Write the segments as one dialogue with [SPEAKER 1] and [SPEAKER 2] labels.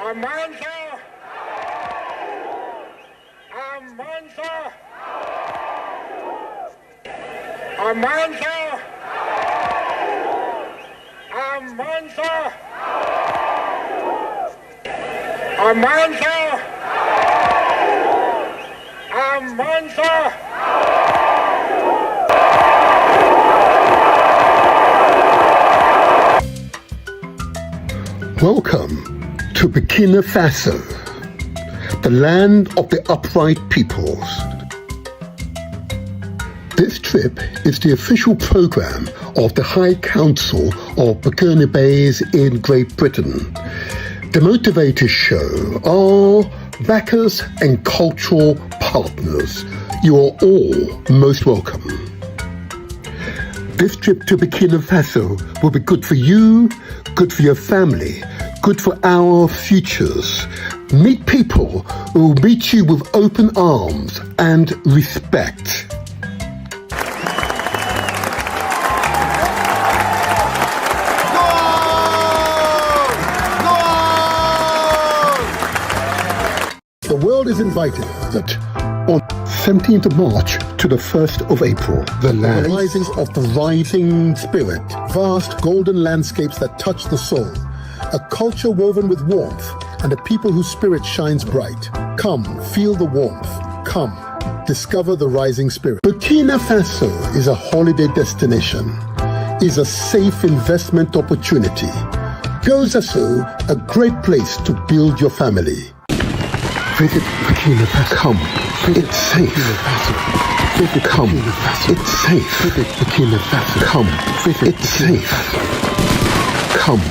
[SPEAKER 1] Amanza! Amanza! Amanza! Amanza! Amanza! Amanza!
[SPEAKER 2] Welcome to Burkina Faso, the land of the upright peoples. This trip is the official program of the High Council of Burkinabés in Great Britain. Demotivatorshow are backers and cultural partners. You are all most welcome. This trip to Burkina Faso will be good for you, good for your family, good for our futures. Meet people who will meet you with open arms and respect. The world is invited that on 17th of March to the 1st of April, the risings of the rising spirit, vast golden landscapes that touch the soul, a culture woven with warmth, and a people whose spirit shines bright. Come, feel the warmth. Come, discover the rising spirit. Burkina Faso is a holiday destination, is a safe investment opportunity. Go Zeteo, a great place to build your family. Visit Burkina Faso. Come. It's safe. Visit. Come. It's safe. Visit Burkina Faso. Come. Visit. It's safe. Come.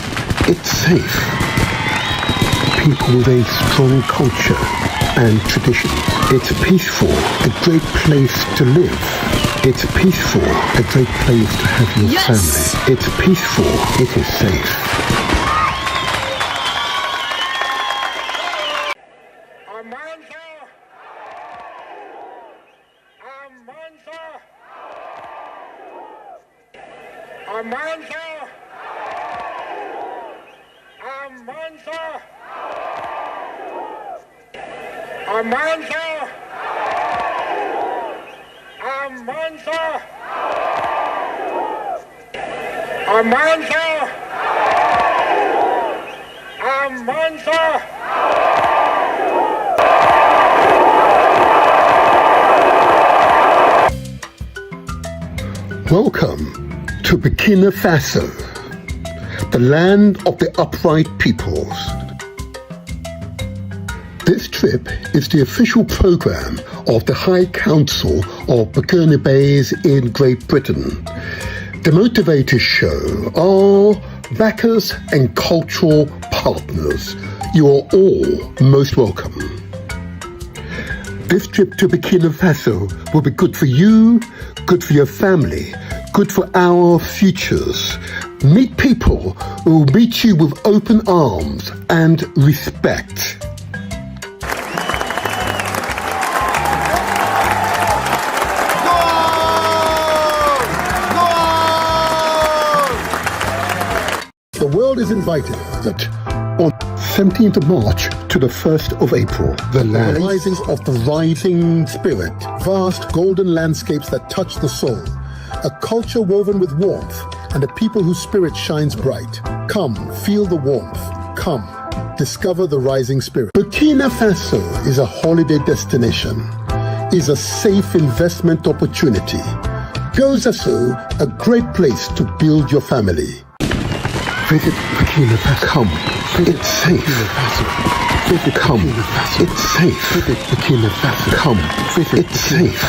[SPEAKER 2] It's safe. People with a strong culture and tradition. It's peaceful. A great place to live. It's peaceful. A great place to have your family. It's peaceful. It is safe.
[SPEAKER 1] Amanza! Amanza! Amanza! Amanza! Amanza! Amanza!
[SPEAKER 2] Welcome to Burkina Faso, the land of the upright peoples. This trip is the official program of the High Council of Burkinabés in Great Britain. Demotivatorshow are backers and cultural partners. You are all most welcome. This trip to Burkina Faso will be good for you, good for your family, good for our futures. Meet people who will meet you with open arms and respect. The world is invited that on 17th of March to the 1st of April, the risings of the rising spirit, vast golden landscapes that touch the soul, a culture woven with warmth, and a people whose spirit shines bright. Come, feel the warmth. Come, discover the rising spirit. Burkina Faso is a holiday destination, is a safe investment opportunity. Go Zeteo, a great place to build your family. Visit Burkina Faso. Come. It's safe. Visit. Come. It's safe. Visit Burkina Faso. Come. Visit. It's safe.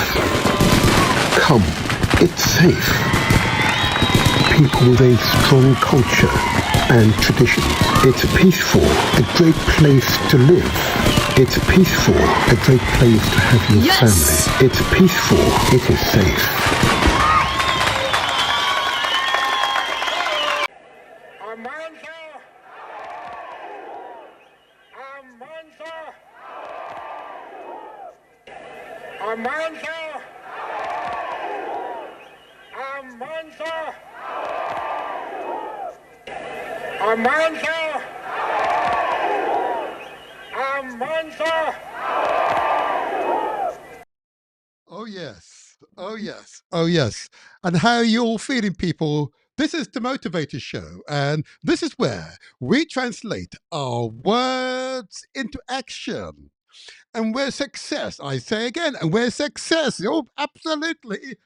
[SPEAKER 2] Come. It's safe. People with a strong culture and tradition. It's peaceful. A great place to live. It's peaceful. A great place to have your family. It's peaceful. It is safe.
[SPEAKER 1] Amanza! Amanza! Amanza! Amanza!
[SPEAKER 2] Oh, yes. Oh, yes. Oh, yes. And how are you all feeling, people? This is the Motivator Show, and this is where we translate our words into action. And where success, I say again, and where success, oh, absolutely,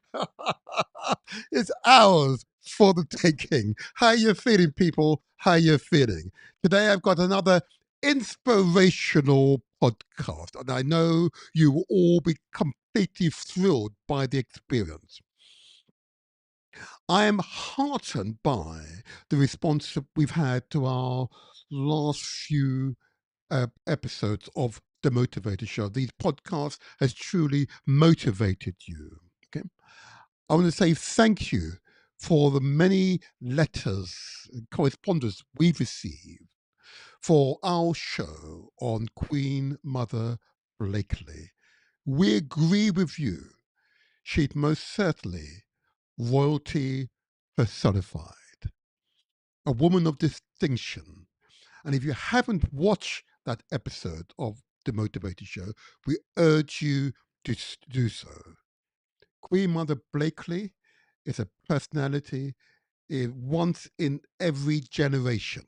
[SPEAKER 2] is ours for the taking. How you feeling, people? How you feeling? Today I've got another inspirational podcast, and I know you will all be completely thrilled by the experience. I am heartened by the response that we've had to our last few episodes of The Motivator Show. These podcasts has truly motivated you. Okay. I want to say thank you for the many letters and correspondence we've received for our show on Queen Mother Blakely. We agree with you. She'd most certainly royalty personified, a woman of distinction. And if you haven't watched that episode of The Motivator Show, we urge you to do so. Queen Mother Blakely is a personality once in every generation.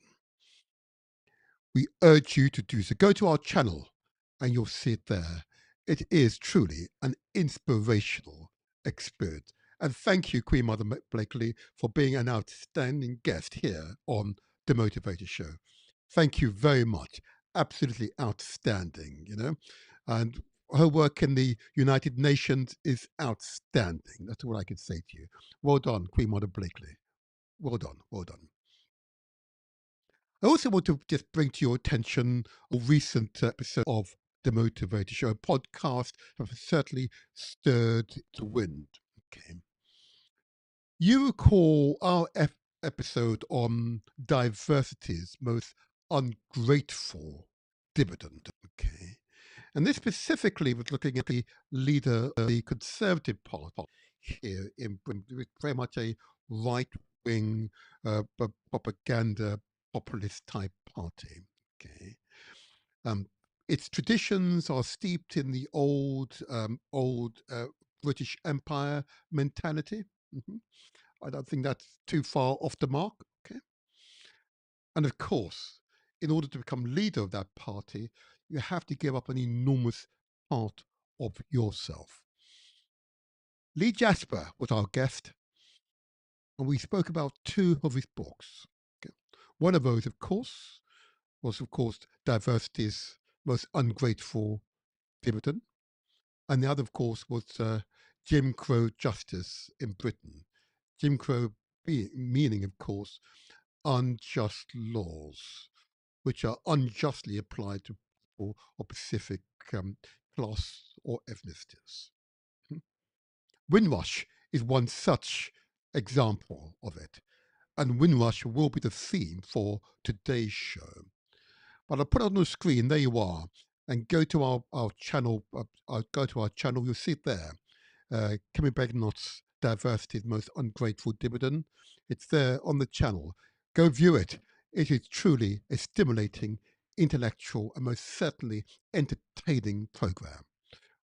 [SPEAKER 2] We urge you to do so. Go to our channel and you'll see it there. It is truly an inspirational experience. And thank you, Queen Mother Blakely, for being an outstanding guest here on The Motivator Show. Thank you very much. Absolutely outstanding, you know. And her work in the United Nations is outstanding. That's all I can say to you. Well done, Queen Mother Blakely. Well done. Well done. I also want to just bring to your attention a recent episode of The Motivator Show, a podcast that has certainly stirred the wind. Okay. You recall our episode on diversity's most ungrateful dividend. Okay. And this specifically was looking at the leader of the Conservative Party here in Britain, with very much a right-wing propaganda populist type party. Okay, its traditions are steeped in the old British Empire mentality. Mhm. I don't think that's too far off the mark. Okay, and of course, in order to become leader of that party, you have to give up an enormous part of yourself. Lee Jasper was our guest, and we spoke about two of his books. Okay. One of those, of course, was, of course, Diversity's Most Ungrateful Dividend, and the other, of course, was Jim Crow Justice in Britain. Jim Crow meaning, of course, unjust laws, which are unjustly applied to people of specific class or ethnicities. Windrush is one such example of it, and Windrush will be the theme for today's show. But I'll put it on the screen. There you are, and go to our channel. Go to our channel. You'll see it there. Kemi Bednott's Diversity's Most Ungrateful Dividend. It's there on the channel. Go view it. It is truly a stimulating, intellectual, and most certainly entertaining program.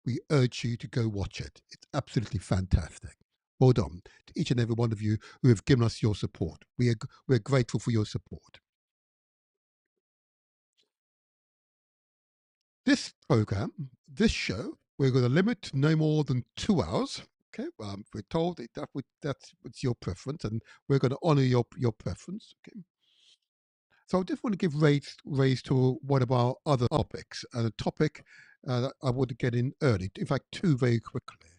[SPEAKER 2] We urge you to go watch it. It's absolutely fantastic. Well done to each and every one of you who have given us your support. We're grateful for your support. This program, this show, we're going to limit to no more than 2 hours. Okay, we're told that's your preference, and we're going to honour your preference. Okay, so I just want to give raise to one of our other topics, and a topic that I want to get in early. In fact, two very quickly.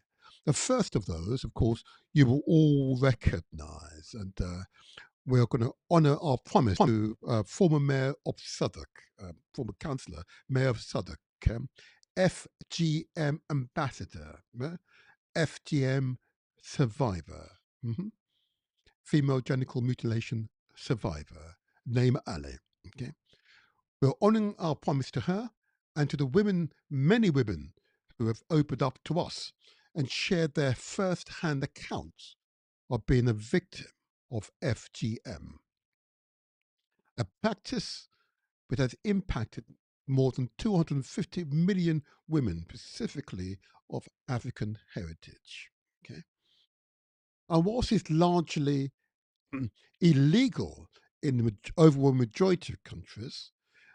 [SPEAKER 2] The first of those, of course, you will all recognise, and we're going to honour our promise to former Mayor of Southwark, former councillor, Mayor of Southwark, FGM ambassador, FGM survivor, female genital mutilation survivor, name Ali. Okay, we're honouring our promise to her and to the women, many women, who have opened up to us and shared their first-hand accounts of being a victim of FGM, a practice which has impacted more than 250 million women, specifically of African heritage. Okay, and whilst it's largely illegal in the overall majority of countries,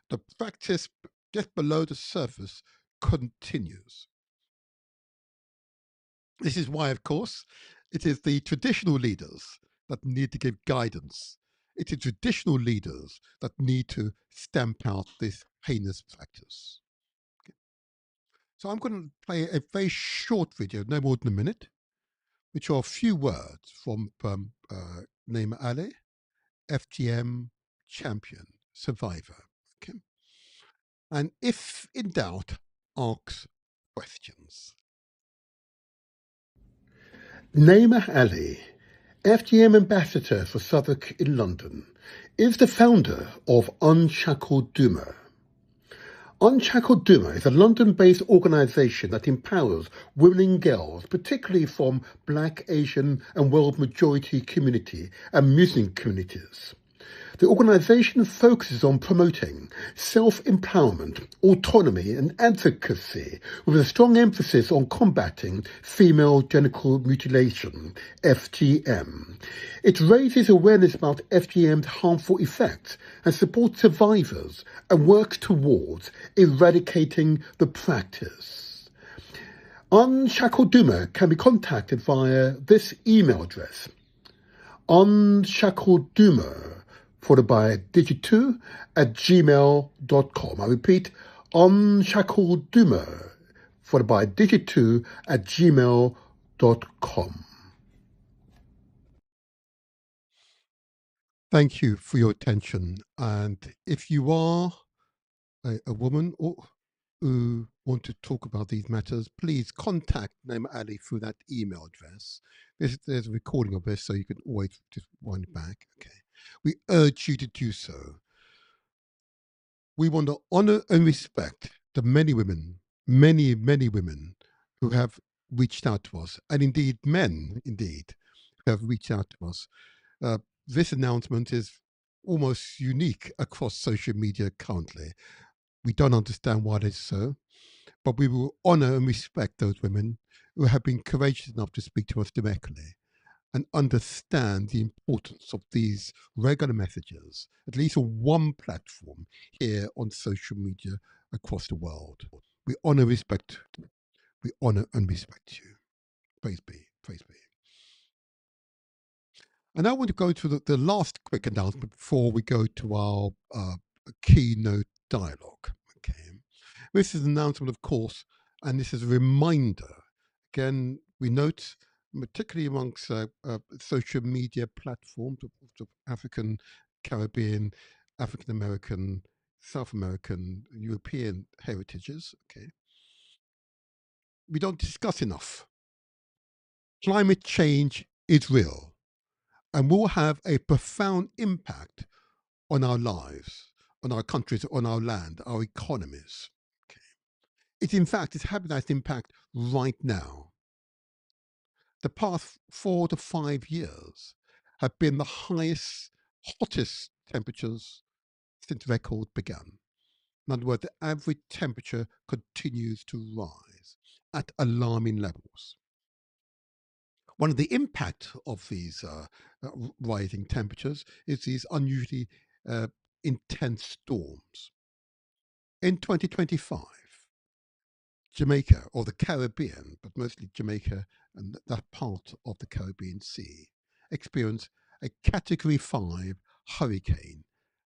[SPEAKER 2] the practice just below the surface continues. This is why, of course, it is the traditional leaders that need to give guidance. It is traditional leaders that need to stamp out this heinous practice. Okay. So I'm going to play a very short video, no more than a minute, which are a few words from Naima Ali, FGM champion, survivor. Okay. And if in doubt, ask questions. Naima Ali, FGM ambassador for Southwark in London, is the founder of Unshackled Duma. Unshackled Duma is a London-based organisation that empowers women and girls, particularly from Black, Asian and world majority community and Muslim communities. The organisation focuses on promoting self-empowerment, autonomy and advocacy with a strong emphasis on combating female genital mutilation, FGM. It raises awareness about FGM's harmful effects and supports survivors and works towards eradicating the practice. Unshackled Duma can be contacted via this email address: unshackledduma followed by digit2@gmail.com. I repeat, unshackledduma followed by digit2@gmail.com. Thank you for your attention. And if you are a woman or who want to talk about these matters, please contact Naima Ali through that email address. There's a recording of this, so you can always just wind it back. Okay. We urge you to do so. We want to honor and respect the many women, many women who have reached out to us, and indeed men, indeed, who have reached out to us. This announcement is almost unique across social media currently. We don't understand why it is so, but we will honor and respect those women who have been courageous enough to speak to us directly and understand the importance of these regular messages, at least on one platform here on social media across the world. We honor and respect you. Praise be, praise be. And I want to go to the last quick announcement before we go to our keynote dialogue. Okay, this is an announcement, of course, and this is a reminder. Again, we note, particularly amongst social media platforms of African, Caribbean, African American, South American, European heritages. Okay, we don't discuss enough. Climate change is real and will have a profound impact on our lives, on our countries, on our land, our economies. Okay. It, in fact, is having that impact right now. The past 4 to 5 years have been the highest, hottest temperatures since record began. In other words, the average temperature continues to rise at alarming levels. One of the impact of these rising temperatures is these unusually intense storms. In 2025, Jamaica, or the Caribbean, but mostly Jamaica and that part of the Caribbean Sea, experienced a Category 5 hurricane,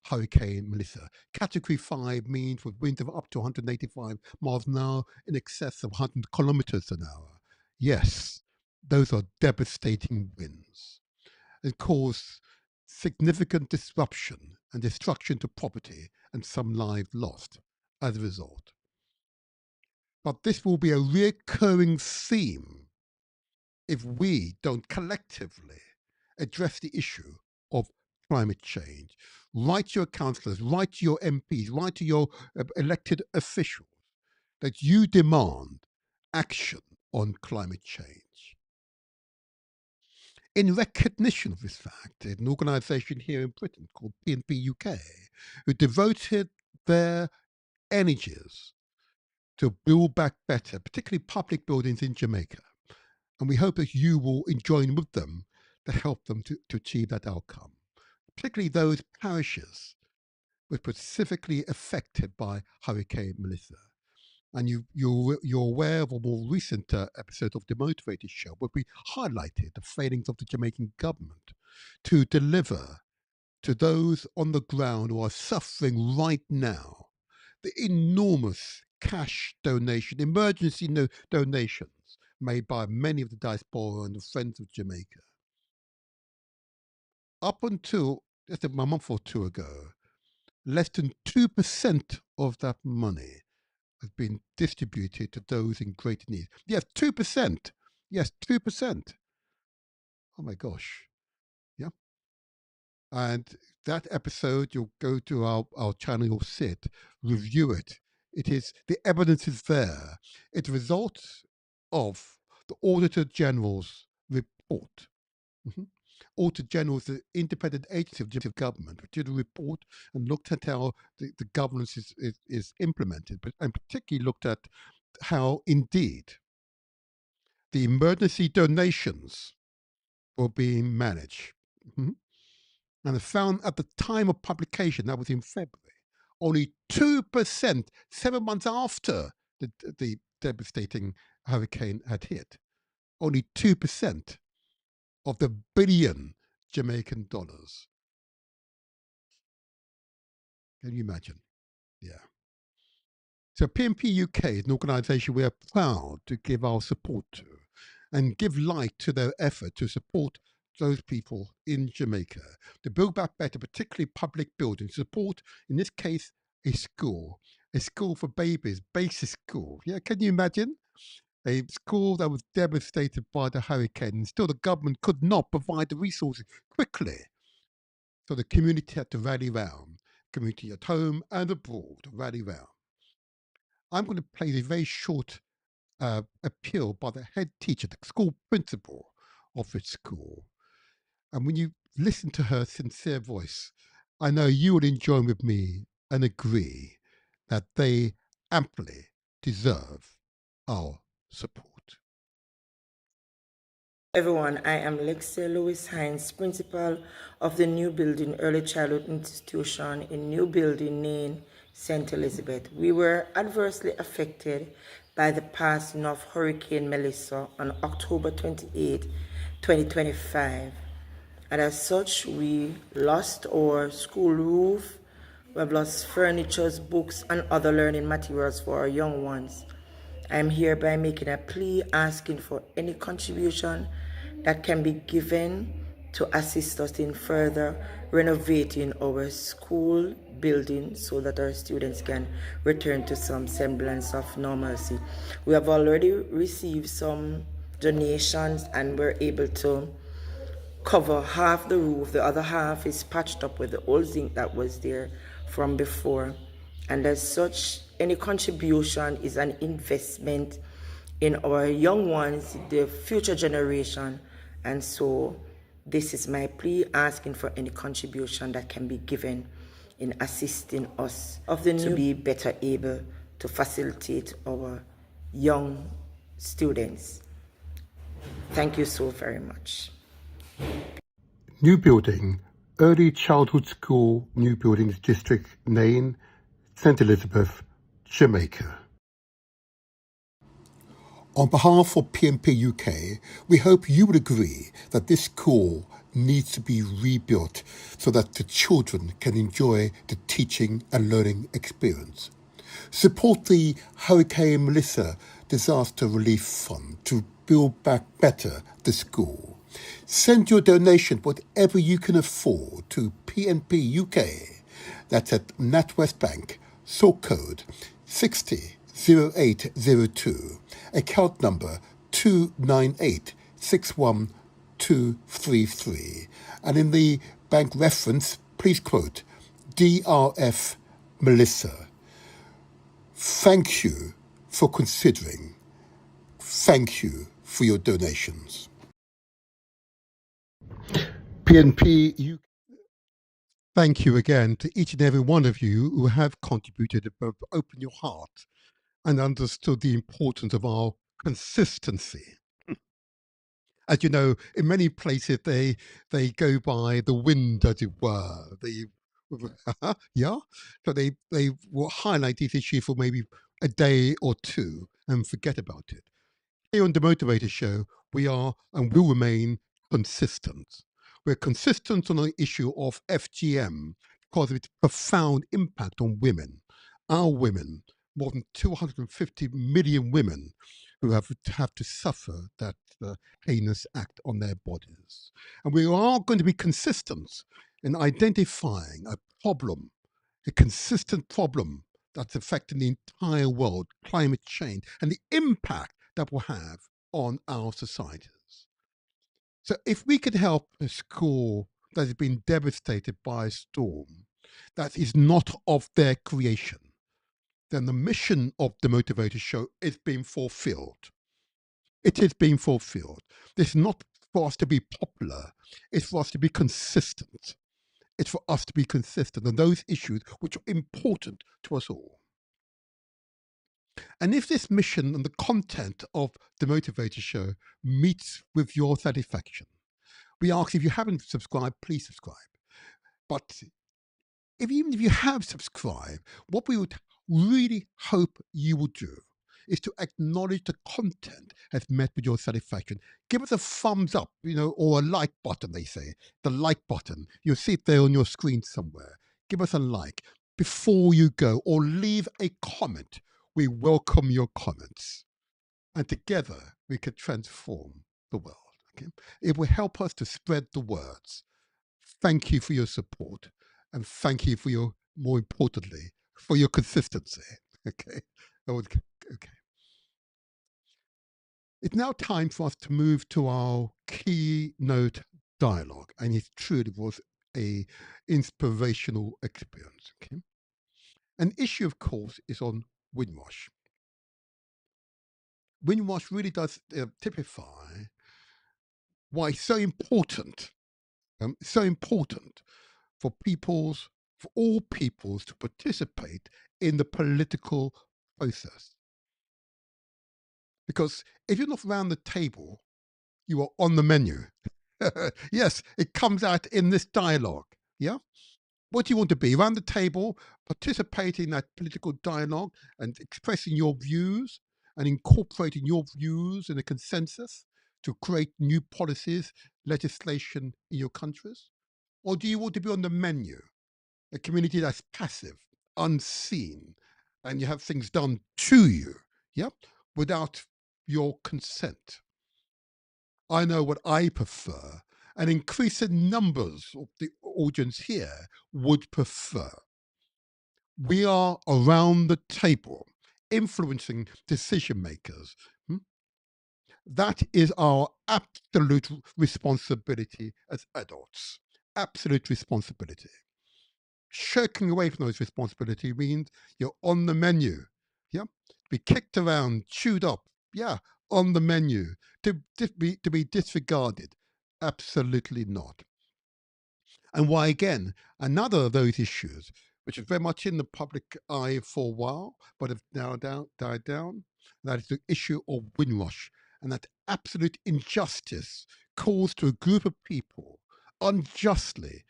[SPEAKER 2] Hurricane Melissa. Category 5 means with winds of up to 185 miles an hour in excess of 100 kilometers an hour. Yes, those are devastating winds. It caused significant disruption and destruction to property and some lives lost as a result. But this will be a recurring theme if we don't collectively address the issue of climate change. Write to your councillors, write to your MPs, write to your elected officials that you demand action on climate change. In recognition of this fact, an organisation here in Britain called PNP UK, who devoted their energies to build back better, particularly public buildings in Jamaica. And we hope that you will join with them to help them to achieve that outcome, particularly those parishes which were specifically affected by Hurricane Melissa. And you're aware of a more recent episode of Demotivatorshow where we highlighted the failings of the Jamaican government to deliver to those on the ground who are suffering right now the enormous cash donation, emergency donations made by many of the diaspora and the Friends of Jamaica. Up until just a month or two ago, less than 2% of that money has been distributed to those in great need. Yes, 2%. Yes, 2%. Oh my gosh. Yeah. And that episode, you'll go to our channel, you'll sit, review it. The evidence is there. It's a result of the Auditor General's report. Auditor General is the independent agency of government, which did a report and looked at how the governance is implemented, and particularly looked at how, indeed, the emergency donations were being managed. And I found at the time of publication, that was in February, only 2%, 7 months after the devastating hurricane had hit, only 2% of the billion Jamaican dollars. Can you imagine? Yeah. So PNP UK is an organisation we are proud to give our support to and give light to their effort to support those people in Jamaica to build back better, particularly public buildings, support, in this case, a school for babies, basic school. Yeah, can you imagine? A school that was devastated by the hurricane, and still the government could not provide the resources quickly. So the community had to rally round, community at home and abroad to rally round. I'm going to play a very short appeal by the head teacher, the school principal of this school. And when you listen to her sincere voice, I know you will join with me and agree that they amply deserve our support.
[SPEAKER 3] Everyone, I am Lexia Lewis Hines, principal of the New Building Early Childhood Institution in New Building, Nain, St. Elizabeth. We were adversely affected by the passing of Hurricane Melissa on October 28, 2025. And as such, we lost our school roof, we have lost furniture, books, and other learning materials for our young ones. I am hereby making a plea asking for any contribution that can be given to assist us in further renovating our school building so that our students can return to some semblance of normalcy. We have already received some donations and we're able to cover half the roof. The other half is patched up with the old zinc that was there from before. And as such, any contribution is an investment in our young ones, the future generation. And so this is my plea, asking for any contribution that can be given in assisting us to be better able to facilitate our young students. Thank you so very much.
[SPEAKER 2] New Building, Early Childhood School, New Buildings District, Nain, St. Elizabeth, Jamaica. On behalf of PNP UK, we hope you would agree that this school needs to be rebuilt so that the children can enjoy the teaching and learning experience. Support the Hurricane Melissa Disaster Relief Fund to build back better the school. Send your donation, whatever you can afford, to PNP UK. That's at NatWest Bank, sort code 600802, account number 298612333. And in the bank reference, please quote DRF Melissa. Thank you for considering. Thank you for your donations. PNP UK. thank you again to each and every one of you who have contributed, to open your heart and understood the importance of our consistency. As you know, in many places they go by the wind, as it were. Yeah, so they will highlight these issues for maybe a day or two and forget about it. Here on the Motivator Show, we are and will remain consistent. We're consistent on the issue of FGM because of its profound impact on women. Our women, more than 250 million women who have to suffer that heinous act on their bodies. And we are going to be consistent in identifying a problem, a consistent problem that's affecting the entire world, climate change, and the impact that will have on our societies. So if we could help a school that has been devastated by a storm that is not of their creation, then the mission of the Motivator Show is being fulfilled. It is being fulfilled. This is not for us to be popular, it's for us to be consistent. It's for us to be consistent on those issues which are important to us all. And if this mission and the content of the Motivator Show meets with your satisfaction, we ask if you haven't subscribed, please subscribe. But even if you have subscribed, what we would really hope you will do is to acknowledge the content has met with your satisfaction. Give us a thumbs up, or a like button, they say. The like button. You'll see it there on your screen somewhere. Give us a like before you go, or leave a comment. We welcome your comments. And together we can transform the world. Okay? It will help us to spread the words. Thank you for your support. And thank you for your, more importantly, for your consistency. Okay. Okay. It's now time for us to move to our keynote dialogue, and it truly was a inspirational experience. Okay. An issue, of course, is on Windrush. Windrush really does typify why it's so important for all peoples to participate in the political process. Because if you're not around the table, you are on the menu. Yes, it comes out in this dialogue. Yeah? What do you want to be? Around the table, participating in that political dialogue and expressing your views and incorporating your views in a consensus to create new policies, legislation in your countries? Or do you want to be on the menu, a community that's passive, unseen, and you have things done to you, yeah, without your consent? I know what I prefer, and increasing numbers of the audience here would prefer. We are around the table, influencing decision makers. That is our absolute responsibility as adults. Absolute responsibility. Shirking away from those responsibilities means you're on the menu. Yeah, be kicked around, chewed up. Yeah, on the menu to be disregarded. Absolutely not. And why again? Another of those issues, which is very much in the public eye for a while, but have now died down. That is the issue of Windrush, and that absolute injustice caused to a group of people unjustly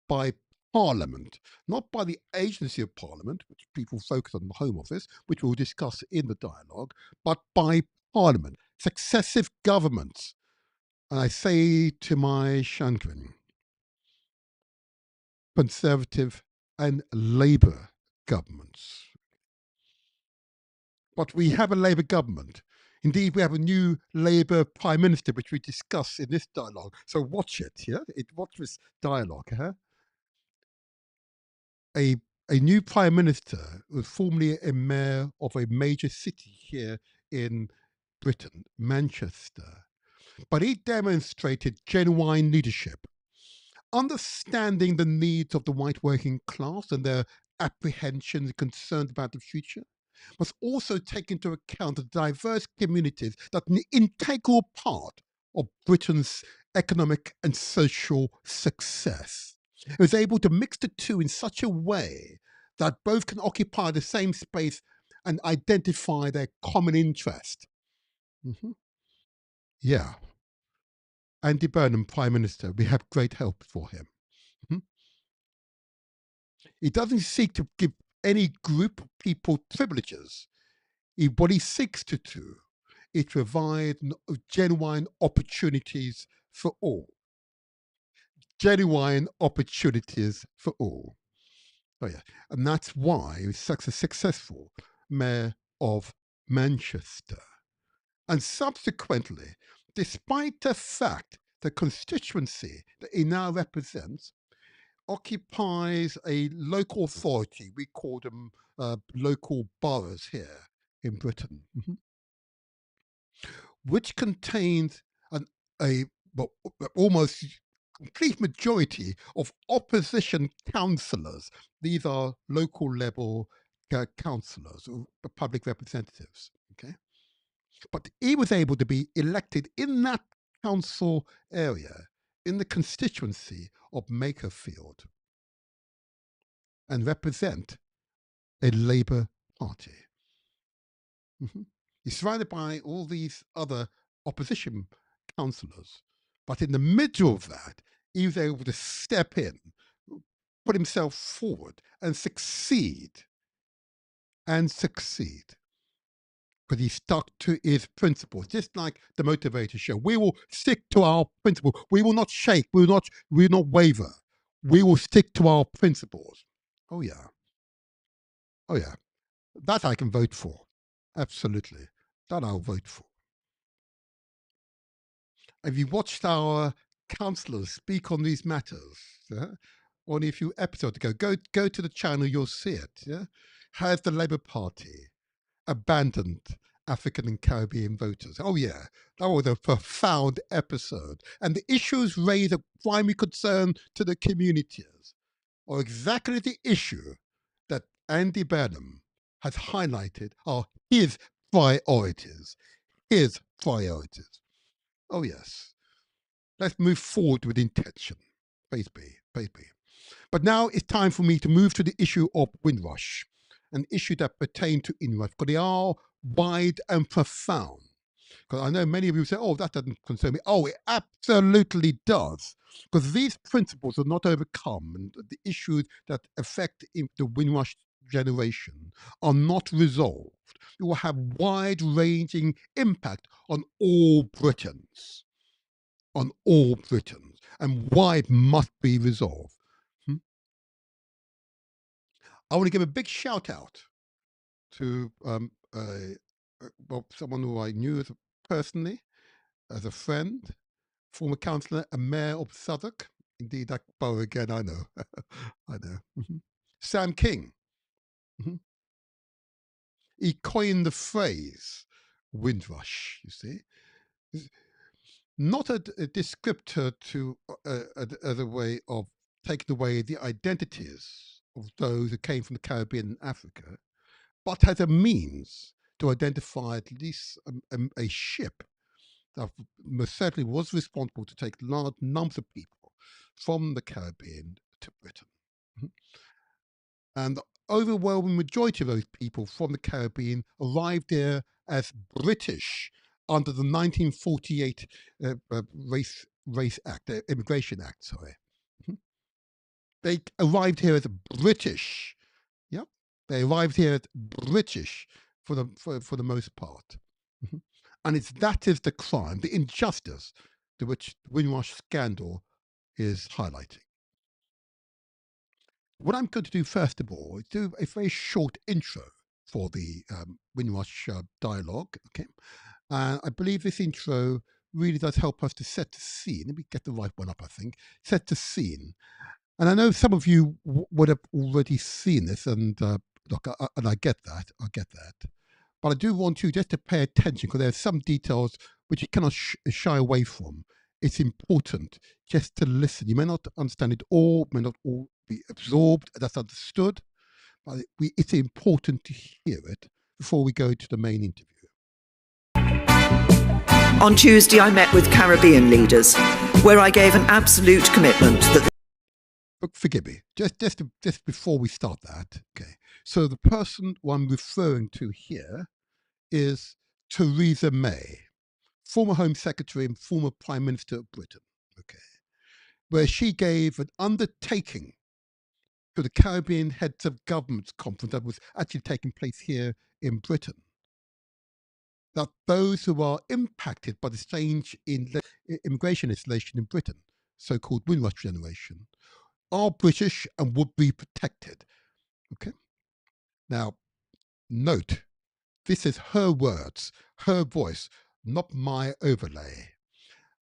[SPEAKER 2] by Parliament, not by the agency of Parliament, which people focus on the Home Office, which we'll discuss in the dialogue, but by Parliament, successive governments. And I say to my chagrin, Conservative and Labour governments. But we have a Labour government. Indeed, we have a new Labour Prime Minister, which we discuss in this dialogue. So watch it, yeah? Watch this dialogue, huh? A new Prime Minister was formerly a mayor of a major city here in Britain, Manchester. But he demonstrated genuine leadership, understanding the needs of the white working class and their apprehensions and concerns about the future, must also take into account the diverse communities that are an integral part of Britain's economic and social success. It was able to mix the two in such a way that both can occupy the same space and identify their common interest. Mhm. Yeah. Andy Burnham, Prime Minister, we have great hope for him. Mhm. He doesn't seek to give any group of people privileges. What he seeks to do is provide genuine opportunities for all. Genuine opportunities for all. Oh yeah, and that's why he was such a successful mayor of Manchester. And subsequently, despite the fact the constituency that he now represents occupies a local authority, we call them local boroughs here in Britain, which contains a well, almost complete majority of opposition councillors. These are local level councillors or public representatives. Okay, but he was able to be elected in that council area in the constituency of Makerfield and represent a Labour Party. He's surrounded by all these other opposition councillors, but in the middle of that, he was able to step in, put himself forward, and succeed. Because he stuck to his principles, just like the Demotivatorshow. We will stick to our principles. We will not shake. We will not waver. We will stick to our principles. Oh yeah. That I can vote for. Absolutely. That I'll vote for. Have you watched our councillors speak on these matters? Only a few episodes ago. Go to the channel, you'll see it. Yeah? Has the Labour Party abandoned African and Caribbean voters? Oh yeah, that was a profound episode. And the issues raised of primary concern to the communities are exactly the issue that Andy Burnham has highlighted are his priorities. Oh yes. Let's move forward with intention. Praise be. But now it's time for me to move to the issue of Windrush, an issue that pertains to Windrush, because they are wide and profound. Because I know many of you say, oh, that doesn't concern me. Oh, it absolutely does. Because these principles are not overcome, and the issues that affect the Windrush generation are not resolved. It will have wide-ranging impact on all Britons. And why it must be resolved. I want to give a big shout out to someone who I knew personally, as a friend, former councillor and mayor of Southwark. Indeed, that borough again, I know. I know. Sam King. He coined the phrase Windrush, you see. Not a descriptor to as a way of taking away the identities of those who came from the Caribbean and Africa, but as a means to identify at least a ship that most certainly was responsible to take large numbers of people from the Caribbean to Britain. And the overwhelming majority of those people from the Caribbean arrived there as British under the 1948 Immigration Act, sorry. They arrived here as British. Yeah, they arrived here as British for the most part. And that is the crime, the injustice to which the Windrush scandal is highlighting. What I'm going to do first of all is do a very short intro for the Windrush dialogue. Okay, I believe this intro really does help us to set the scene. Let me get the right one up, I think. Set the scene. And I know some of you would have already seen this, and look, and I get that. But I do want you just to pay attention, because there are some details which you cannot shy away from. It's important just to listen. You may not understand it all, may not all be absorbed, that's understood, but it's important to hear it before we go to the main interview.
[SPEAKER 4] On Tuesday, I met with Caribbean leaders, where I gave an absolute commitment that
[SPEAKER 2] but forgive me, just before we start that, okay. So the person I'm referring to here is Theresa May, former Home Secretary and former Prime Minister of Britain, okay, where she gave an undertaking to the Caribbean Heads of Governments conference that was actually taking place here in Britain, that those who are impacted by the change in immigration legislation in Britain, so-called Windrush generation, are British and would be protected. Okay. Now, note, this is her words, her voice, not my overlay.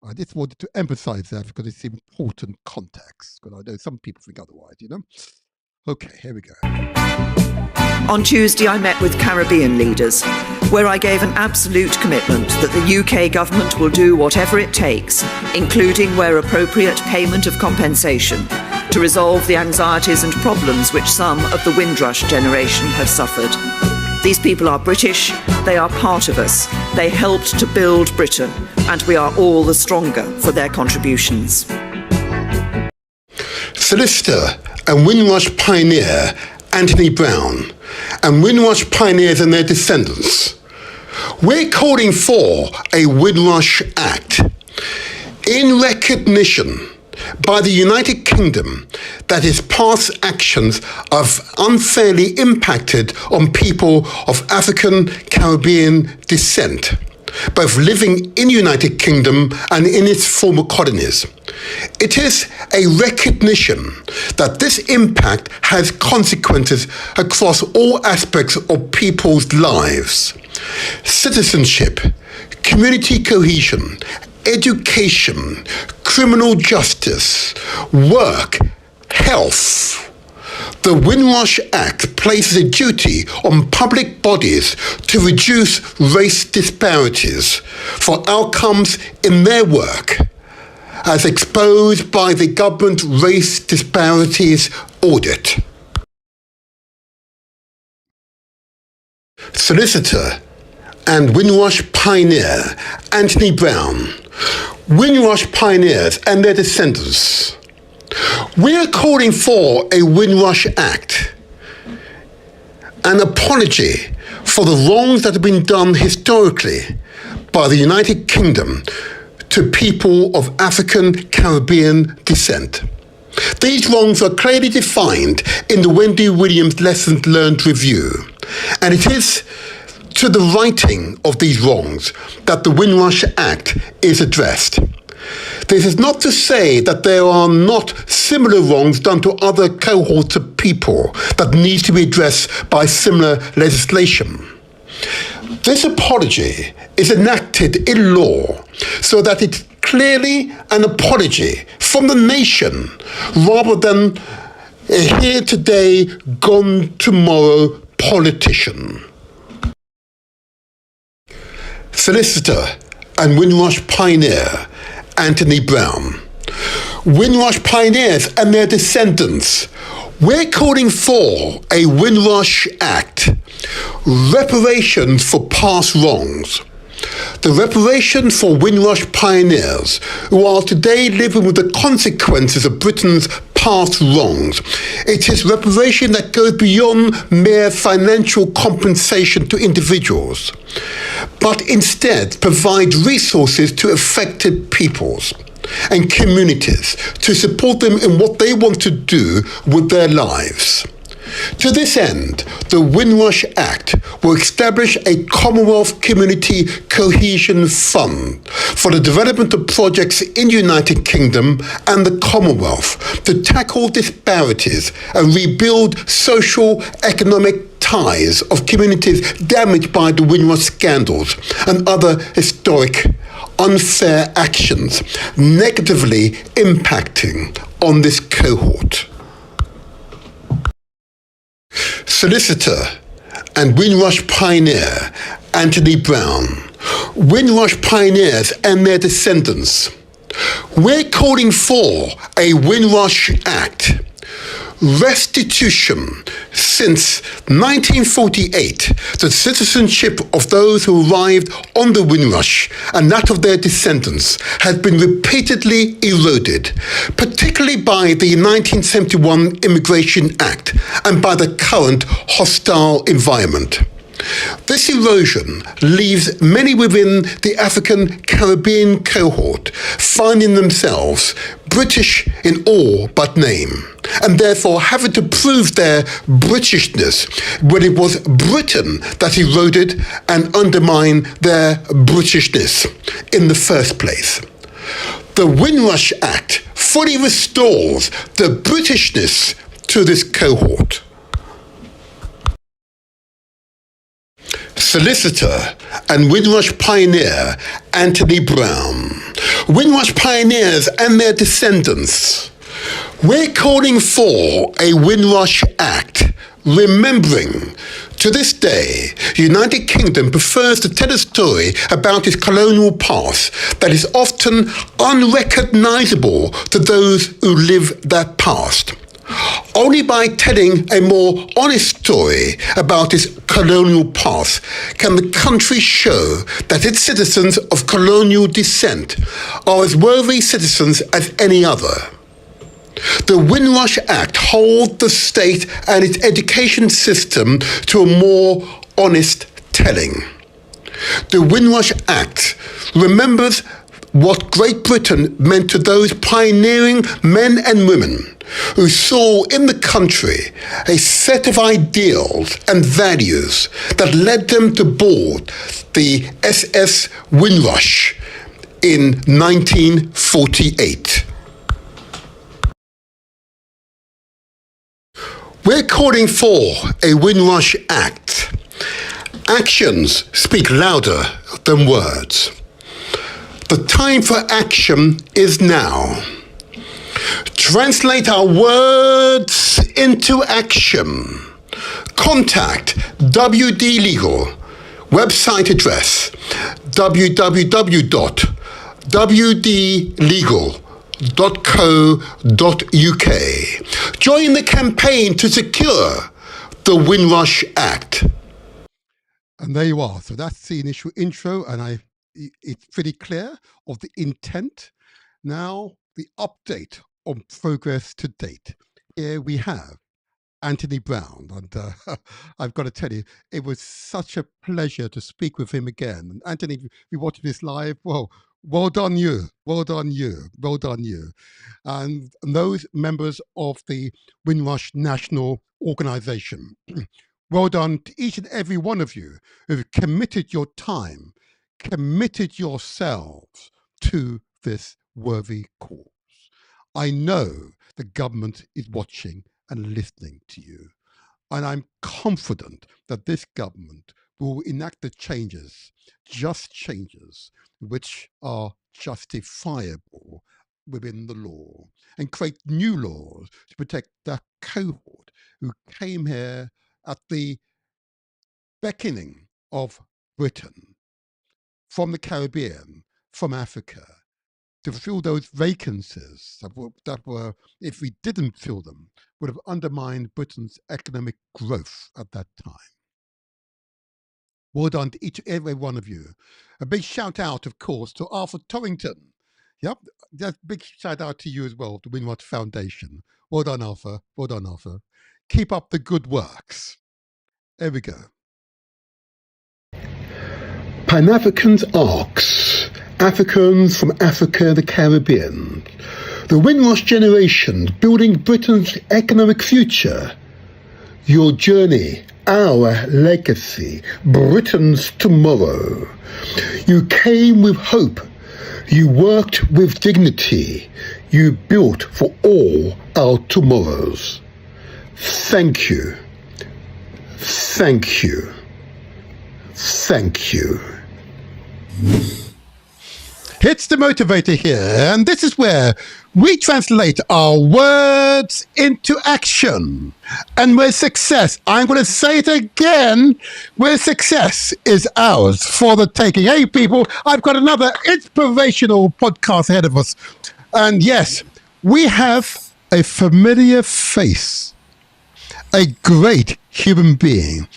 [SPEAKER 2] I just wanted to emphasize that because it's important context, because I know some people think otherwise, you know? Okay, here we go.
[SPEAKER 4] On Tuesday, I met with Caribbean leaders, where I gave an absolute commitment that the UK government will do whatever it takes, including where appropriate payment of compensation, to resolve the anxieties and problems which some of the Windrush generation have suffered. These people are British, they are part of us, they helped to build Britain, and we are all the stronger for their contributions.
[SPEAKER 2] Solicitor and Windrush pioneer Anthony Brown, and Windrush pioneers and their descendants, we're calling for a Windrush Act in recognition by the United Kingdom that its past actions have unfairly impacted on people of African Caribbean descent, both living in the United Kingdom and in its former colonies. It is a recognition that this impact has consequences across all aspects of people's lives: citizenship, community cohesion, education, criminal justice, work, health. The Windrush Act places a duty on public bodies to reduce race disparities for outcomes in their work, as exposed by the government race disparities audit. Solicitor and Windrush pioneer Anthony Brown, Windrush pioneers and their descendants, we're calling for a Windrush Act, an apology for the wrongs that have been done historically by the United Kingdom to people of African Caribbean descent. These wrongs are clearly defined in the Wendy Williams Lessons Learned Review, and it is to the righting of these wrongs that the Windrush Act is addressed. This is not to say that there are not similar wrongs done to other cohorts of people that need to be addressed by similar legislation. This apology is enacted in law so that it's clearly an apology from the nation rather than a here today, gone tomorrow politician. Solicitor and Windrush pioneer Anthony Brown, Windrush pioneers and their descendants, we're calling for a Windrush Act, reparations for past wrongs. The reparation for Windrush pioneers who are today living with the consequences of Britain's past wrongs. It is reparation that goes beyond mere financial compensation to individuals, but instead provides resources to affected peoples and communities to support them in what they want to do with their lives. To this end, the Windrush Act will establish a Commonwealth Community Cohesion Fund for the development of projects in the United Kingdom and the Commonwealth to tackle disparities and rebuild social economic ties of communities damaged by the Windrush scandals and other historic unfair actions negatively impacting on this cohort. Solicitor and Windrush pioneer Anthony Brown, Windrush pioneers and their descendants, we're calling for a Windrush Act, restitution. Since 1948, the citizenship of those who arrived on the Windrush and that of their descendants has been repeatedly eroded, particularly by the 1971 Immigration Act and by the current hostile environment. This erosion leaves many within the African Caribbean cohort finding themselves British in all but name, and therefore having to prove their Britishness when it was Britain that eroded and undermined their Britishness in the first place. The Windrush Act fully restores the Britishness to this cohort. Solicitor and Windrush pioneer Anthony Brown. Windrush pioneers and their descendants. We're calling for a Windrush Act, remembering to this day, the United Kingdom prefers to tell a story about its colonial past that is often unrecognisable to those who live that past. Only by telling a more honest story about its colonial past can the country show that its citizens of colonial descent are as worthy citizens as any other. The Windrush Act holds the state and its education system to a more honest telling. The Windrush Act remembers what Great Britain meant to those pioneering men and women who saw in the country a set of ideals and values that led them to board the SS Windrush in 1948. We're calling for a Windrush Act. Actions speak louder than words. The time for action is now. Translate our words into action. Contact WD Legal. Website address www.wdlegal.co.uk. Join the campaign to secure the Windrush Act.
[SPEAKER 5] And there you are. So that's the initial intro, and it's pretty clear of the intent. Now, the update on progress to date. Here we have Anthony Brown, and I've got to tell you, it was such a pleasure to speak with him again. And Anthony, if you're watching this live, well done you, well done you. And those members of the Windrush National Organisation, well done to each and every one of you who've committed your time, committed yourselves to this worthy cause. I know the government is watching and listening to you, and I'm confident that this government will enact the changes, just changes, which are justifiable within the law, and create new laws to protect that cohort who came here at the beckoning of Britain, from the Caribbean, from Africa, to fill those vacancies that were, if we didn't fill them, would have undermined Britain's economic growth at that time. Well done to each and every one of you. A big shout out, of course, to Arthur Torrington. Yep, that's a big shout out to you as well, the Windrush Foundation. Well done, Arthur. Well done, Arthur. Keep up the good works. There we go.
[SPEAKER 2] Pan-Africans asks, Africans from Africa, the Caribbean, the Windrush generation building Britain's economic future. Your journey, our legacy, Britain's tomorrow. You came with hope. You worked with dignity. You built for all our tomorrows. Thank you. Thank you. Thank you.
[SPEAKER 5] It's the motivator here, and this is where we translate our words into action. And where success, I'm going to say it again, where success is ours for the taking. Hey people, I've got another inspirational podcast ahead of us. And yes, we have a familiar face, a great human being,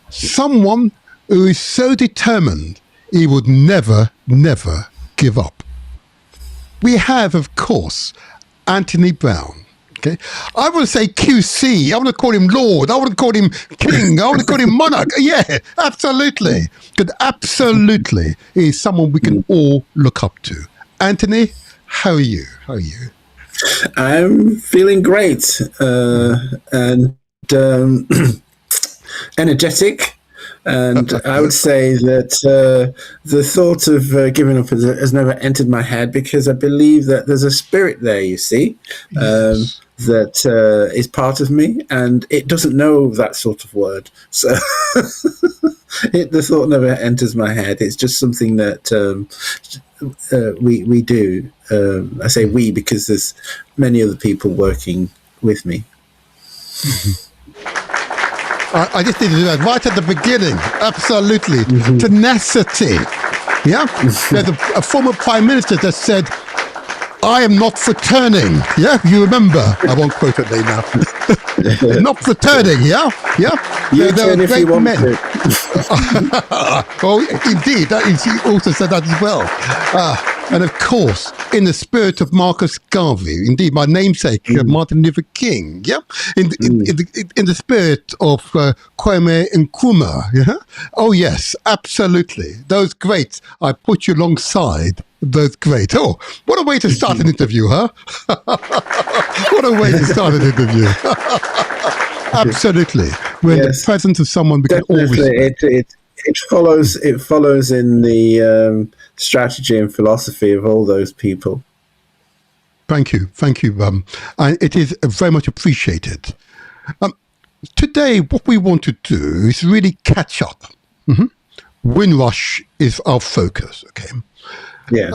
[SPEAKER 5] someone who is so determined he would never, never give up. We have, of course, Anthony Brown. Okay, I want to say QC. I want to call him Lord. I want to call him King. I want to call him Monarch. Yeah, absolutely. Because absolutely, he's someone we can all look up to. Anthony, how are you? How are you?
[SPEAKER 6] I'm feeling great and energetic. And I would say that the thought of giving up has never entered my head, because I believe that there's a spirit there, you see,
[SPEAKER 5] Yes.
[SPEAKER 6] that is part of me, and it doesn't know that sort of word. So the thought never enters my head. It's just something that we do. I say we because there's many other people working with me.
[SPEAKER 5] I just need to do that right at the beginning. Absolutely. Tenacity. Yeah? There's a former prime minister that said, I am not for turning. Yeah? You remember? I won't quote it now. Not for turning. Yeah? Yeah?
[SPEAKER 6] You
[SPEAKER 5] There
[SPEAKER 6] turn
[SPEAKER 5] are
[SPEAKER 6] if
[SPEAKER 5] great
[SPEAKER 6] you want
[SPEAKER 5] men.
[SPEAKER 6] to.
[SPEAKER 5] Well, indeed. He also said that as well. And of course, in the spirit of Marcus Garvey, indeed, my namesake, Martin Luther King, yeah, in the spirit of Kwame Nkrumah, yeah. Oh yes, absolutely. Those greats, I put you alongside those great. Oh, what a way to start an interview, huh? What a way to start an interview. Absolutely. We're in the presence of someone we can always respect.
[SPEAKER 6] It follows in the strategy and philosophy of all those people.
[SPEAKER 5] Thank you. And it is very much appreciated. Today, what we want to do is really catch up. Windrush is our focus. Okay.
[SPEAKER 6] Yes.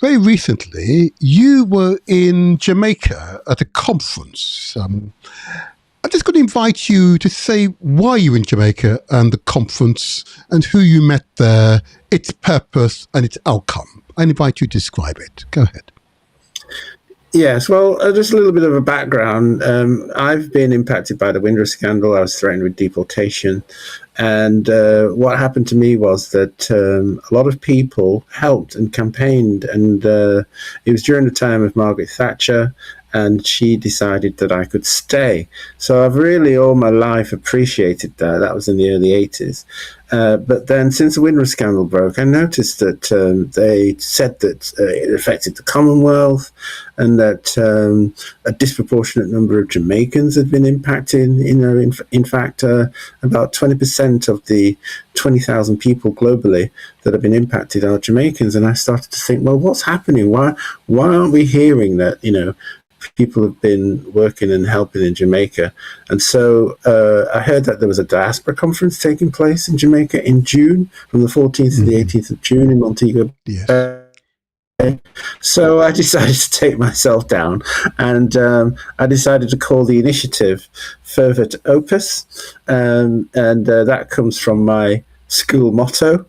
[SPEAKER 5] Very recently, you were in Jamaica at a conference. I'm just going to invite you to say why you were in Jamaica and the conference and who you met there, its purpose and its outcome. I invite you to describe it. Go ahead.
[SPEAKER 6] Yes, well, just a little bit of a background. I've been impacted by the WINDRUSH scandal. I was threatened with deportation. And what happened to me was that a lot of people helped and campaigned. And it was during the time of Margaret Thatcher, and she decided that I could stay. So I've really all my life appreciated that. That was in the early 80s. But then since the WINDRUSH scandal broke, I noticed that they said that it affected the Commonwealth, and that a disproportionate number of Jamaicans had been impacted. In fact, about 20% of the 20,000 people globally that have been impacted are Jamaicans. And I started to think, well, what's happening? Why aren't we hearing that, people have been working and helping in Jamaica? And so I heard that there was a diaspora conference taking place in Jamaica in June, from the 14th to the 18th of June in Montego.
[SPEAKER 5] Yes.
[SPEAKER 6] So I decided to take myself down, and I decided to call the initiative Favour to Opus, and that comes from my school motto.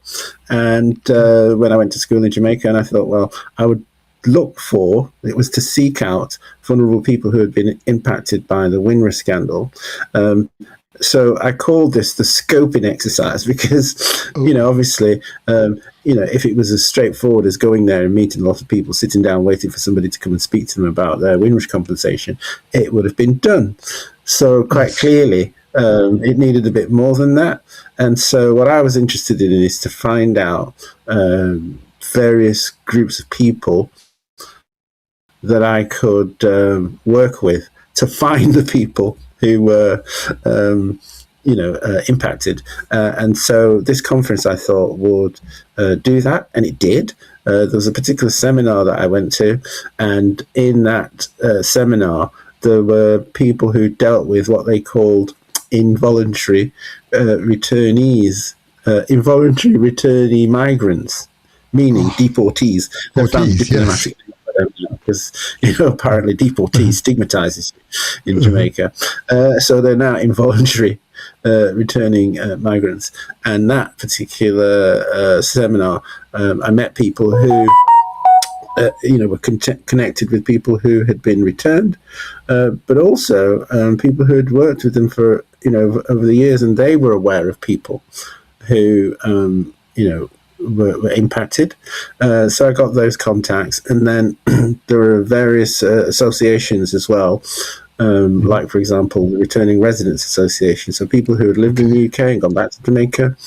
[SPEAKER 6] And when I went to school in Jamaica, and I thought, well, I would it was to seek out vulnerable people who had been impacted by the WINDRUSH scandal. So I called this the scoping exercise because, obviously, if it was as straightforward as going there and meeting a lot of people, sitting down, waiting for somebody to come and speak to them about their WINDRUSH compensation, it would have been done. So quite clearly, it needed a bit more than that. And so what I was interested in is to find out various groups of people that I could work with to find the people who were, impacted. And so this conference, I thought, would do that, and it did. There was a particular seminar that I went to, and in that seminar, there were people who dealt with what they called involuntary returnees, involuntary returnee migrants, meaning deportees. They're found diplomatic. Because apparently deportees stigmatizes you in Jamaica, so they're now involuntary returning migrants. And that particular seminar, I met people who were connected with people who had been returned, but also people who had worked with them for, over the years, and they were aware of people who, were impacted. So I got those contacts, and then there were various associations as well. Like, for example, the Returning Residents Association. So people who had lived in the UK and gone back to Jamaica,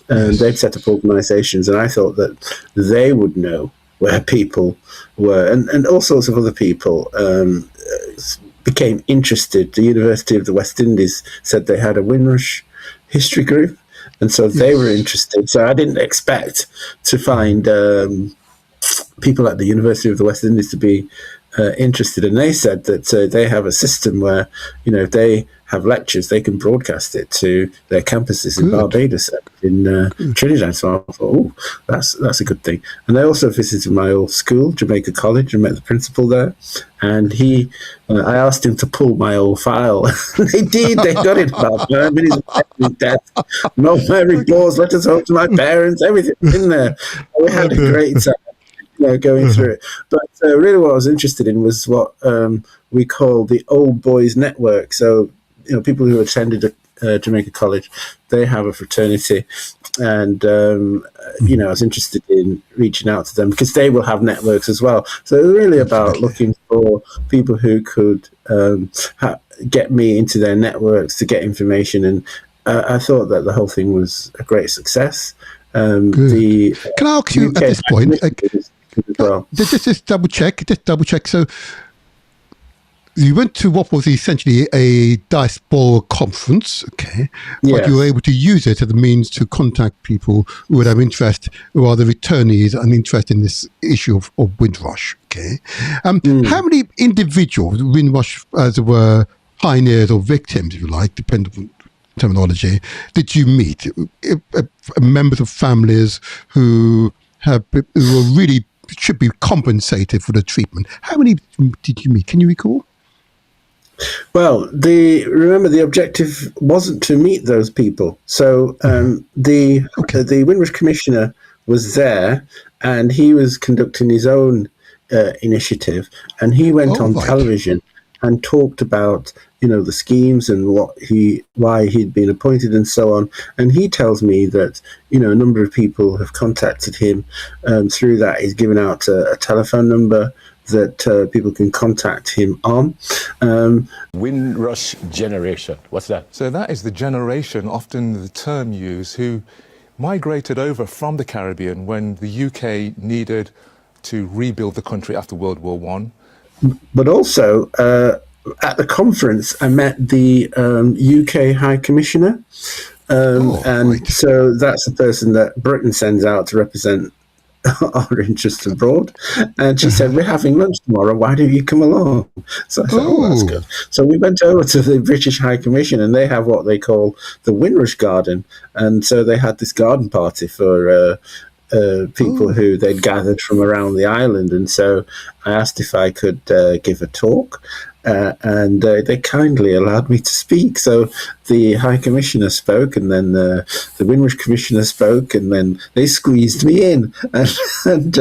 [SPEAKER 6] they'd set up organisations, and I thought that they would know where people were, and all sorts of other people became interested. The University of the West Indies said they had a Windrush history group, and so they were interested. So I didn't expect to find people at the University of the West Indies to be interested, and they said that they have a system where, if they have lectures, they can broadcast it to their campuses in Barbados, in Trinidad. So I thought, that's a good thing. And they also visited my old school, Jamaica College, and met the principal there. And I asked him to pull my old file. They did. They got it about 5 minutes after his death. No married laws, letters home to my parents, everything in there. We had a great time. Going through it. But really what I was interested in was what we call the Old Boys Network. So, people who attended Jamaica College, they have a fraternity. And, I was interested in reaching out to them because they will have networks as well. So it was really about looking for people who could get me into their networks to get information. And I thought that the whole thing was a great success. Can
[SPEAKER 5] I ask you at this point...
[SPEAKER 6] Well.
[SPEAKER 5] Just double check. So you went to what was essentially a diaspora conference, okay?
[SPEAKER 6] Yes.
[SPEAKER 5] But you were able to use it as a means to contact people who would have interest, who are the returnees and interest in this issue of Windrush, okay? How many individuals, Windrush, as it were, pioneers or victims, if you like, depending on terminology, did you meet? Members of families who were really should be compensated for the treatment. How many did you meet? Can you recall?
[SPEAKER 6] Well, remember the objective wasn't to meet those people. So the Windrush Commissioner was there, and he was conducting his own initiative, and he went on television and talked about the schemes and why he'd been appointed and so on. And he tells me that a number of people have contacted him through that. He's given out a telephone number that people can contact him on.
[SPEAKER 7] Windrush generation, what's that?
[SPEAKER 8] So that is the generation, often the term used, who migrated over from the Caribbean when the UK needed to rebuild the country after World War I.
[SPEAKER 6] But also, at the conference, I met the UK High Commissioner. So that's the person that Britain sends out to represent our interests abroad. And she said, we're having lunch tomorrow. Why don't you come along? So I thought, that's good. So we went over to the British High Commission, and they have what they call the Windrush Garden. And so they had this garden party for people who they'd gathered from around the island. And so I asked if I could give a talk, and they kindly allowed me to speak. So the High Commissioner spoke, and then the Windrush Commissioner spoke, and then they squeezed me in. And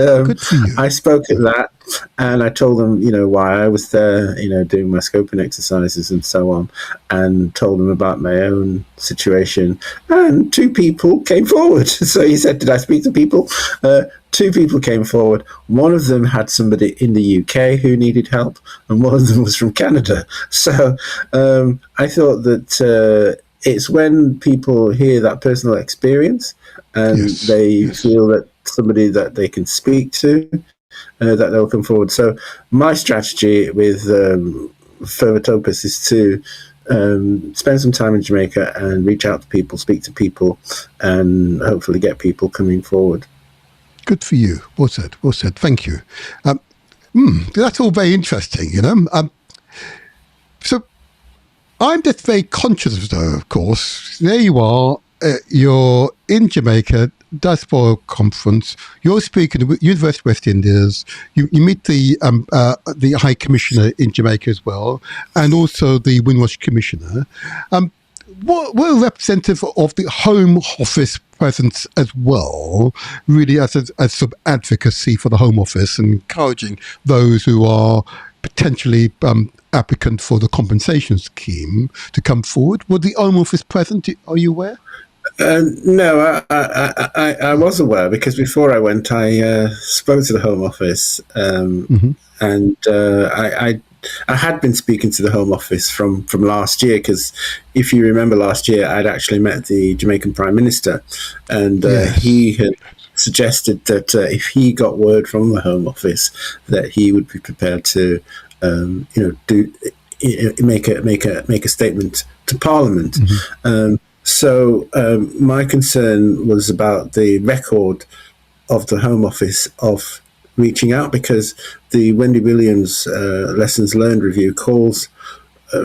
[SPEAKER 6] I spoke at that, and I told them, why I was there, doing my scoping exercises and so on, and told them about my own situation. And 2 people came forward. So he said, did I speak to people? 2 people came forward. One of them had somebody in the UK who needed help, and one of them was from Canada. So I thought that it's when people hear that personal experience and they feel that somebody that they can speak to, that they'll come forward. So my strategy with Favour is to spend some time in Jamaica and reach out to people, speak to people, and hopefully get people coming forward.
[SPEAKER 5] Good for you. Well said. Well said. Thank you. That's all very interesting, So I'm just very conscious, though, of course. There you are. You're in Jamaica, Diaspora Conference. You're speaking at the University of West Indies. You meet the High Commissioner in Jamaica as well, and also the Windrush Commissioner. were representative of the Home Office presence as well, really as sort of advocacy for the Home Office and encouraging those who are potentially applicant for the compensation scheme to come forward. Was the Home Office present? Are you aware?
[SPEAKER 6] No, I was aware, because before I went, I spoke to the Home Office, and I had been speaking to the Home Office from last year, because if you remember last year, I'd actually met the Jamaican Prime Minister, and he had suggested that if he got word from the Home Office, that he would be prepared to, make a statement to Parliament. So my concern was about the record of the Home Office of reaching out, because the Wendy Williams Lessons Learned review calls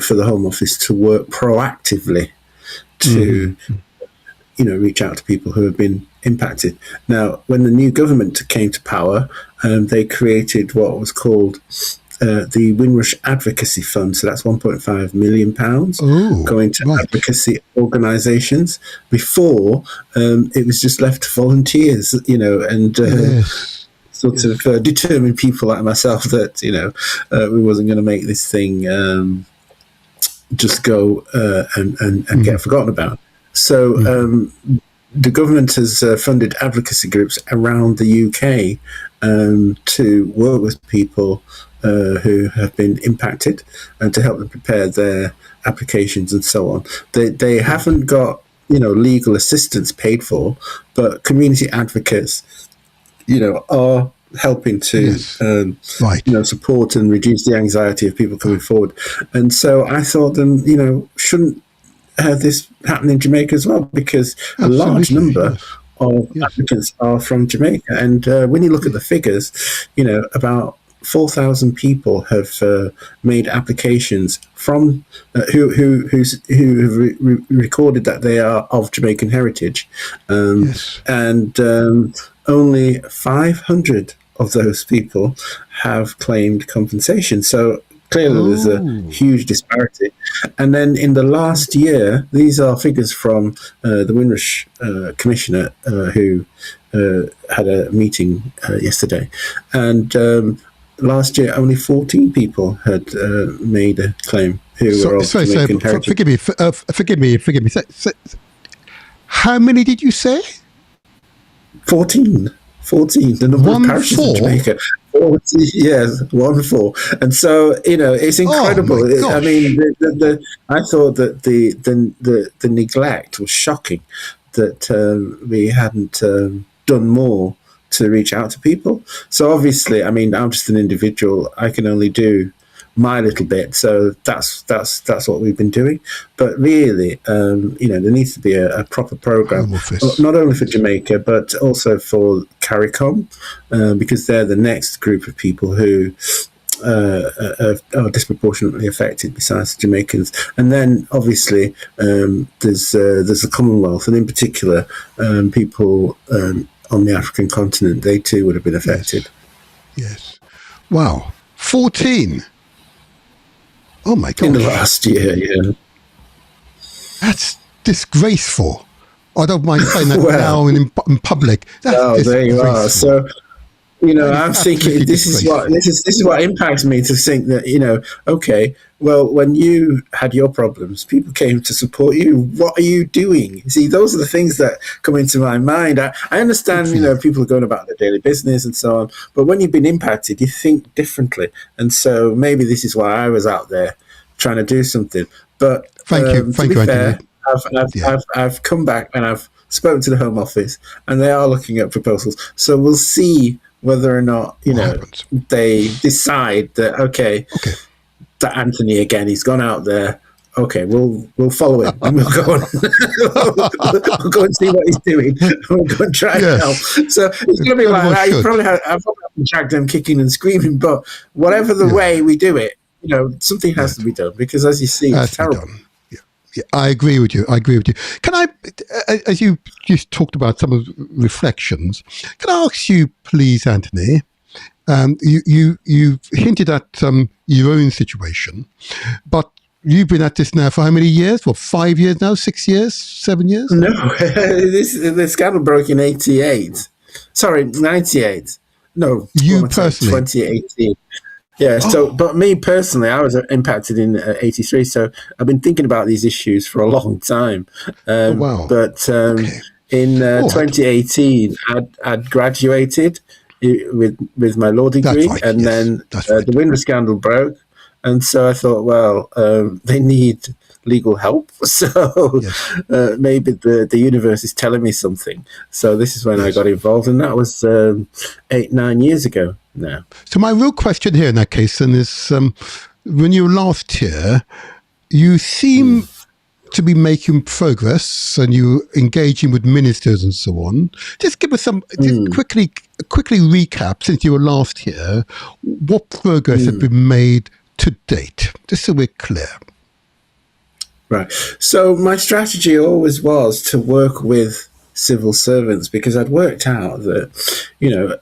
[SPEAKER 6] for the Home Office to work proactively to, reach out to people who have been impacted. Now, when the new government came to power, they created what was called the Windrush Advocacy Fund. So that's £1.5 million going to advocacy organisations. Before, it was just left to volunteers, and sort of determined people like myself that, we wasn't going to make this thing just go and get forgotten about. So the government has funded advocacy groups around the UK to work with people who have been impacted and to help them prepare their applications and so on. They haven't got, legal assistance paid for, but community advocates, are helping to, support and reduce the anxiety of people coming forward. And so I thought them, shouldn't have this happen in Jamaica as well, because a large number of applicants are from Jamaica. And when you look at the figures, about 4,000 people have made applications from who have recorded that they are of Jamaican heritage, and only 500 of those people have claimed compensation. So clearly there's a huge disparity. And then in the last year, these are figures from the Windrush Commissioner who had a meeting yesterday, and last year only 14 people had made a claim who were of Jamaican heritage.
[SPEAKER 5] Forgive me. How many did you say? 14, the number of parishes in Jamaica. 40, yes, 1-4. And so, it's incredible. I mean, I thought that the neglect was shocking, that we hadn't done more to reach out to people. So obviously, I mean, I'm just an individual. I can only do my little bit. So that's what we've been doing. But really, there needs to be a proper program, not only for Jamaica, but also for CARICOM, because they're the next group of people who are disproportionately affected besides the Jamaicans. And then obviously there's the Commonwealth, and in particular people on the African continent. They too would have been affected. Yes. Wow. 14. Oh my God.
[SPEAKER 6] In the last year, yeah.
[SPEAKER 5] That's disgraceful. I don't mind saying that now in public. That's
[SPEAKER 6] there you are. So, I'm thinking this is what impacts me, to think that, okay, well, when you had your problems, people came to support you. What are you doing? See, those are the things that come into my mind. I understand, people are going about their daily business and so on, but when you've been impacted, you think differently. And so maybe this is why I was out there trying to do something. But
[SPEAKER 5] thank you,
[SPEAKER 6] fair, I've come back and I've spoken to the Home Office, and they are looking at proposals. So we'll see whether or not they decide that that Anthony again, he's gone out there. Okay, we'll follow him and we'll go on. We'll go and see what he's doing. We'll go and try and help. So it's going to be like that. You probably have dragged them kicking and screaming, but whatever the way we do it, something has to be done, because as you see, it's terrible.
[SPEAKER 5] Yeah, I agree with you. Can I, as you just talked about some of the reflections, can I ask you, please, Anthony? You hinted at your own situation, but you've been at this now for how many years? What, 5 years now? 6 years? 7 years?
[SPEAKER 6] No, the scandal broke in 88. Sorry, 98. No,
[SPEAKER 5] You personally?
[SPEAKER 6] 2018. Yeah, so, but me personally, I was impacted in 83, so I've been thinking about these issues for a long time.
[SPEAKER 5] Wow.
[SPEAKER 6] But in 2018, I'd graduated with my law degree,
[SPEAKER 5] right,
[SPEAKER 6] and
[SPEAKER 5] yes,
[SPEAKER 6] then
[SPEAKER 5] right.
[SPEAKER 6] the WINDRUSH scandal broke, and so I thought, well, they need legal help, so
[SPEAKER 5] Yes.
[SPEAKER 6] Maybe the universe is telling me something. So this is when I got involved, and that was 8-9 years ago now.
[SPEAKER 5] So my real question here in that case then is, when you were last here, you seem to be making progress and you engaging with ministers and so on. Just give us some, just quickly recap, since you were last here, what progress has been made to date, just so we're clear.
[SPEAKER 6] Right. So my strategy always was to work with civil servants, because I'd worked out that,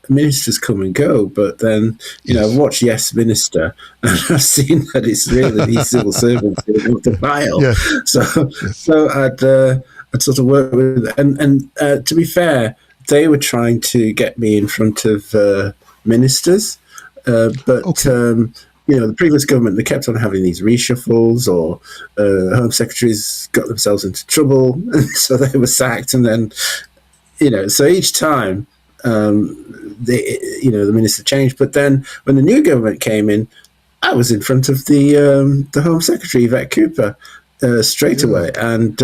[SPEAKER 6] ministers come and go, but then, I've watched Yes Minister, and I've seen that it's really these civil servants who want to file.
[SPEAKER 5] Yes.
[SPEAKER 6] So I'd sort of work with, and to be fair, they were trying to get me in front of ministers, but the previous government, they kept on having these reshuffles, or Home Secretaries got themselves into trouble, and so they were sacked. And then, so each time, the minister changed. But then when the new government came in, I was in front of the Home Secretary, Yvette Cooper, straight away. And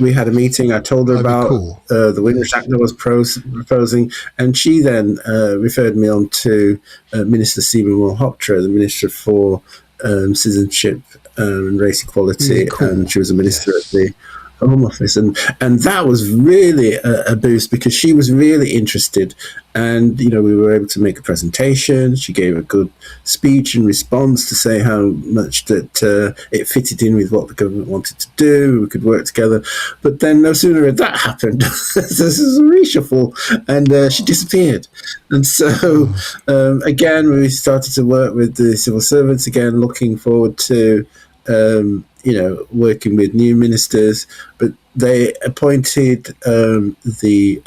[SPEAKER 6] we had a meeting. I told her about the WINDRUSH Act I was proposing, and she then referred me on to Minister Seymour Hoptra, the Minister for Citizenship and Race Equality, and she was a minister at the Home Office, and that was really a boost, because she was really interested, and we were able to make a presentation. She gave a good speech in response to say how much that it fitted in with what the government wanted to do. We could work together, but then no sooner had that happened, this is a reshuffle, and she disappeared. And so again, we started to work with the civil servants again, looking forward to working with new ministers, but they appointed the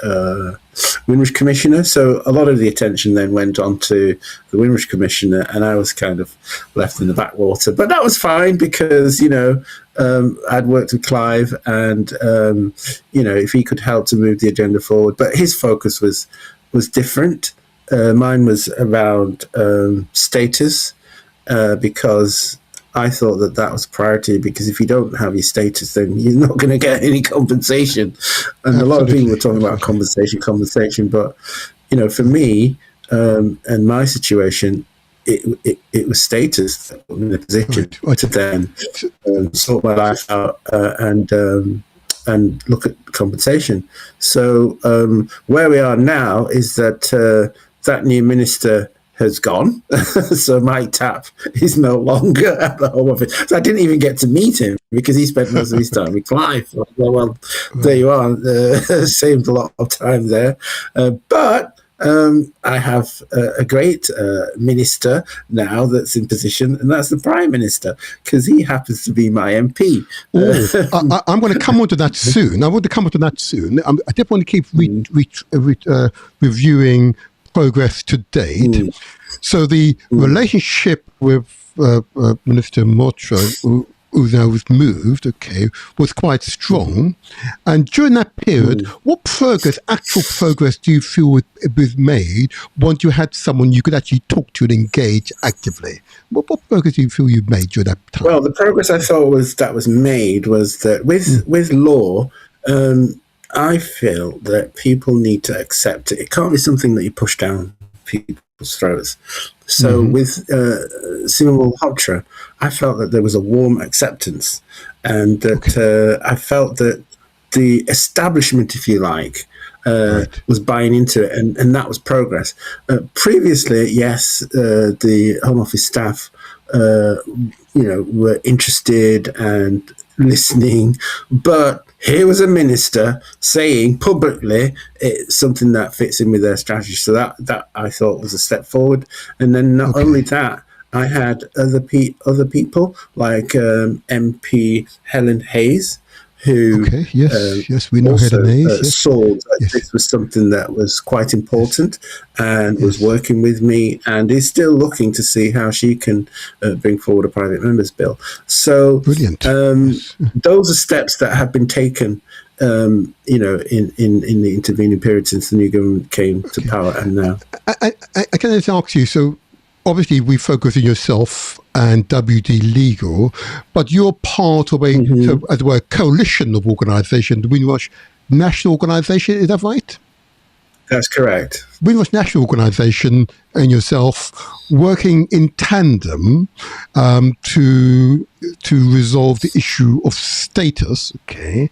[SPEAKER 6] WINDRUSH Commissioner. So a lot of the attention then went on to the WINDRUSH Commissioner, and I was kind of left in the backwater. But that was fine, because, I'd worked with Clive, and, if he could help to move the agenda forward. But his focus was different. Mine was around status, because I thought that was a priority, because if you don't have your status, then you're not going to get any compensation. And a lot of people were talking about compensation. But, for me and my situation, it was status that put me in a position to then sort my life out and look at compensation. So where we are now is that that new minister has gone. So Mike Tapp is no longer at the Home Office. So I didn't even get to meet him, because he spent most of his time with Clive. Well, there you are. Saved a lot of time there. But I have a great minister now that's in position, and that's the Prime Minister, because he happens to be my MP.
[SPEAKER 5] I'm going to come on to that soon. I just want to keep reviewing progress to date. So the relationship with Minister Motra, who now was moved, was quite strong. And during that period, what actual progress do you feel was made once you had someone you could actually talk to and engage actively? What progress do you feel you made during that time?
[SPEAKER 6] Well, the progress I thought was made was that with law, I feel that people need to accept it. It can't be something that you push down people's throats. So with Seymour Hoptra, I felt that there was a warm acceptance, and that I felt that the establishment, if you like, was buying into it, and that was progress. Previously, yes, the Home Office staff, were interested and listening, but here was a minister saying publicly it's something that fits in with their strategy. So that I thought was a step forward. And then not only that, I had other people like MP Helen Hayes, who
[SPEAKER 5] Okay, yes, we know
[SPEAKER 6] also
[SPEAKER 5] Helen Hayes, yes.
[SPEAKER 6] saw that
[SPEAKER 5] Yes.
[SPEAKER 6] this was something that was quite important, and was
[SPEAKER 5] Yes.
[SPEAKER 6] working with me, and is still looking to see how she can bring forward a private members bill. So
[SPEAKER 5] Brilliant. Yes.
[SPEAKER 6] those are steps that have been taken, in the intervening period since the new government came to power, and now.
[SPEAKER 5] I can just ask you, so obviously we focus on yourself and WD Legal, but you're part of a coalition of organisations, the Windrush National Organisation, is that right?
[SPEAKER 6] That's correct.
[SPEAKER 5] Windrush National Organisation and yourself working in tandem to resolve the issue of status. Okay,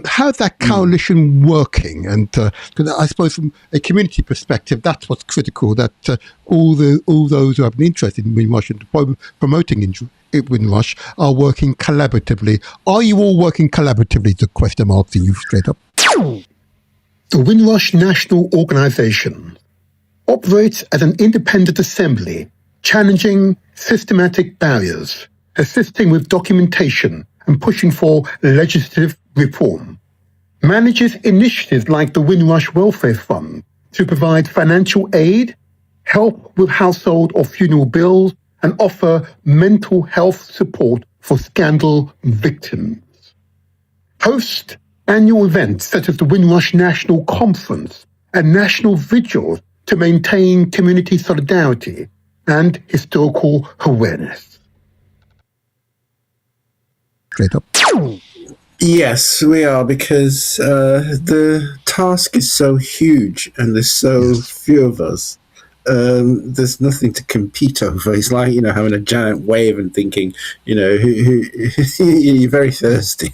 [SPEAKER 5] how's that coalition working? And 'cause I suppose from a community perspective, that's what's critical. That all those who have an interest in Windrush and promoting Windrush are working collaboratively. Are you all working collaboratively? The question I'm asking you straight up.
[SPEAKER 2] The Windrush National Organisation operates as an independent assembly, challenging systematic barriers, assisting with documentation and pushing for legislative reform. Manages initiatives like the Windrush Welfare Fund to provide financial aid, help with household or funeral bills, and offer mental health support for scandal victims. Host annual events such as the Windrush National Conference and national vigils to maintain community solidarity and historical awareness.
[SPEAKER 5] Straight up.
[SPEAKER 6] Yes, we are, because the task is so huge and there's so few of us. There's nothing to compete over. It's like, having a giant wave and thinking, you're very thirsty.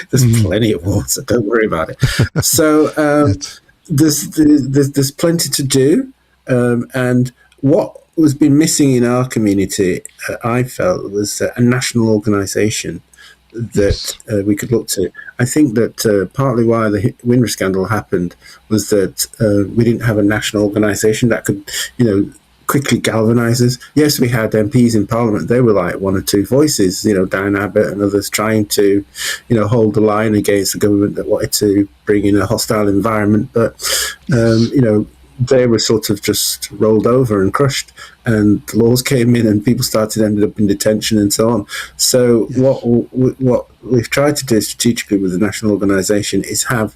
[SPEAKER 6] There's plenty of water. Don't worry about it. So there's plenty to do. And what was been missing in our community, I felt, was a national organisation that we could look to. I think that partly why the Windrush scandal happened was that we didn't have a national organisation that could, quickly galvanise us. Yes, we had MPs in Parliament. They were like one or two voices, Dan Abbott and others trying to, hold the line against the government that wanted to bring in a hostile environment. But, they were sort of just rolled over and crushed, and the laws came in and people ended up in detention and so on. So what we've tried to do strategically with the national organisation is have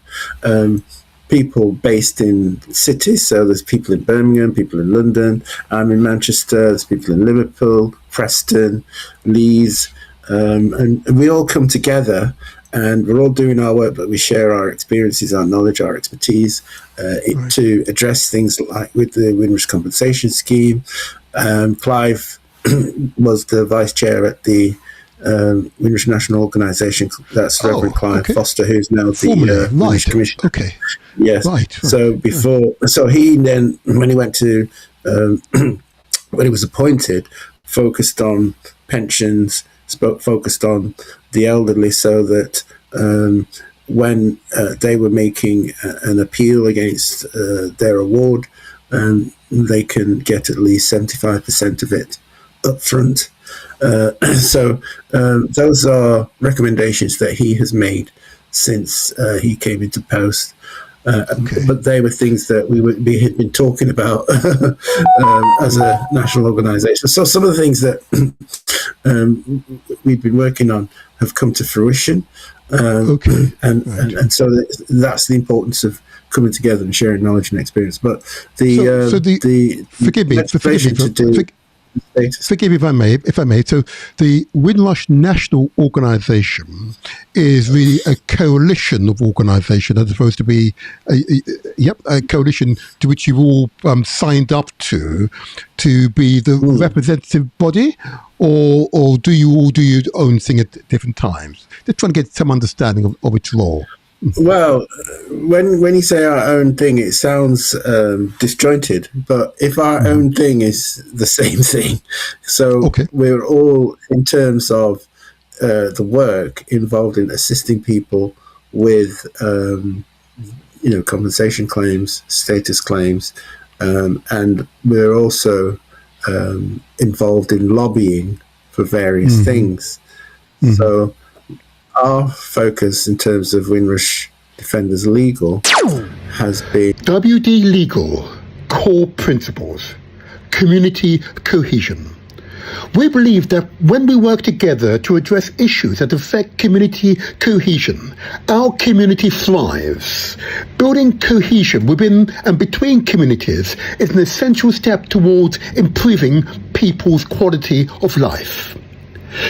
[SPEAKER 6] people based in cities. So there's people in Birmingham, people in London, I'm in Manchester, there's people in Liverpool, Preston, Leeds, and we all come together and we're all doing our work, but we share our experiences, our knowledge, our expertise to address things like with the Windrush compensation scheme. Clive was the vice chair at the Windrush National Organisation. That's Reverend Clive Foster, who's now the Windrush Commissioner.
[SPEAKER 5] Okay.
[SPEAKER 6] Yes. Right. So he then, when he went to, when he was appointed, focused on pensions, focused on the elderly, so that when they were making an appeal against their award, they can get at least 75% of it up front. So those are recommendations that he has made since he came into post. But they were things that we had been talking about as a national organisation. So some of the things that we've been working on have come to fruition. And so that's the importance of coming together and sharing knowledge and experience. But
[SPEAKER 5] forgive me if I may. So the Windrush National Organisation is really a coalition of organisations as opposed to be a coalition to which you've all signed up to be the representative body, or do you all do your own thing at different times? Just trying to get some understanding of its role.
[SPEAKER 6] Well, when you say our own thing, it sounds disjointed. But if our own thing is the same thing, so we're all, in terms of the work, involved in assisting people with, compensation claims, status claims, and we're also involved in lobbying for various things. So our focus in terms of Windrush Defenders Legal has been
[SPEAKER 2] WD Legal core principles, community cohesion. We believe that when we work together to address issues that affect community cohesion, our community thrives. Building cohesion within and between communities is an essential step towards improving people's quality of life.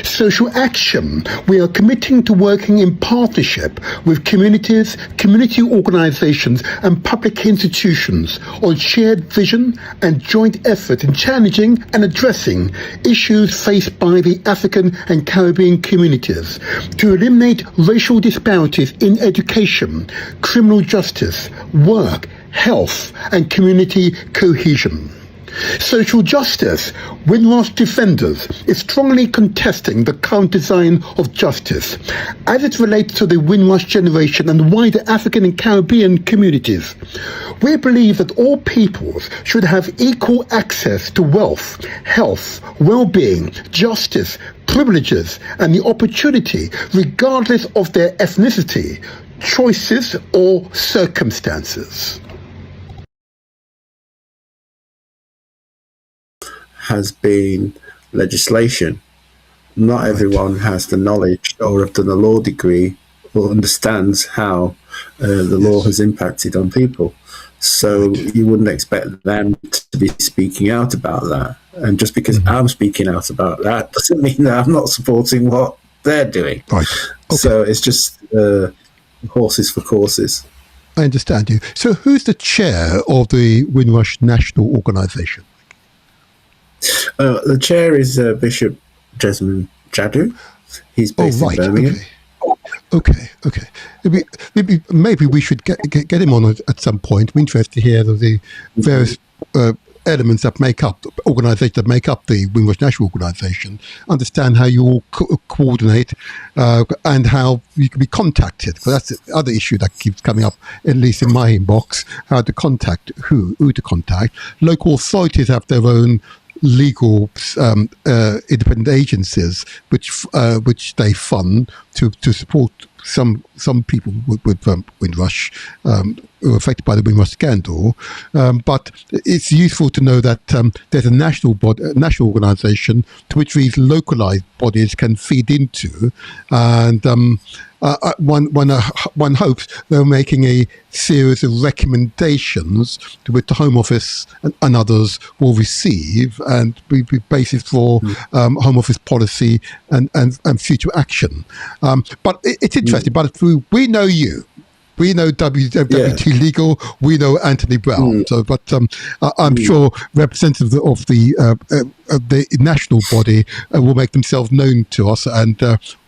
[SPEAKER 2] Social action. We are committing to working in partnership with communities, community organisations and public institutions on shared vision and joint effort in challenging and addressing issues faced by the African and Caribbean communities to eliminate racial disparities in education, criminal justice, work, health and community cohesion. Social justice. Windrush Defenders is strongly contesting the current design of justice as it relates to the Windrush generation and wider African and Caribbean communities. We believe that all peoples should have equal access to wealth, health, well-being, justice, privileges and the opportunity regardless of their ethnicity, choices or circumstances.
[SPEAKER 6] has been legislation. Not everyone has the knowledge or have done a law degree or understands how the law has impacted on people. So you wouldn't expect them to be speaking out about that. And just because I'm speaking out about that doesn't mean that I'm not supporting what they're doing.
[SPEAKER 5] Right. Okay.
[SPEAKER 6] So it's just horses for courses.
[SPEAKER 5] I understand you. So who's the chair of the Windrush National Organisation?
[SPEAKER 6] The chair is Bishop Desmond Jadu. He's based in Birmingham.
[SPEAKER 5] Okay. Maybe we should get him on at some point. We're interested to hear the various elements that make up organisations that make up the Windrush National Organisation. Understand how you all coordinate and how you can be contacted. Because that's the other issue that keeps coming up, at least in my inbox. How to contact who to contact. Local authorities have their own legal independent agencies which they fund to support some people with Windrush who are affected by the Windrush scandal, but it's useful to know that there's a national organisation to which these localised bodies can feed into, and one hopes they're making a series of recommendations to which the Home Office and others will receive and be basis for Home Office policy and future action. But it's interesting. But we know you. We know WT Legal. We know Anthony Brown. So, but I'm sure representatives of the national body will make themselves known to us, and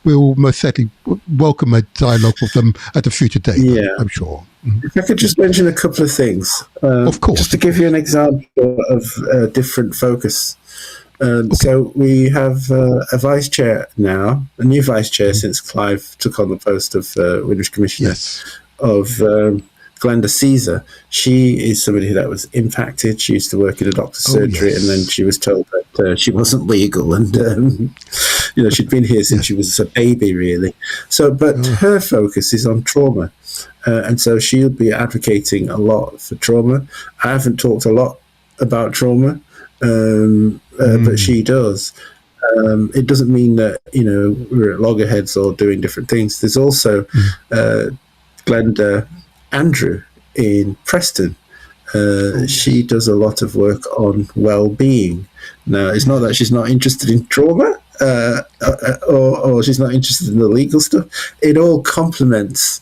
[SPEAKER 5] we'll most certainly welcome a dialogue with them at a future date. Yeah, I'm sure.
[SPEAKER 6] If I could just mention a couple of things,
[SPEAKER 5] of course,
[SPEAKER 6] just to give you an example of different focus. So we have a vice chair now, a new vice chair since Clive took on the post of Windrush Commissioner.
[SPEAKER 5] Yes.
[SPEAKER 6] Of Glenda Caesar. She is somebody that was impacted. She used to work in a doctor's surgery, and then she was told that she wasn't legal, and she'd been here since she was a baby, really. So, but her focus is on trauma, and so she'll be advocating a lot for trauma. I haven't talked a lot about trauma, but she does. It doesn't mean that we're at loggerheads or doing different things. There's also Glenda Andrew in Preston. She does a lot of work on well-being. Now, it's not that she's not interested in trauma or she's not interested in the legal stuff. It all complements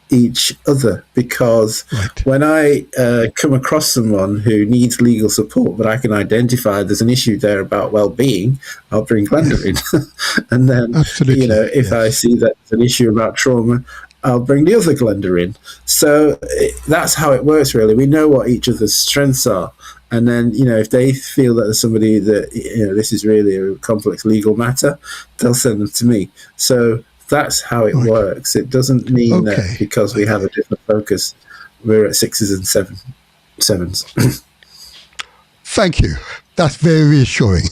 [SPEAKER 6] each other, because when I come across someone who needs legal support, but I can identify there's an issue there about well-being, I'll bring Glenda in. And then, if I see that there's an issue about trauma, I'll bring the other Glenda in. So that's how it works, really. We know what each other's strengths are. And then, if they feel that there's somebody that, this is really a complex legal matter, they'll send them to me. So that's how it works. It doesn't mean that because we have a different focus, we're at 6s and 7s.
[SPEAKER 5] Thank you. That's very reassuring.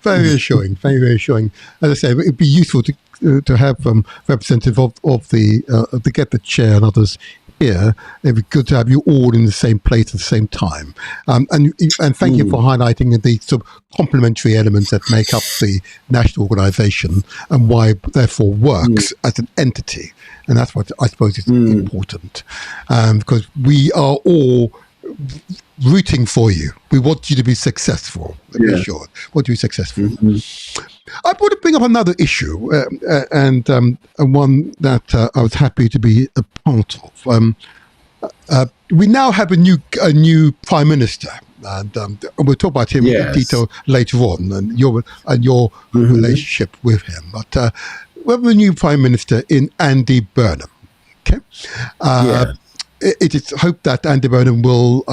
[SPEAKER 5] Very reassuring. Very reassuring. As I say, it'd be useful to have representative of the get the chair and others here. It'd be good to have you all in the same place at the same time. And thank you for highlighting the sort of complementary elements that make up the national organisation and why it therefore works as an entity. And that's what I suppose is important, because we are all rooting for you. We want you to be successful. Yeah. Sure. Want you to be successful. I want to bring up another issue, and one that I was happy to be a part of. We now have a new prime minister, and we'll talk about him in detail later on, and your relationship with him. But we have a new prime minister in Andy Burnham. Okay. It is hoped that Andy Burnham will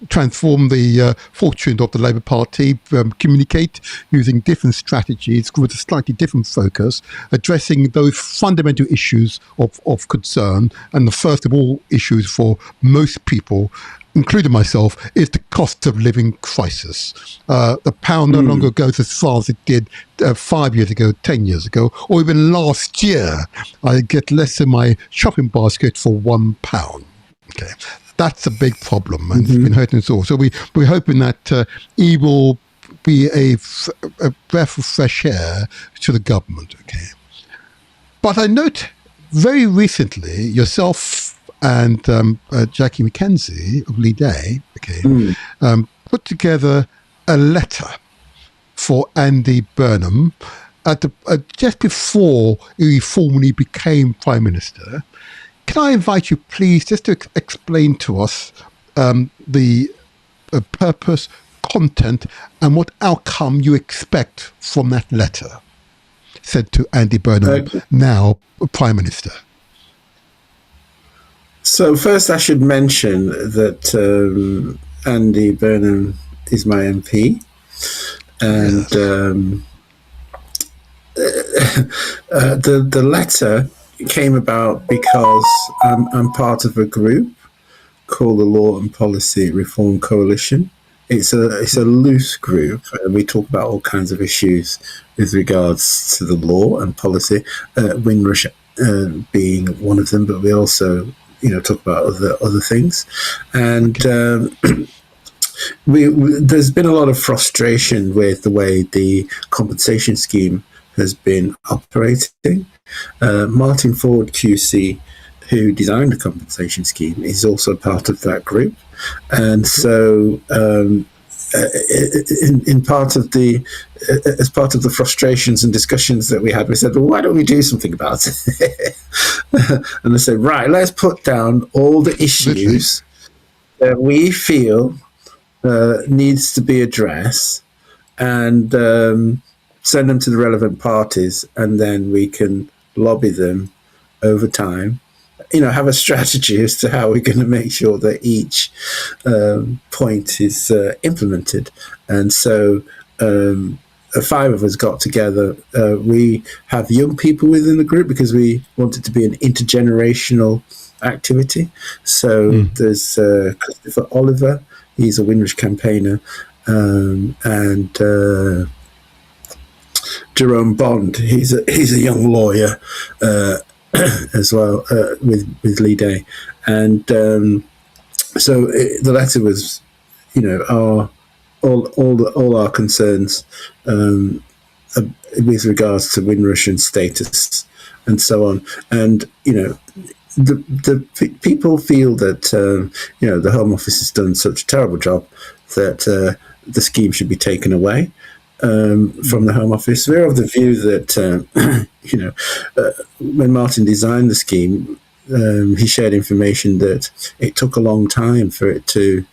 [SPEAKER 5] transform the fortune of the Labour Party, communicate using different strategies with a slightly different focus, addressing those fundamental issues of concern. And the first of all issues for most people, including myself, is the cost of living crisis. The pound no longer goes as far as it did 5 years ago, 10 years ago, or even last year. I get less in my shopping basket for £1. Okay, that's a big problem, and it's been hurting us all. So we're hoping that he will be a breath of fresh air to the government. Okay, but I note very recently yourself and Jackie McKenzie of Lee Day, put together a letter for Andy Burnham just before he formally became Prime Minister. Can I invite you, please, just to explain to us the purpose, content, and what outcome you expect from that letter sent to Andy Burnham, now Prime Minister?
[SPEAKER 6] So first I should mention that Andy Burnham is my MP, and the letter came about because I'm part of a group called the Law and Policy Reform Coalition. It's a loose group, and we talk about all kinds of issues with regards to the law and policy, WINDRUSH being one of them, but we also talk about other things. And there's been a lot of frustration with the way the compensation scheme has been operating. Martin Ford QC, who designed the compensation scheme, is also part of that group, and so in part of the as part of the frustrations and discussions that we had, we said, well, why don't we do something about it? And they said, right, let's put down all the issues that we feel needs to be addressed, and send them to the relevant parties, and then we can lobby them over time, have a strategy as to how we're going to make sure that each point is implemented. And so 5 of us got together. We have young people within the group because we want it to be an intergenerational activity. So there's Christopher Oliver, he's a WINDRUSH campaigner, and Jerome Bond, he's a young lawyer as well, with Lee Day. And so the letter was, all our concerns with regards to WINDRUSH and status and so on. And the people feel that the Home Office has done such a terrible job that the scheme should be taken away from the Home Office. We're of the view that when Martin designed the scheme, he shared information that it took a long time for it to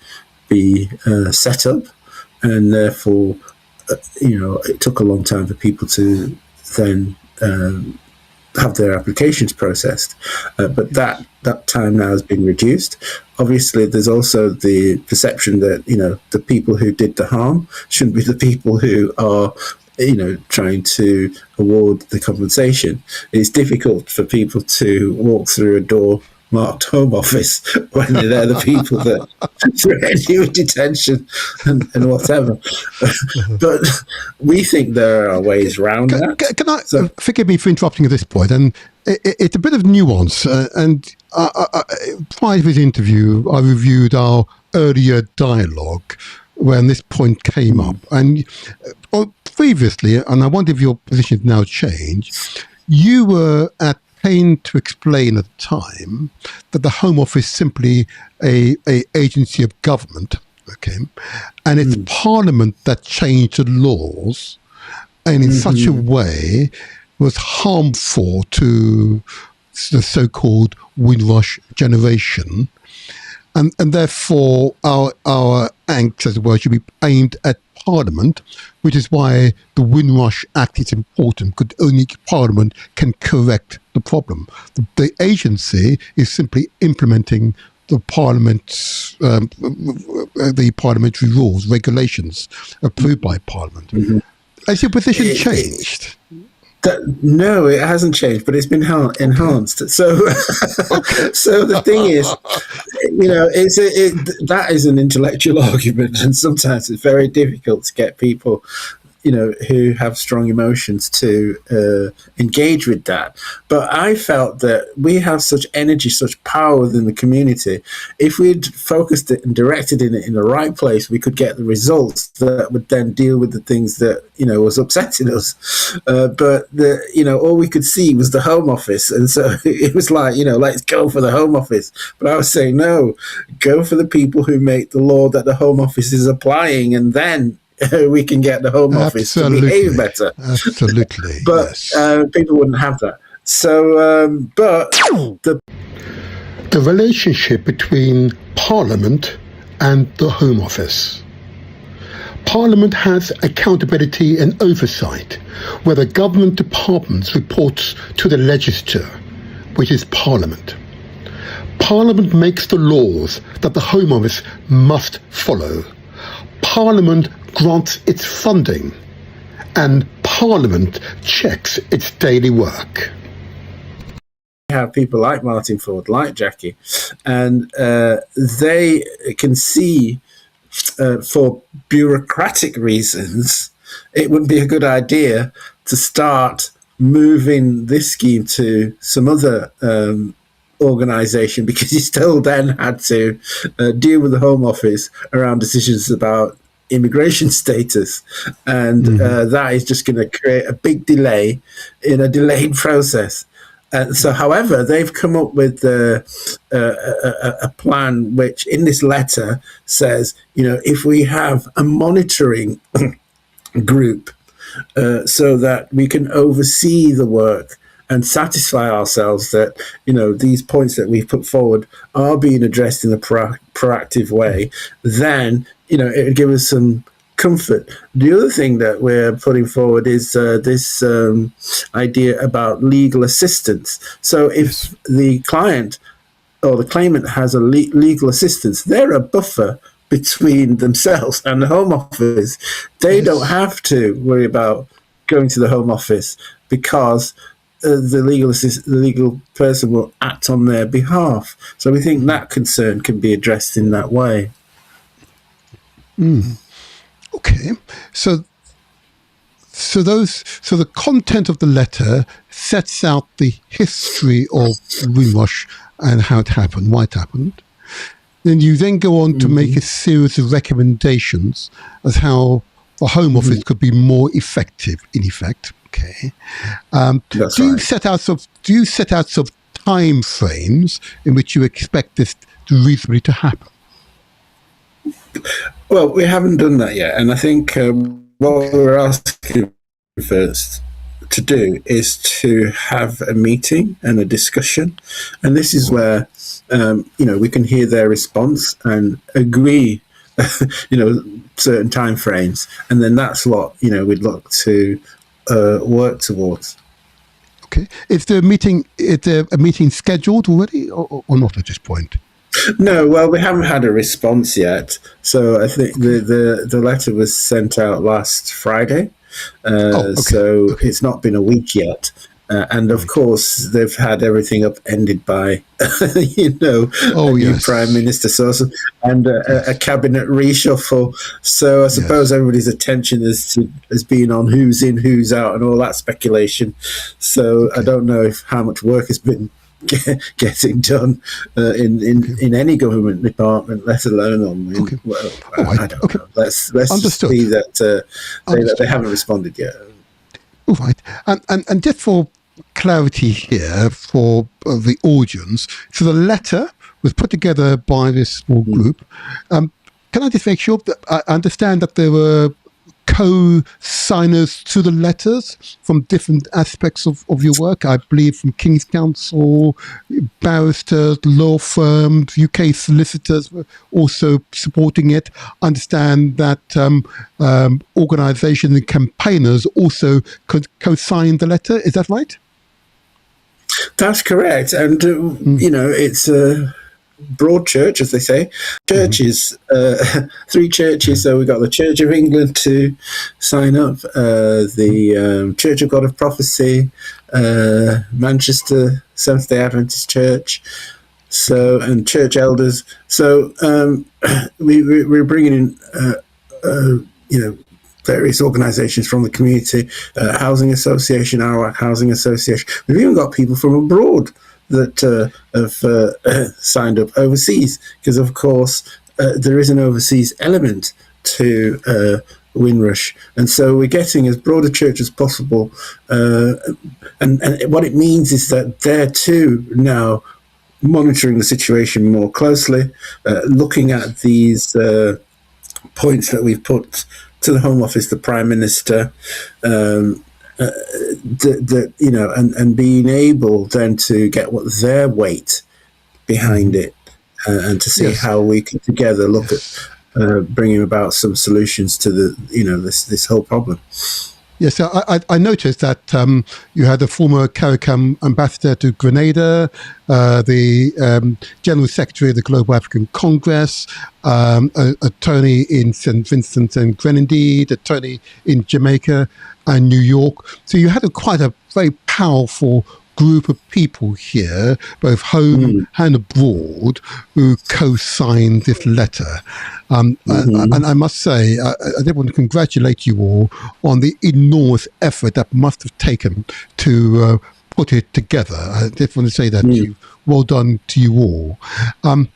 [SPEAKER 6] be set up, and therefore it took a long time for people to then have their applications processed. But that time now has been reduced. Obviously, there's also the perception that the people who did the harm shouldn't be the people who are trying to award the compensation. It's difficult for people to walk through a door marked Home Office when they're the people that threaten you with detention and whatever. But we think there are ways around that.
[SPEAKER 5] Can I forgive me for interrupting at this point? And it's a bit of nuance. And prior to this interview, I reviewed our earlier dialogue when this point came up. And previously, and I wonder if your position has now changed, you were at pains to explain at the time that the Home Office is simply a agency of government, okay, and it's Parliament that changed the laws, and in such a way was harmful to the so-called Windrush generation, and therefore our angst, as it were, should be aimed at Parliament, which is why the Windrush Act is important, because only Parliament can correct the problem. The agency is simply implementing the Parliament's the parliamentary rules, regulations approved by Parliament. Has your position changed?
[SPEAKER 6] No, it hasn't changed, but it's been enhanced. So, so the thing is, that is an intellectual argument, and sometimes it's very difficult to get people, who have strong emotions to engage with that. But I felt that we have such energy, such power within the community. If we'd focused it and directed it in the right place, we could get the results that would then deal with the things that, was upsetting us. But all we could see was the Home Office. And so it was like, let's go for the Home Office. But I was saying, no, go for the people who make the law that the Home Office is applying, and then we can get the Home Office to behave better.
[SPEAKER 5] Absolutely.
[SPEAKER 6] But people wouldn't have that. So, but the
[SPEAKER 2] relationship between Parliament and the Home Office. Parliament has accountability and oversight, where the government departments reports to the legislature, which is Parliament. Parliament makes the laws that the Home Office must follow. Parliament grants its funding, and Parliament checks its daily work.
[SPEAKER 6] We have people like Martin Ford, like Jackie, and they can see, for bureaucratic reasons, it would be a good idea to start moving this scheme to some other organisation, because he still then had to deal with the Home Office around decisions about immigration status, and that is just going to create a big delay in a delayed process. So, however, they've come up with a plan which in this letter says, if we have a monitoring group so that we can oversee the work and satisfy ourselves that, these points that we've put forward are being addressed in a proactive way, then, it would give us some comfort. The other thing that we're putting forward is this idea about legal assistance. So if the client or the claimant has a legal assistance, they're a buffer between themselves and the Home Office. They don't have to worry about going to the Home Office, because the legal person will act on their behalf. So we think that concern can be addressed in that way.
[SPEAKER 2] Okay, so the content of the letter sets out the history of Windrush and how it happened, why it happened. Then you then go on to make a series of recommendations as how the Home Office could be more effective, in effect. Okay. Do you set out some time frames in which you expect this reasonably to happen?
[SPEAKER 6] Well, we haven't done that yet, and I think what we're asking first to do is to have a meeting and a discussion, and this is where we can hear their response and agree, certain time frames, and then that's what we'd look to work towards.
[SPEAKER 2] Okay, is there a meeting scheduled already, or not at this point?
[SPEAKER 6] No, well, we haven't had a response yet. So I think the letter was sent out last Friday. So it's not been a week yet. And of course, they've had everything upended by,
[SPEAKER 5] Oh,
[SPEAKER 6] a new
[SPEAKER 5] yes.
[SPEAKER 6] prime minister and a cabinet reshuffle. So I suppose everybody's attention has been on who's in, who's out, and all that speculation. So I don't know how much work has been getting done in any government department, let alone on. I don't know. Let's
[SPEAKER 5] Understood.
[SPEAKER 6] see that they haven't responded yet.
[SPEAKER 5] All right. And just for clarity here for the audience, so the letter was put together by this small group. Can I just make sure that I understand that there were co-signers to the letters from different aspects of your work? I believe from King's Counsel, barristers, law firms, UK solicitors were also supporting it. I understand that organisations and campaigners also co-signed the letter. Is that right?
[SPEAKER 6] That's correct. And, it's a broad church, as they say. Churches, 3 churches. So we got the Church of England to sign up, the Church of God of Prophecy, Manchester Seventh-day Adventist Church, and church elders. So we're bringing in, various organisations from the community, Housing Association, Arawak Housing Association. We've even got people from abroad that have signed up overseas, because of course there is an overseas element to WINDRUSH, and so we're getting as broad a church as possible. And what it means is that they're too now monitoring the situation more closely, looking at these points that we've put to the Home Office, the Prime Minister, and being able then to get what their weight behind it, and to see how we can together look at bringing about some solutions to this whole problem.
[SPEAKER 5] Yes, so I noticed that you had the former CARICOM ambassador to Grenada, the General Secretary of the Global African Congress, attorney in St. Vincent and Grenadines, attorney in Jamaica and New York. So you had quite a very powerful group of people here, both home and abroad, who co-signed this letter. And I must say, I did want to congratulate you all on the enormous effort that must have taken to put it together. I just want to say that well done to you all. On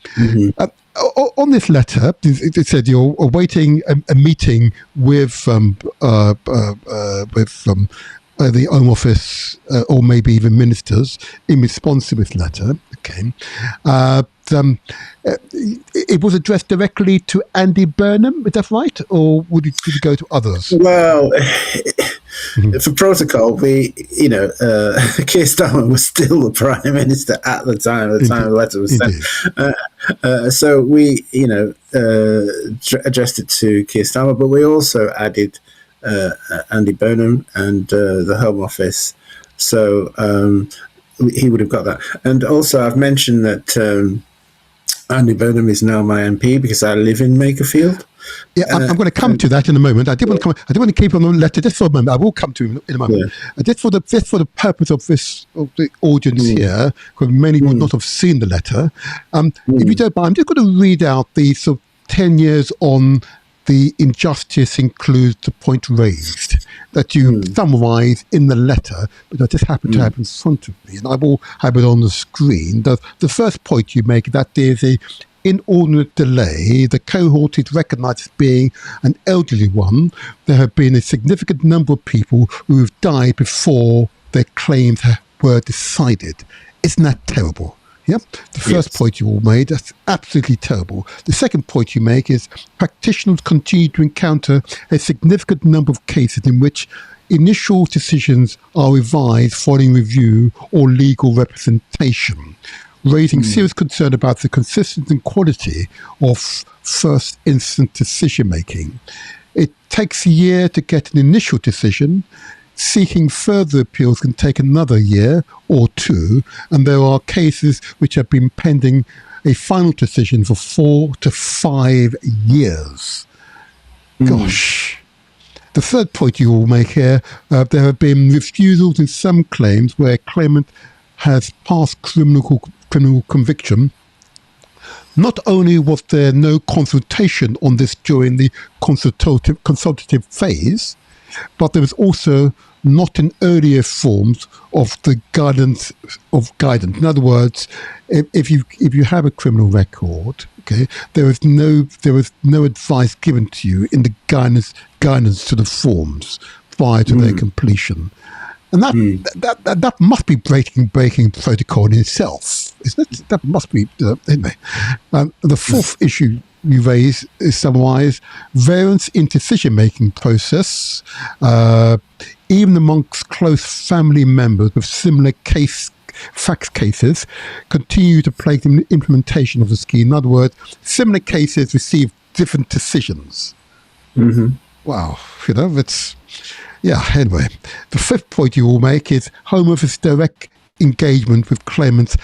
[SPEAKER 5] this letter, it said you're awaiting a meeting with the Home Office, or maybe even ministers, in response to this letter. Okay, it was addressed directly to Andy Burnham. Is that right, or could it go to others?
[SPEAKER 6] Well, for protocol, Keir Starmer was still the Prime Minister at the time. The letter was sent. So we, addressed it to Keir Starmer, but we also added Andy Burnham and the Home Office, so he would have got that. And also, I've mentioned that Andy Burnham is now my MP because I live in Makerfield.
[SPEAKER 5] Yeah, I'm going to come to that in a moment. I did want to keep on the letter just for a moment. I will come to it in a moment. Yeah. Just for the purpose of the audience here, because many would not have seen the letter. If you don't mind, I'm just going to read out the sort of 10 years on the injustice includes the point raised that you summarise in the letter, but I just happen to have in front of me, and I will have it on the screen. The first point you make, that there's a inordinate delay. The cohort is recognised as being an elderly one. There have been a significant number of people who have died before their claims were decided. Isn't that terrible? Yeah. The first point you all made, that's absolutely terrible. The second point you make is practitioners continue to encounter a significant number of cases in which initial decisions are revised following review or legal representation, raising serious concern about the consistency and quality of first instance decision making. It takes a year to get an initial decision. Seeking further appeals can take another year or two, and there are cases which have been pending a final decision for 4 to 5 years. Gosh. The third point you will make here, there have been refusals in some claims where claimant has passed criminal conviction. Not only was there no consultation on this during the consultative phase, but there was also not in earlier forms of the guidance. In other words, if you have a criminal record, okay, there was no advice given to you in the guidance to the forms prior to their completion, and that must be breaking protocol in itself, isn't it? That must be anyway. The fourth issue you raise is summarised: variance in decision-making process. Even amongst close family members with similar fact cases, continue to plague the implementation of the scheme. In other words, similar cases receive different decisions. Wow, it's... Yeah, anyway. The fifth point you will make is Home Office direct engagement with claimants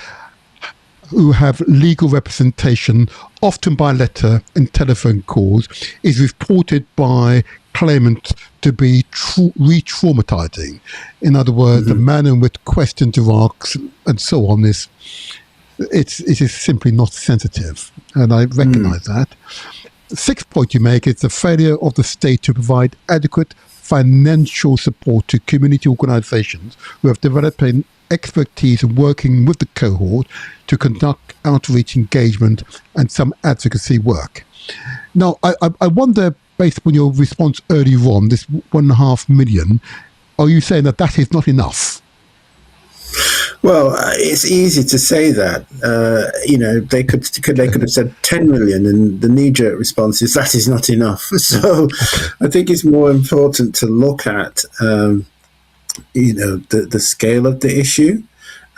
[SPEAKER 5] who have legal representation, often by letter and telephone calls, is reported by claimants to be re-traumatizing. In other words, the manner in which questions are asked and so on it is simply not sensitive, and I recognise that. The sixth point you make is the failure of the state to provide adequate financial support to community organisations who have developed an expertise in working with the cohort to conduct outreach engagement and some advocacy work. Now, I wonder, based on your response earlier on, this 1.5 million, are you saying that is not enough?
[SPEAKER 6] Well, it's easy to say that. They could have said 10 million, and the knee-jerk response is that is not enough. So I think it's more important to look at the scale of the issue,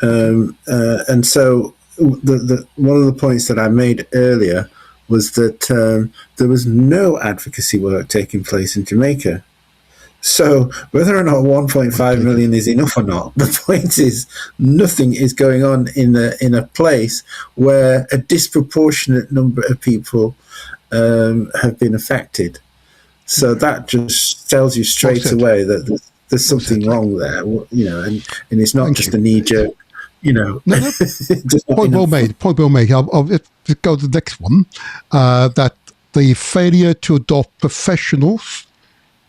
[SPEAKER 6] and so the one of the points that I made earlier was that there was no advocacy work taking place in Jamaica. So whether or not 1.5 million is enough or not, the point is nothing is going on in a place where a disproportionate number of people have been affected. So that just tells you straight away that there's something wrong there, and it's not just a knee-jerk,
[SPEAKER 5] No. Point well made. I'll just go to the next one, that the failure to adopt professionals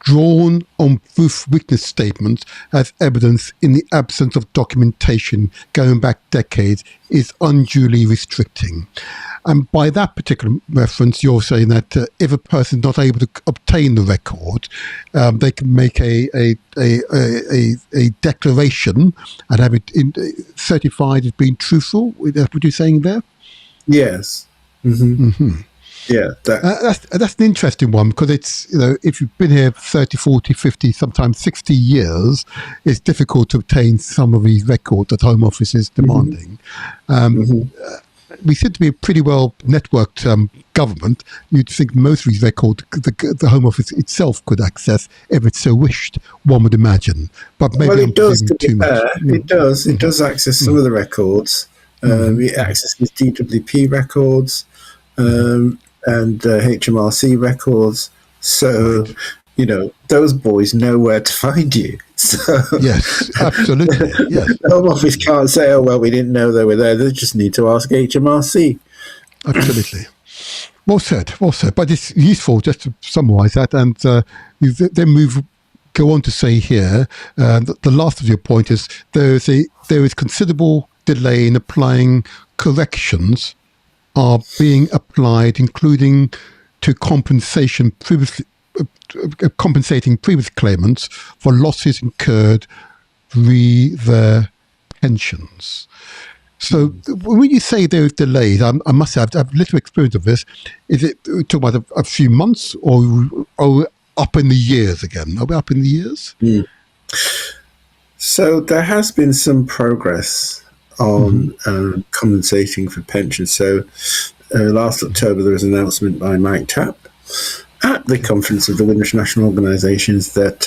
[SPEAKER 5] drawn on proof witness statements as evidence in the absence of documentation going back decades is unduly restricting. And by that particular reference, you're saying that if a person is not able to obtain the record, they can make a declaration and have it certified as being truthful. Is that what you're saying there?
[SPEAKER 6] Yes. Yeah,
[SPEAKER 5] that's an interesting one, because it's, if you've been here 30, 40, 50, sometimes 60 years, it's difficult to obtain some of these records that Home Office is demanding. We seem to be a pretty well networked government. You'd think most of these records the Home Office itself could access if it so wished, one would imagine. But maybe
[SPEAKER 6] it does, to be fair. It does. It does access some of the records. It accesses DWP records. And HMRC records, so those boys know where to find you. So
[SPEAKER 5] yes, absolutely. Yes,
[SPEAKER 6] the Home Office can't say, "Oh well, we didn't know they were there." They just need to ask HMRC.
[SPEAKER 5] Absolutely. Well said. But it's useful just to summarise that, and then go on to say here. The last of your point is there is considerable delay in applying corrections are being applied, including to compensating previous claimants for losses incurred re their pensions. So when you say there is delays, I must say I've little experience of this. Is it talking about a few months or up in the years again? Are we up in the years?
[SPEAKER 6] So there has been some progress on compensating for pensions. So last October there was an announcement by Mike Tapp at the conference of the WINDRUSH national organisations that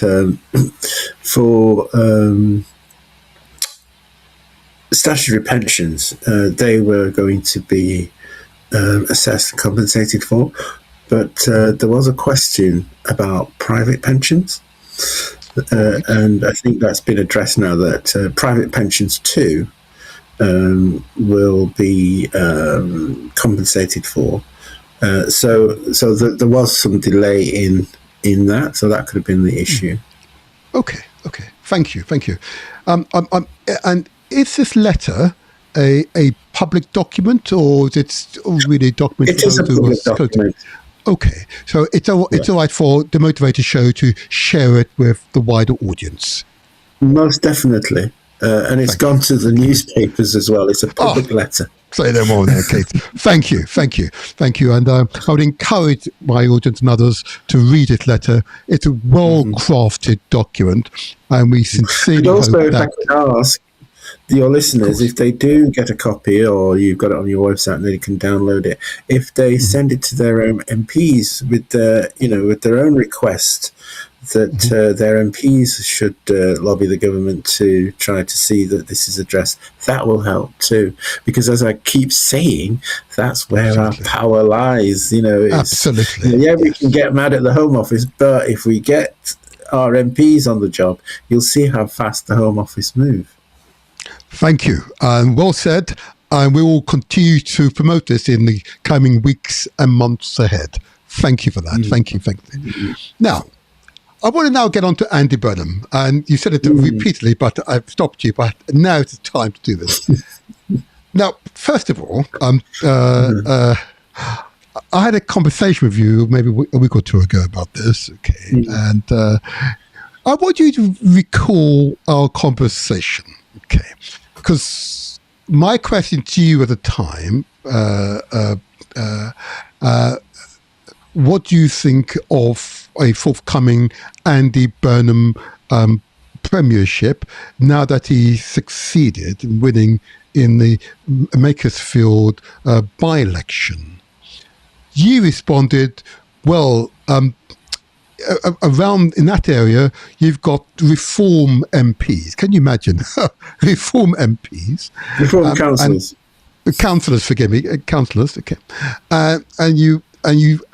[SPEAKER 6] for statutory pensions they were going to be assessed and compensated for but there was a question about private pensions. And I think that's been addressed now, that private pensions too will be compensated for. So there was some delay in that, so that could have been the issue.
[SPEAKER 5] Okay. Thank you. And is this letter a public document, or is it really a document?
[SPEAKER 6] It is a public document.
[SPEAKER 5] Okay, so it's all right for the Motivator Show to share it with the wider audience.
[SPEAKER 6] Most definitely. And it's gone to the newspapers as well. It's a public letter.
[SPEAKER 5] Say no more there, Kate. Thank you. And I would encourage my audience and others to read this letter. It's a well-crafted document, and we sincerely
[SPEAKER 6] hope
[SPEAKER 5] that...
[SPEAKER 6] if I could ask your listeners, if they do get a copy, or you've got it on your website and they can download it, if they send it to their own MPs with their own request, that their MPs should lobby the government to try to see that this is addressed, that will help too. Because as I keep saying, that's where our power lies.
[SPEAKER 5] Absolutely.
[SPEAKER 6] We can get mad at the Home Office, but if we get our MPs on the job, you'll see how fast the Home Office move.
[SPEAKER 5] Thank you. Well said. And we will continue to promote this in the coming weeks and months ahead. Thank you for that. Thank you. Now, I want to now get on to Andy Burnham. And you said it repeatedly, but I've stopped you. But now it's time to do this. Now, first of all, I had a conversation with you maybe a week or two ago about this. Okay. And I want you to recall our conversation. Okay. Because my question to you at the time, what do you think of a forthcoming Andy Burnham premiership now that he succeeded in winning in the Makersfield by-election? You responded, well, around in that area, you've got Reform MPs. Can you imagine? Reform MPs.
[SPEAKER 6] Reform councillors.
[SPEAKER 5] Councillors, forgive me. Councillors, okay. And you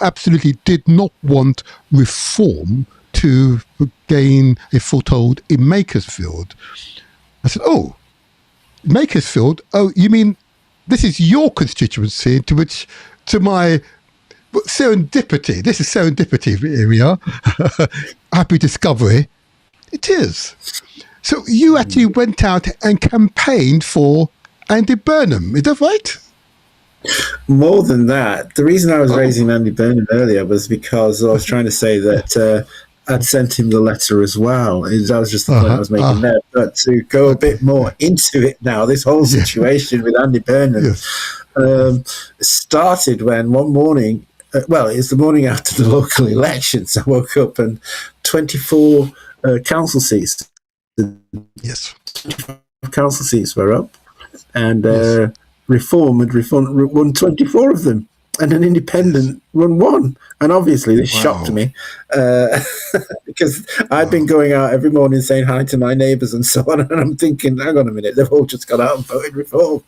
[SPEAKER 5] absolutely did not want Reform to gain a foothold in Makersfield. I said, Makersfield? Oh, you mean this is your constituency to my serendipity. This is serendipity, here we are. Happy discovery. It is. So you actually went out and campaigned for Andy Burnham. Is that right?
[SPEAKER 6] More than that. The reason I was raising Andy Burnham earlier was because I was trying to say that I'd sent him the letter as well. That was just the point I was making there. But to go a bit more into it now, this whole situation with Andy Burnham started when one morning, it's the morning after the local elections, I woke up and 24 council seats.
[SPEAKER 5] Yes.
[SPEAKER 6] 25 council seats were up, and Reform had won 24 of them, and an independent won one. And obviously this shocked me because I'd been going out every morning saying hi to my neighbours and so on, and I'm thinking, hang on a minute, they've all just gone out and voted Reform.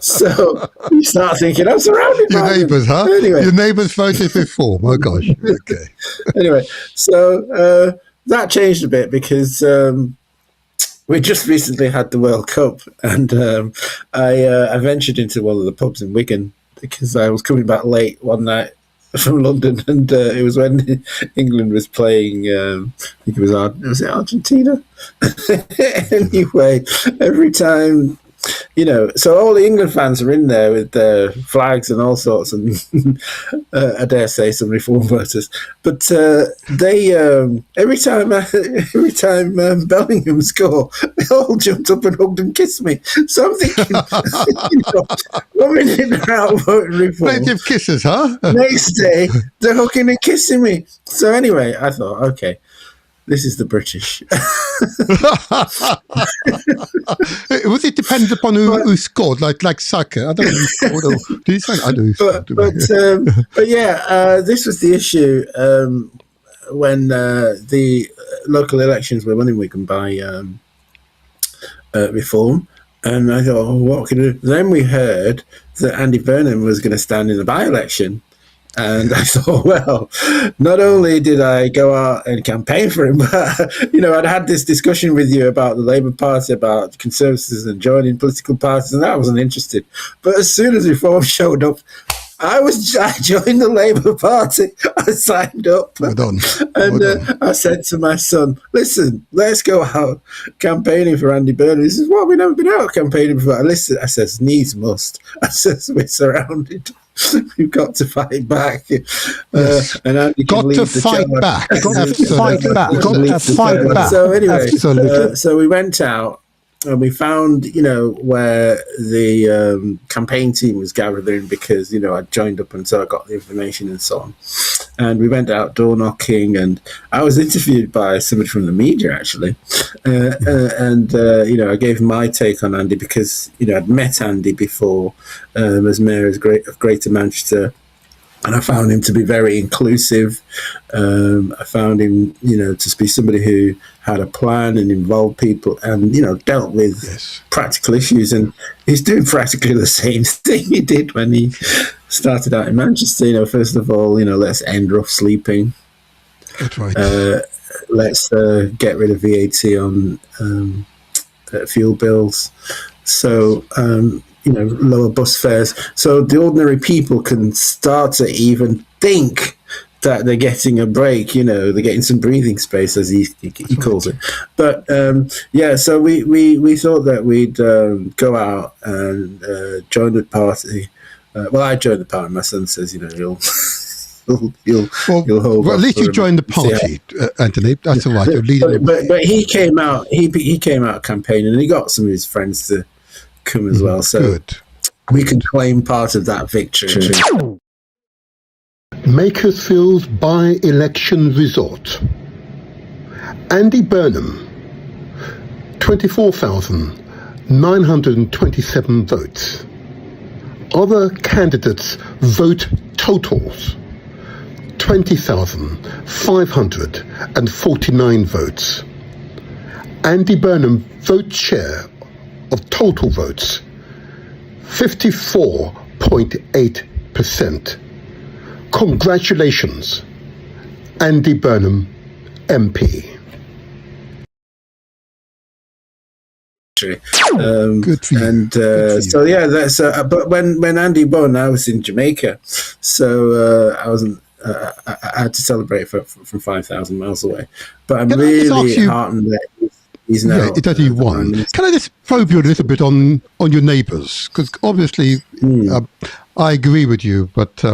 [SPEAKER 6] So you start thinking, I'm surrounded by
[SPEAKER 5] your neighbours, huh?
[SPEAKER 6] Anyway.
[SPEAKER 5] Your neighbours voted Reform. Oh gosh. Okay.
[SPEAKER 6] Anyway, so that changed a bit because we just recently had the World Cup, and I ventured into one of the pubs in Wigan because I was coming back late one night from London, and it was when England was playing. I think was it Argentina? Anyway, every time. So all the England fans are in there with their flags and all sorts, and I dare say some Reform voters. But they every time Bellingham score, they all jumped up and hugged and kissed me. So I'm thinking, 1 minute they're out voting Reform,
[SPEAKER 5] Plenty of kisses, huh?
[SPEAKER 6] Next day they're hugging and kissing me. So anyway, I thought, okay. This is the British.
[SPEAKER 5] Was it dependent upon who scored, like soccer? I don't know who scored. Or, did you say? I do.
[SPEAKER 6] But yeah, this was the issue when the local elections were won in Wigan by Reform. And I thought, oh, what can I do? Then we heard that Andy Burnham was going to stand in the by-election. And I thought, well, not only did I go out and campaign for him, but, you know, I'd had this discussion with you about the Labour Party, about Conservatives and joining political parties, and I wasn't interested. But as soon as Reform showed up, I joined the Labour Party. I signed up.
[SPEAKER 5] Well done.
[SPEAKER 6] And I said to my son, listen, let's go out campaigning for Andy Burnham. He says, well, we've never been out campaigning for that. Listen, I says, needs must. I says, we're surrounded. We've got to fight back.
[SPEAKER 5] Yes.
[SPEAKER 6] And Andy
[SPEAKER 5] Got to fight back.
[SPEAKER 8] Got to fight back. Got to fight back.
[SPEAKER 6] So anyway, so we went out and we found, you know, where the campaign team was gathering, because, you know, I joined up until I got the information and so on. And we went out door knocking, and I was interviewed by somebody from the media, actually. And you know, I gave my take on Andy because, you know, I'd met Andy before as mayor of Greater Manchester. And I found him to be very inclusive. I found him, you know, to be somebody who had a plan and involved people and, you know, dealt with practical issues. And he's doing practically the same thing he did when he started out in Manchester. You know, first of all, you know, let's end rough sleeping.
[SPEAKER 5] That's right.
[SPEAKER 6] Let's get rid of VAT on fuel bills. So, you know, lower bus fares, so the ordinary people can start to even think that they're getting a break. You know, they're getting some breathing space, as he calls it. But yeah, so we thought that we'd go out and join the party. Well, I joined the party. My son says, you know, you'll hold.
[SPEAKER 5] Well, at least you joined the party, Anthony. That's all right. You're leading.
[SPEAKER 6] But he came out. He came out campaigning, and he got some of his friends to come as well, so good. We can claim part of that victory.
[SPEAKER 2] Makersfield's by-election result. Andy Burnham, 24,927 votes. Other candidates' vote totals: 20,549 votes. Andy Burnham vote share of total votes, 54.8%. Congratulations, Andy Burnham, MP.
[SPEAKER 5] Good for you.
[SPEAKER 6] And so yeah, that's. But when Andy won, I was in Jamaica, so I wasn't. I had to celebrate from 5,000 miles away. But I'm really heartened that he's now.
[SPEAKER 5] Yeah, that he won. Can I just probe you a little bit on your neighbours? Because obviously, I agree with you, but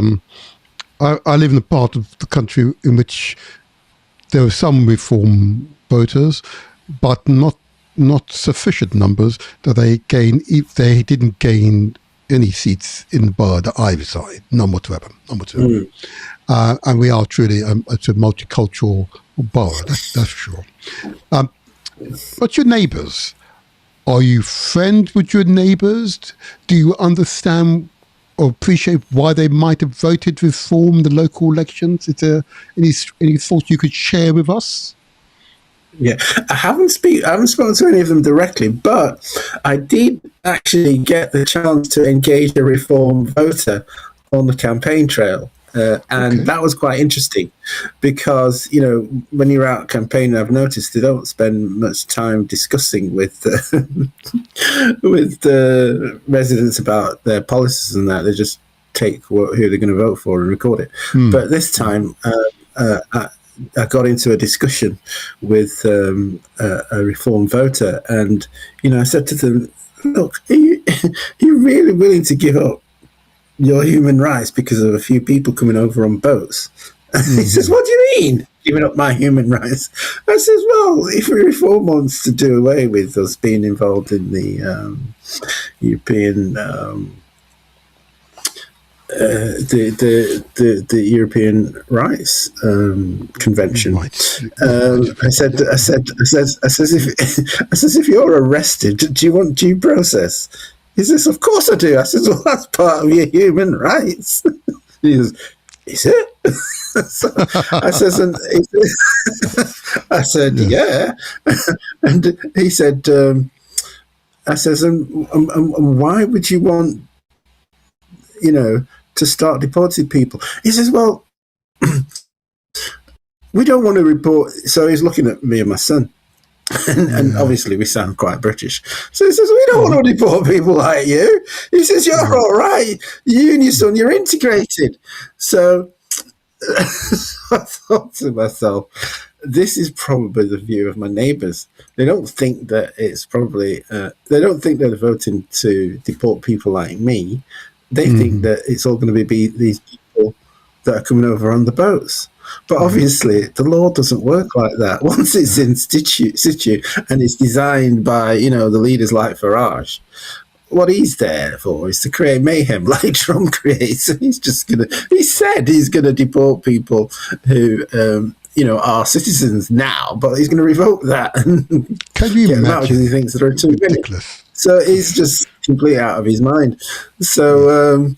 [SPEAKER 5] I live in a part of the country in which there are some Reform voters, but not sufficient numbers that they didn't gain any seats in the borough that I reside, none whatsoever. And we are truly it's a multicultural borough, that's for sure. But your neighbours, are you friends with your neighbours? Do you understand or appreciate why they might have voted Reform in the local elections? Is there any thoughts you could share with us?
[SPEAKER 6] Yeah, I haven't spoken to any of them directly, but I did actually get the chance to engage a Reform voter on the campaign trail. And that was quite interesting because, you know, when you're out campaigning, I've noticed they don't spend much time discussing with the residents about their policies and that. They just take who they're going to vote for and record it. But this time, I got into a discussion with a Reform voter, and, you know, I said to them, look, are you really willing to give up your human rights because of a few people coming over on boats? He says, what do you mean, giving up my human rights? I says, well, if Reform wants to do away with us being involved in the European the European Rights Convention. I said, if you're arrested, do you want due process? He says, of course I do. I said, well, that's part of your human rights. He goes, is it? So I said, yeah. And he said, I says, and why would you want, to start deporting people? He says, well, we don't want to report. So he's looking at me and my son. And obviously we sound quite British. So he says, we don't want to deport people like you. He says, you're all right. You and your son, you're integrated. So I thought to myself, this is probably the view of my neighbours. They don't think that it's probably, they don't think they're voting to deport people like me. They think that it's all going to be these people that are coming over on the boats. But obviously, the law doesn't work like that. Once it's in situ and it's designed by, the leaders like Farage, what he's there for is to create mayhem like Trump creates. He said he's going to deport people who, are citizens now, but he's going to revoke that and
[SPEAKER 5] Can you imagine?
[SPEAKER 6] because he thinks they're too
[SPEAKER 5] Ridiculous.
[SPEAKER 6] So he's just completely out of his mind. So,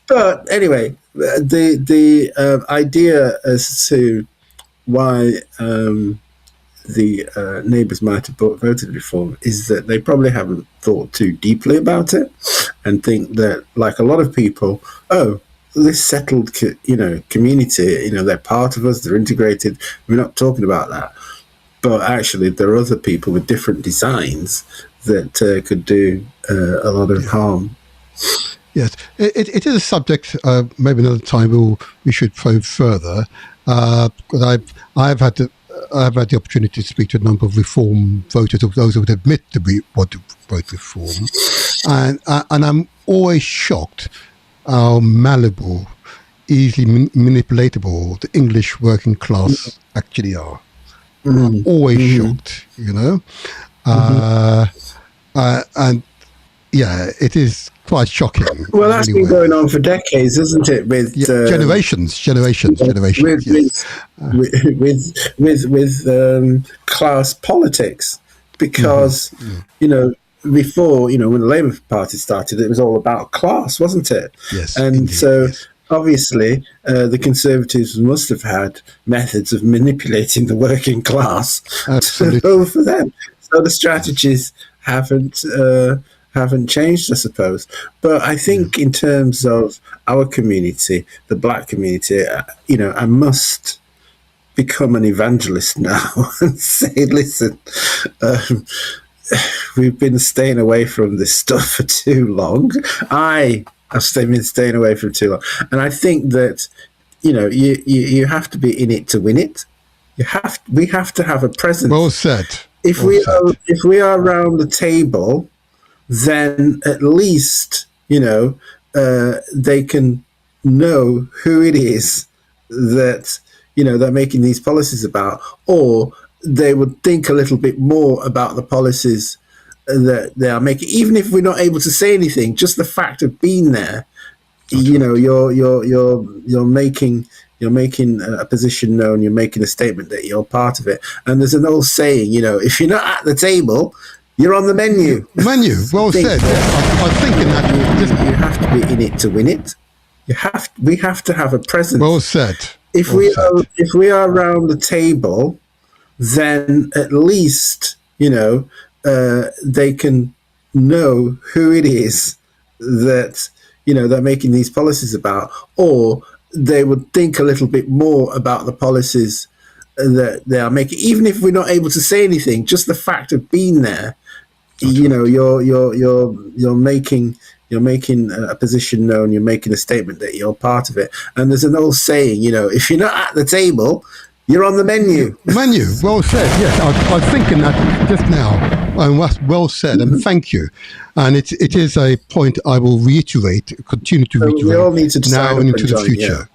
[SPEAKER 6] but anyway, the idea as to why the neighbours might have voted reform is that they probably haven't thought too deeply about it and think that, like a lot of people, this settled, community, they're part of us, they're integrated. We're not talking about that. But actually, there are other people with different designs that could do a lot of harm.
[SPEAKER 5] Yes, it is a subject. Maybe another time we should probe further. Because I've had the opportunity to speak to a number of reform voters, of those who would admit to want to vote reform, and I'm always shocked how malleable, easily manipulatable the English working class actually are. I'm always shocked, and yeah, it is quite shocking.
[SPEAKER 6] Well, that's been going on for decades, isn't it? With
[SPEAKER 5] generations.
[SPEAKER 6] With class politics, because before when the Labour Party started, it was all about class, wasn't it?
[SPEAKER 5] Yes,
[SPEAKER 6] and
[SPEAKER 5] indeed,
[SPEAKER 6] so.
[SPEAKER 5] Yes.
[SPEAKER 6] Obviously, the Conservatives must have had methods of manipulating the working class to vote for them. So the strategies haven't changed, I suppose. But I think in terms of our community, the black community, I must become an evangelist now and say, listen, we've been staying away from this stuff for too long. I've been staying away from too long. And I think that, you have to be in it to win it. We have to have a presence.
[SPEAKER 5] Well said.
[SPEAKER 6] If we are around the table, then at least, they can know who it is that, they're making these policies about, or they would think a little bit more about the policies that they are making, even if we're not able to say anything. Just the fact of being there, you're making a position known. You're making a statement that you're part of it. And there's an old saying, if you're not at the table, you're on the menu.
[SPEAKER 5] Well said. I was thinking that
[SPEAKER 6] you have to be in it to win it. We have to have a presence.
[SPEAKER 5] Well said.
[SPEAKER 6] If we are around the table, then at least they can know who it is that they're making these policies about, or they would think a little bit more about the policies that they are making, even if we're not able to say anything. Just the fact of being there, you're making a position known. You're making a statement that you're part of it. And there's an old saying, if you're not at the table, you're on the menu.
[SPEAKER 5] Well said. Yes, I was thinking that just now, and that's well said. And thank you. And it is a point I will continue to reiterate.
[SPEAKER 6] We all need to decide
[SPEAKER 5] now and into the future.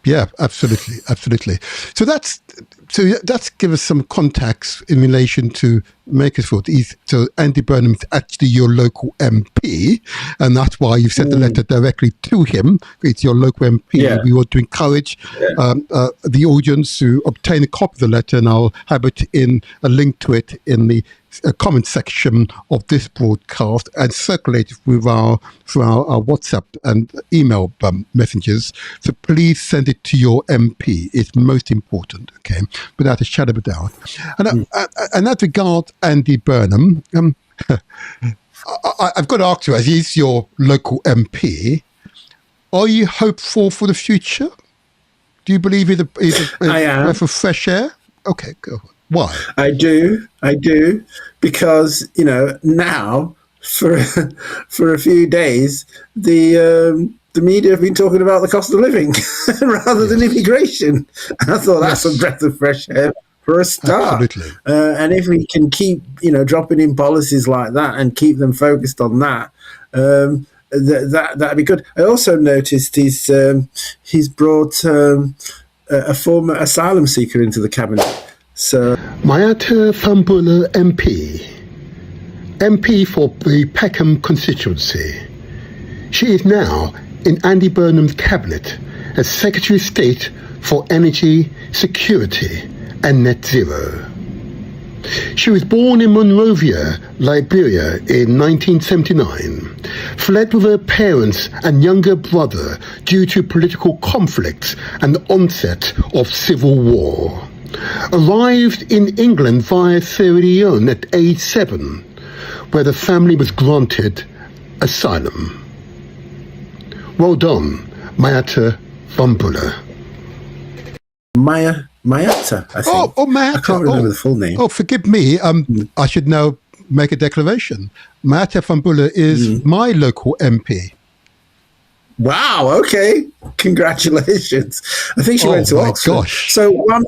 [SPEAKER 5] Yeah, absolutely. So that's give us some context in relation to Makersfield. So Andy Burnham is actually your local MP, and that's why you sent the letter directly to him. It's your local MP.
[SPEAKER 6] Yeah.
[SPEAKER 5] We want to encourage the audience to obtain a copy of the letter, and I'll have a link to it in the comment section of this broadcast and circulate it through our WhatsApp and email messages. So please send it to your MP. It's most important, okay, without a shadow of a doubt. And as regards Andy Burnham, I've got to ask you, as he's your local MP, are you hopeful for the future? Do you believe he's a
[SPEAKER 6] I am.
[SPEAKER 5] breath of fresh air? Okay, go on. Why?
[SPEAKER 6] I do, because now for a few days the media have been talking about the cost of living rather than immigration. And I thought that's a breath of fresh air for a start.
[SPEAKER 5] Absolutely.
[SPEAKER 6] And if we can keep dropping in policies like that and keep them focused on that. That'd be good. I also noticed he's brought a former asylum seeker into the cabinet. So
[SPEAKER 2] Mayata Fambula MP for the Peckham constituency. She is now in Andy Burnham's cabinet as Secretary of State for Energy, Security and Net Zero. She was born in Monrovia, Liberia in 1979, fled with her parents and younger brother due to political conflicts and the onset of civil war. Arrived in England via Sierra Leone at age 7, where the family was granted asylum. Well done, Mayata Fambula.
[SPEAKER 6] Mayata, I think.
[SPEAKER 5] Mayata.
[SPEAKER 6] I can't remember the full name.
[SPEAKER 5] Oh, forgive me. I should now make a declaration. Mayata Fambula is my local MP.
[SPEAKER 6] Wow, okay. Congratulations. I think she went to Oxford.
[SPEAKER 5] Gosh.
[SPEAKER 6] So what I'm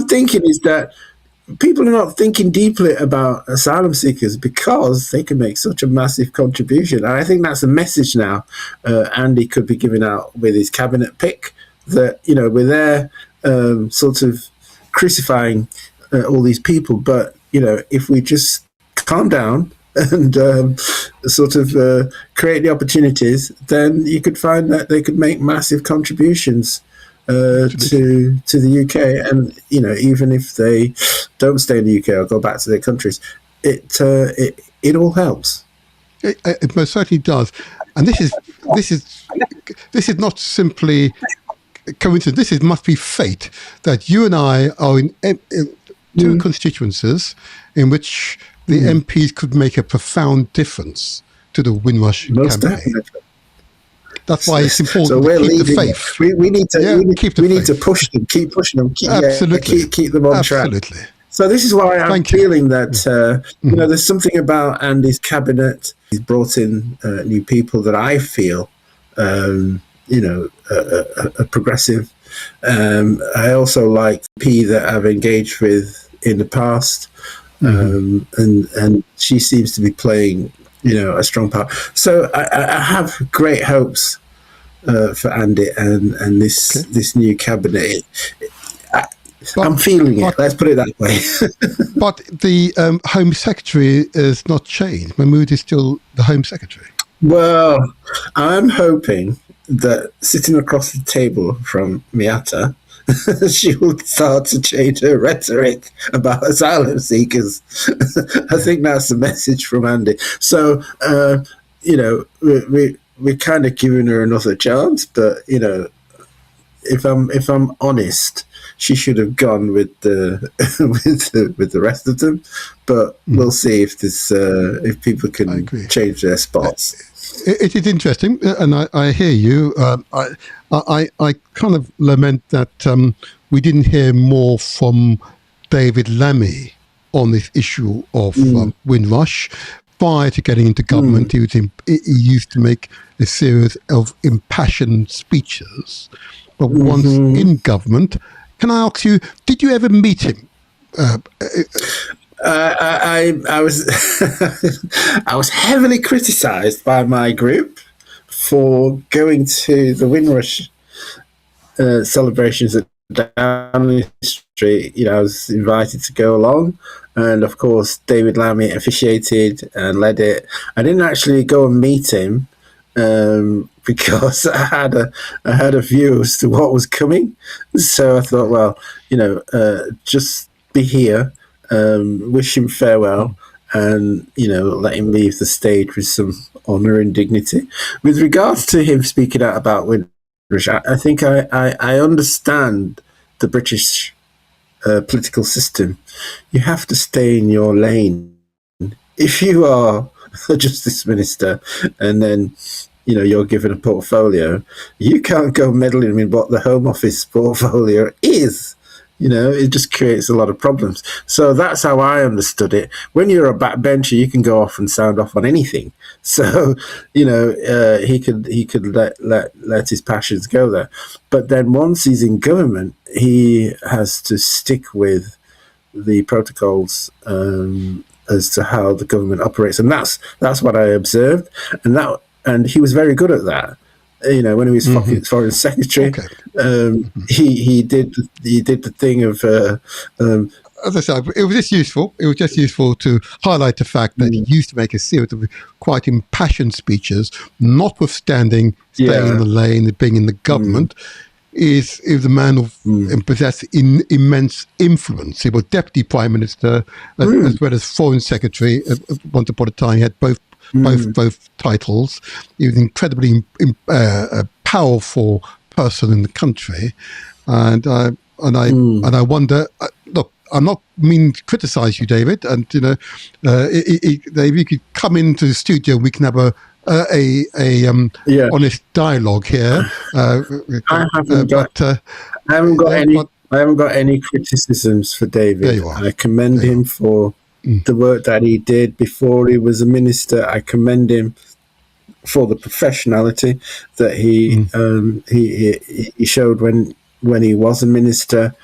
[SPEAKER 6] thinking is that people are not thinking deeply about asylum seekers because they can make such a massive contribution. And I think that's a message now Andy could be giving out with his cabinet pick, that, we're there sort of crucifying all these people. But, if we just calm down and sort of create the opportunities, then you could find that they could make massive contributions to the UK. And, even if they don't stay in the UK or go back to their countries, it all helps.
[SPEAKER 5] It most certainly does. And this is not simply coincidence. This must be fate that you and I are in two constituencies in which the MPs could make a profound difference to the Windrush campaign.
[SPEAKER 6] Definitely.
[SPEAKER 5] That's why it's important
[SPEAKER 6] so
[SPEAKER 5] to keep the faith.
[SPEAKER 6] We need to push them, keep pushing them, keep them on track.
[SPEAKER 5] Absolutely.
[SPEAKER 6] So this is why I'm feeling that there's something about Andy's cabinet. He's brought in new people that I feel are progressive. I also like P that I've engaged with in the past, and she seems to be playing a strong part. So I have great hopes for Andy and this new cabinet. I'm feeling it. Let's put it that way.
[SPEAKER 5] But the Home Secretary is not changed. Mahmood is still the Home Secretary.
[SPEAKER 6] Well, I'm hoping that sitting across the table from Mayata, she will start to change her rhetoric about asylum seekers. I think that's the message from Andy. So, we're kind of giving her another chance, but if I'm honest, she should have gone with the with the rest of them. But we'll see if if people can change their spots.
[SPEAKER 5] It is interesting, and I hear you. I kind of lament that we didn't hear more from David Lammy on this issue of Windrush. Prior to getting into government, he used to make a series of impassioned speeches. But once in government, can I ask you, did you ever meet him?
[SPEAKER 6] I was I was heavily criticised by my group for going to the Windrush celebrations at Downing Street. I was invited to go along, and of course David Lammy officiated and led it. I didn't actually go and meet him because I had a view as to what was coming. So I thought, well, just be here. Wish him farewell, and let him leave the stage with some honour and dignity. With regards to him speaking out about Windrush, I think I understand the British political system. You have to stay in your lane. If you are a justice minister, and then you're given a portfolio. You can't go meddling in what the Home Office portfolio is. It just creates a lot of problems. So that's how I understood it. When you're a backbencher, you can go off and sound off on anything. So, he could let his passions go there. But then once he's in government, he has to stick with the protocols as to how the government operates, and that's what I observed, and he was very good at that. When he was foreign secretary, he did the thing of.
[SPEAKER 5] As I said, it was just useful. It was just useful to highlight the fact that he used to make a series of quite impassioned speeches, notwithstanding staying in the lane and being in the government. Is a man of and possessed immense influence. He was deputy prime minister as well as foreign secretary. Once upon a time, he had both titles. He was an incredibly powerful person in the country, and I wonder. Look, I'm not meaning to criticise you, David, and David, you could come into the studio. We can have a honest dialogue here.
[SPEAKER 6] I haven't got any criticisms for David.
[SPEAKER 5] There you are.
[SPEAKER 6] I commend him for the work that he did before he was a minister. I commend him for the professionality that he showed when he was a minister.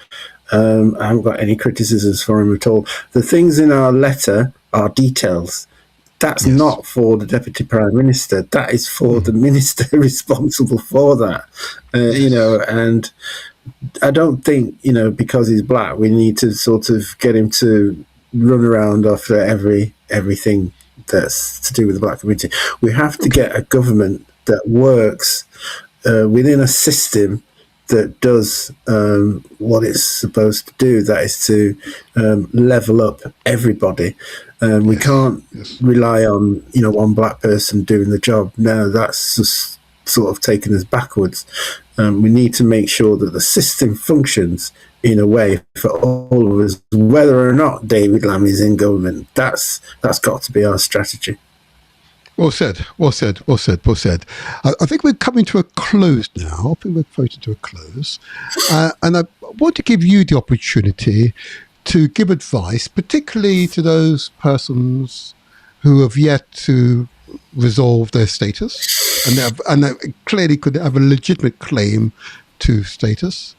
[SPEAKER 6] I haven't got any criticisms for him at all. The things in our letter are details. That's not for the deputy prime minister. That is for the minister responsible for that. And I don't think, because he's black, we need to sort of get him to run around after everything that's to do with the black community. We have to get a government that works within a system that does what it's supposed to do, that is to level up everybody. We can't rely on one black person doing the job. No, that's just sort of taken us backwards. We need to make sure that the system functions in a way for all of us, whether or not David Lamb is in government. That's got to be our strategy.
[SPEAKER 5] Well said. I think we're coming to a close now. I think we're approaching to a close. And I want to give you the opportunity to give advice, particularly to those persons who have yet to resolve their status and they clearly could have a legitimate claim to status,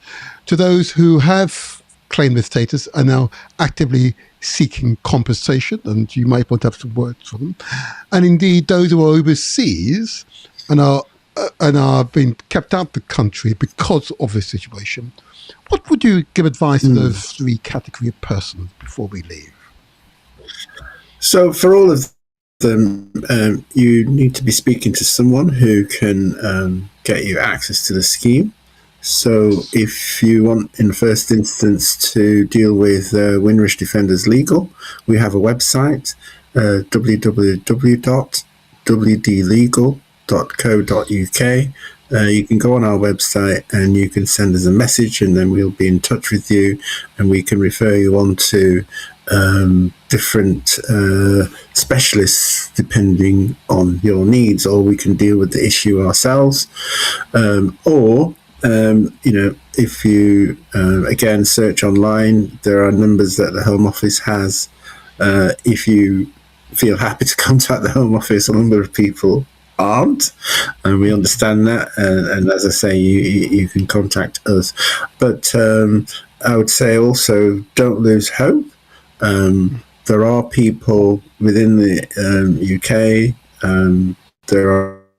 [SPEAKER 5] to those who have claimed the status and now actively seeking compensation, and you might want to have some words for them, and indeed those who are overseas and are being kept out of the country because of this situation. What would you give advice to those three category of persons before we leave?
[SPEAKER 6] So for all of them, you need to be speaking to someone who can get you access to the scheme. So if you want, in the first instance, to deal with Windrush Defenders Legal, we have a website, www.wdlegal.co.uk. You can go on our website and you can send us a message, and then we'll be in touch with you, and we can refer you on to different specialists depending on your needs, or we can deal with the issue ourselves, if you again search online, there are numbers that the Home Office has. If you feel happy to contact the Home Office, a number of people aren't, and we understand that, and as I say, you can contact us. But I would say also, don't lose hope. There are people within the UK, there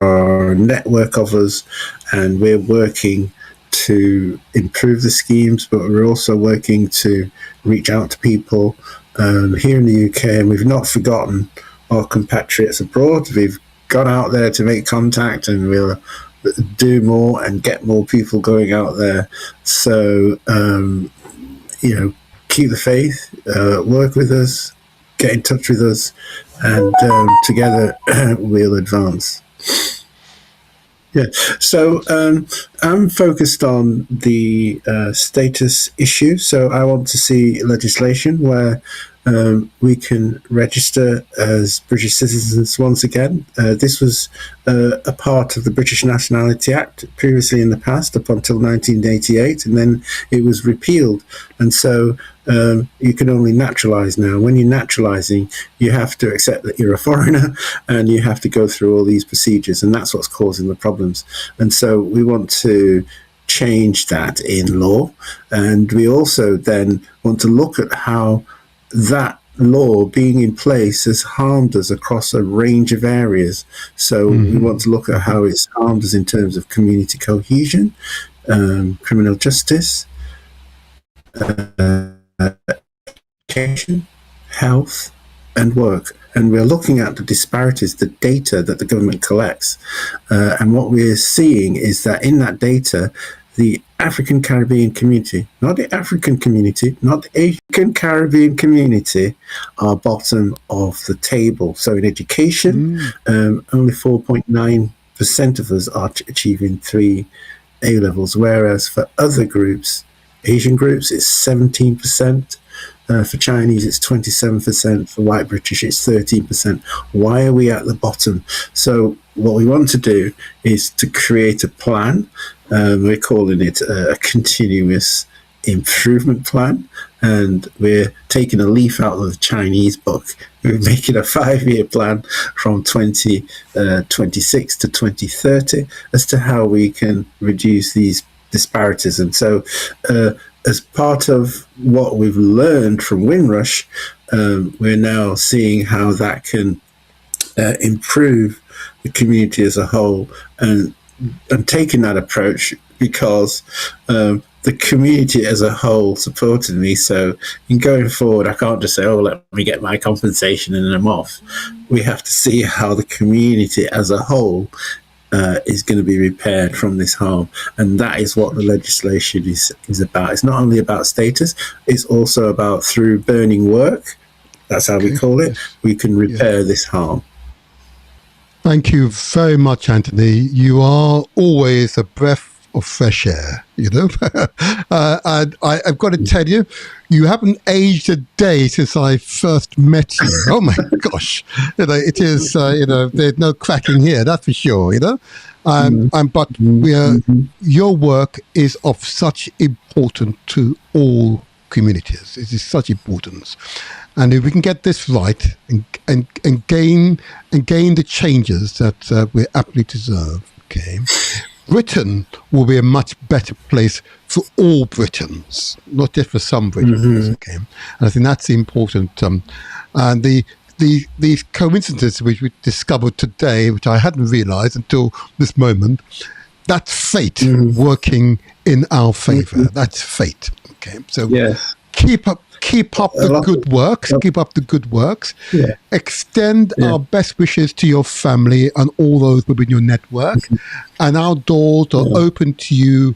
[SPEAKER 6] are a network of us, and we're working to improve the schemes, but we're also working to reach out to people here in the UK, and we've not forgotten our compatriots abroad. We've gone out there to make contact, and we'll do more and get more people going out there. So, keep the faith, work with us, get in touch with us, and together we'll advance. Yeah, so I'm focused on the status issue. So I want to see legislation where we can register as British citizens once again. This was a part of the British Nationality Act previously in the past, up until 1988, and then it was repealed. And so you can only naturalise now. When you're naturalising, you have to accept that you're a foreigner, and you have to go through all these procedures, and that's what's causing the problems. And so we want to change that in law, and we also then want to look at how that law being in place has harmed us across a range of areas. So we want to look at how it's harmed us in terms of community cohesion, criminal justice, education, health, and work. And we're looking at the disparities, the data that the government collects. And what we're seeing is that in that data, the African Caribbean community, not the African community, not the Asian Caribbean community, are bottom of the table. So in education, only 4.9% of us are achieving 3 A levels, whereas for other groups, Asian groups, it's 17%. For Chinese, it's 27%. For white British, it's 13%. Why are we at the bottom? So what we want to do is to create a plan. We're calling it a continuous improvement plan. And we're taking a leaf out of the Chinese book. We're making a 5-year plan from 2026 to 2030 as to how we can reduce these disparities. And so as part of what we've learned from Windrush, we're now seeing how that can improve the community as a whole, and taking that approach because the community as a whole supported me. So in going forward, I can't just say, oh, let me get my compensation and then I'm off. We have to see how the community as a whole is going to be repaired from this harm, and that is what the legislation is about. It's not only about status, it's also about, through burning work, that's how we call it, we can repair this harm.
[SPEAKER 5] Thank you very much, Anthony. You are always a breath of fresh air, you know. And I've got to tell you, you haven't aged a day since I first met you. Oh my gosh, you know, it is. You know, there's no cracking here, that's for sure. You know, but your work is of such importance to all communities. It is such importance, and if we can get this right and gain the changes that we aptly deserve, okay, Britain will be a much better place for all Britons, not just for some Britons. Okay, and I think that's important. And these coincidences which we discovered today, which I hadn't realised until this moment, that's fate working in our favour. That's fate. Okay, so keep up the good works. Keep up the good works. Yeah. Extend our best wishes to your family and all those within your network. And our doors are open to you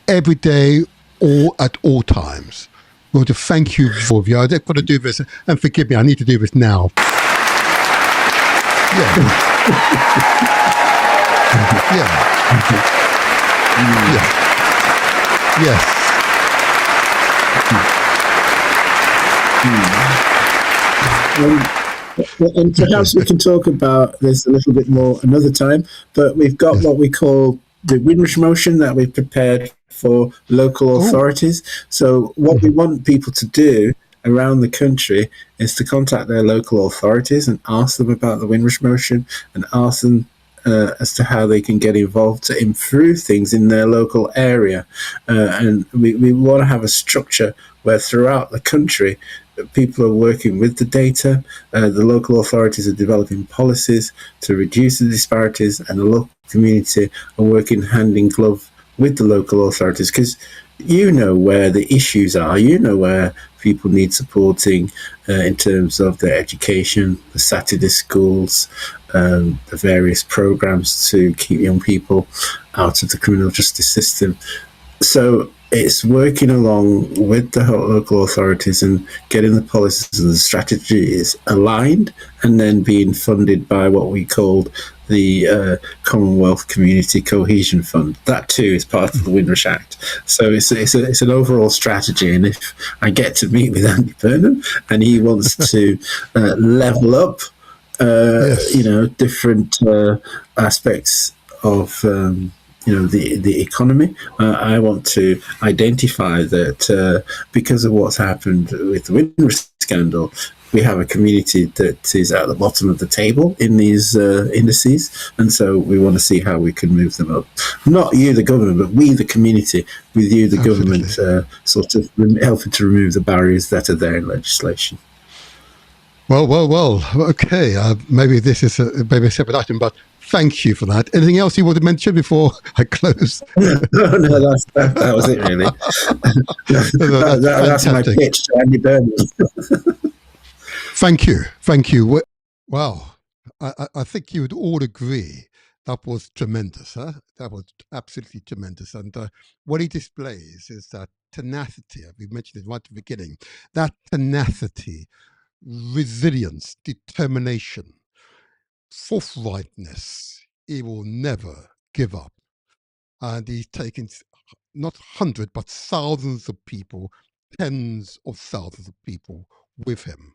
[SPEAKER 5] every day or at all times. We want to thank you for you. I've got to do this, and forgive me, I need to do this now. Yes.
[SPEAKER 6] And perhaps we can talk about this a little bit more another time, but we've got what we call the Windrush motion that we've prepared for local authorities. So what we want people to do around the country is to contact their local authorities and ask them about the Windrush motion, and ask them as to how they can get involved to improve things in their local area. And we want to have a structure where throughout the country people are working with the data, the local authorities are developing policies to reduce the disparities, and the local community are working hand in glove with the local authorities, because you know where the issues are, you know where people need supporting in terms of their education, the Saturday schools, the various programs to keep young people out of the criminal justice system. So it's working along with the local authorities and getting the policies and the strategies aligned, and then being funded by what we called the Commonwealth Community Cohesion Fund. That too is part of the Windrush Act. So it's an overall strategy. And if I get to meet with Andy Burnham and he wants to level up, different aspects of the economy, I want to identify that because of what's happened with the Windrush scandal, we have a community that is at the bottom of the table in these indices, and so we want to see how we can move them up. Not you, the government, but we, the community, with you, the government, sort of helping to remove the barriers that are there in legislation.
[SPEAKER 5] Well. Okay, maybe this is maybe a separate item, but thank you for that. Anything else you want to mention before I close?
[SPEAKER 6] No, that was it, really. That's my pitch to Andy Burnham.
[SPEAKER 5] Thank you. Wow, I think you would all agree that was tremendous, huh? That was absolutely tremendous. And what he displays is that tenacity, we mentioned it right at the beginning, that tenacity, resilience, determination, forthrightness. He will never give up. And he's taken not hundreds, but thousands of people, tens of thousands of people with him.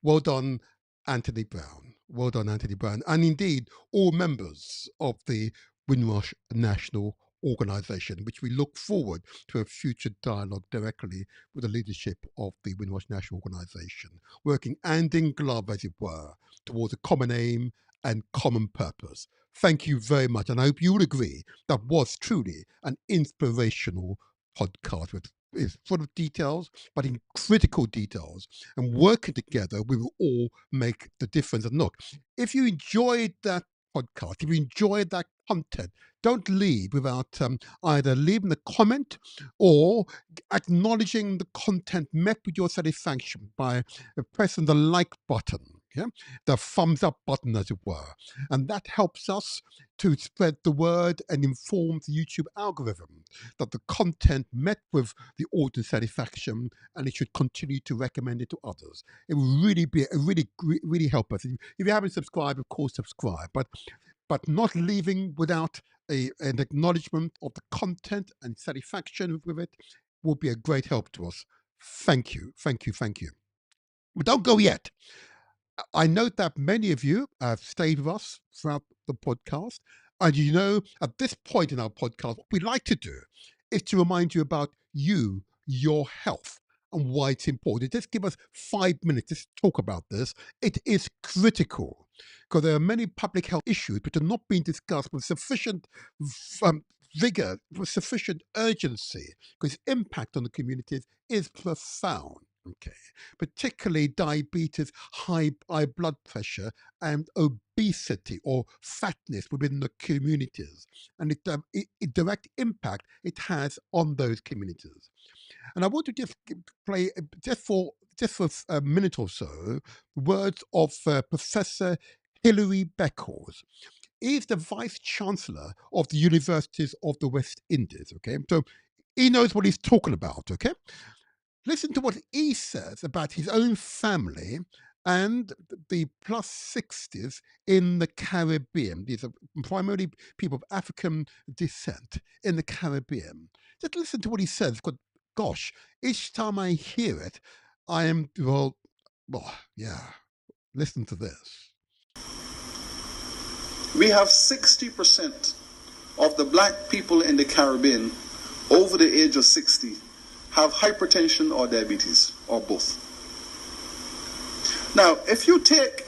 [SPEAKER 5] Well done, Anthony Brown. Well done, Anthony Brown. And indeed, all members of the Windrush National Organisation, which we look forward to a future dialogue directly with the leadership of the Windrush National Organisation, working hand in glove, as it were, towards a common aim and common purpose. Thank you very much. And I hope you would agree that was truly an inspirational podcast with is full of details, but in critical details. And working together, we will all make the difference. And look, if you enjoyed that podcast, if you enjoyed that content, don't leave without either leaving a comment or acknowledging the content met with your satisfaction by pressing the like button. Yeah, the thumbs up button, as it were. And that helps us to spread the word and inform the YouTube algorithm that the content met with the audience satisfaction, and it should continue to recommend it to others. It will really help us. If you haven't subscribed, of course, subscribe. But not leaving without an acknowledgement of the content and satisfaction with it will be a great help to us. Thank you. But don't go yet. I note that many of you have stayed with us throughout the podcast. And you know, at this point in our podcast, what we like to do is to remind you about you, your health, and why it's important. Just give us 5 minutes to talk about this. It is critical because there are many public health issues which are not being discussed with sufficient vigor, with sufficient urgency, because impact on the communities is profound. Okay, particularly diabetes, high blood pressure, and obesity or fatness within the communities, and it direct impact it has on those communities. And I want to just play just for a minute or so words of Professor Hilary Beckles. He's the Vice Chancellor of the Universities of the West Indies. Okay, so he knows what he's talking about. Okay. Listen to what he says about his own family and the plus 60s in the Caribbean. These are primarily people of African descent in the Caribbean. Just listen to what he says. Gosh, each time I hear it, I am, listen to this.
[SPEAKER 9] We have 60% of the black people in the Caribbean over the age of 60 have hypertension or diabetes, or both. Now, if you take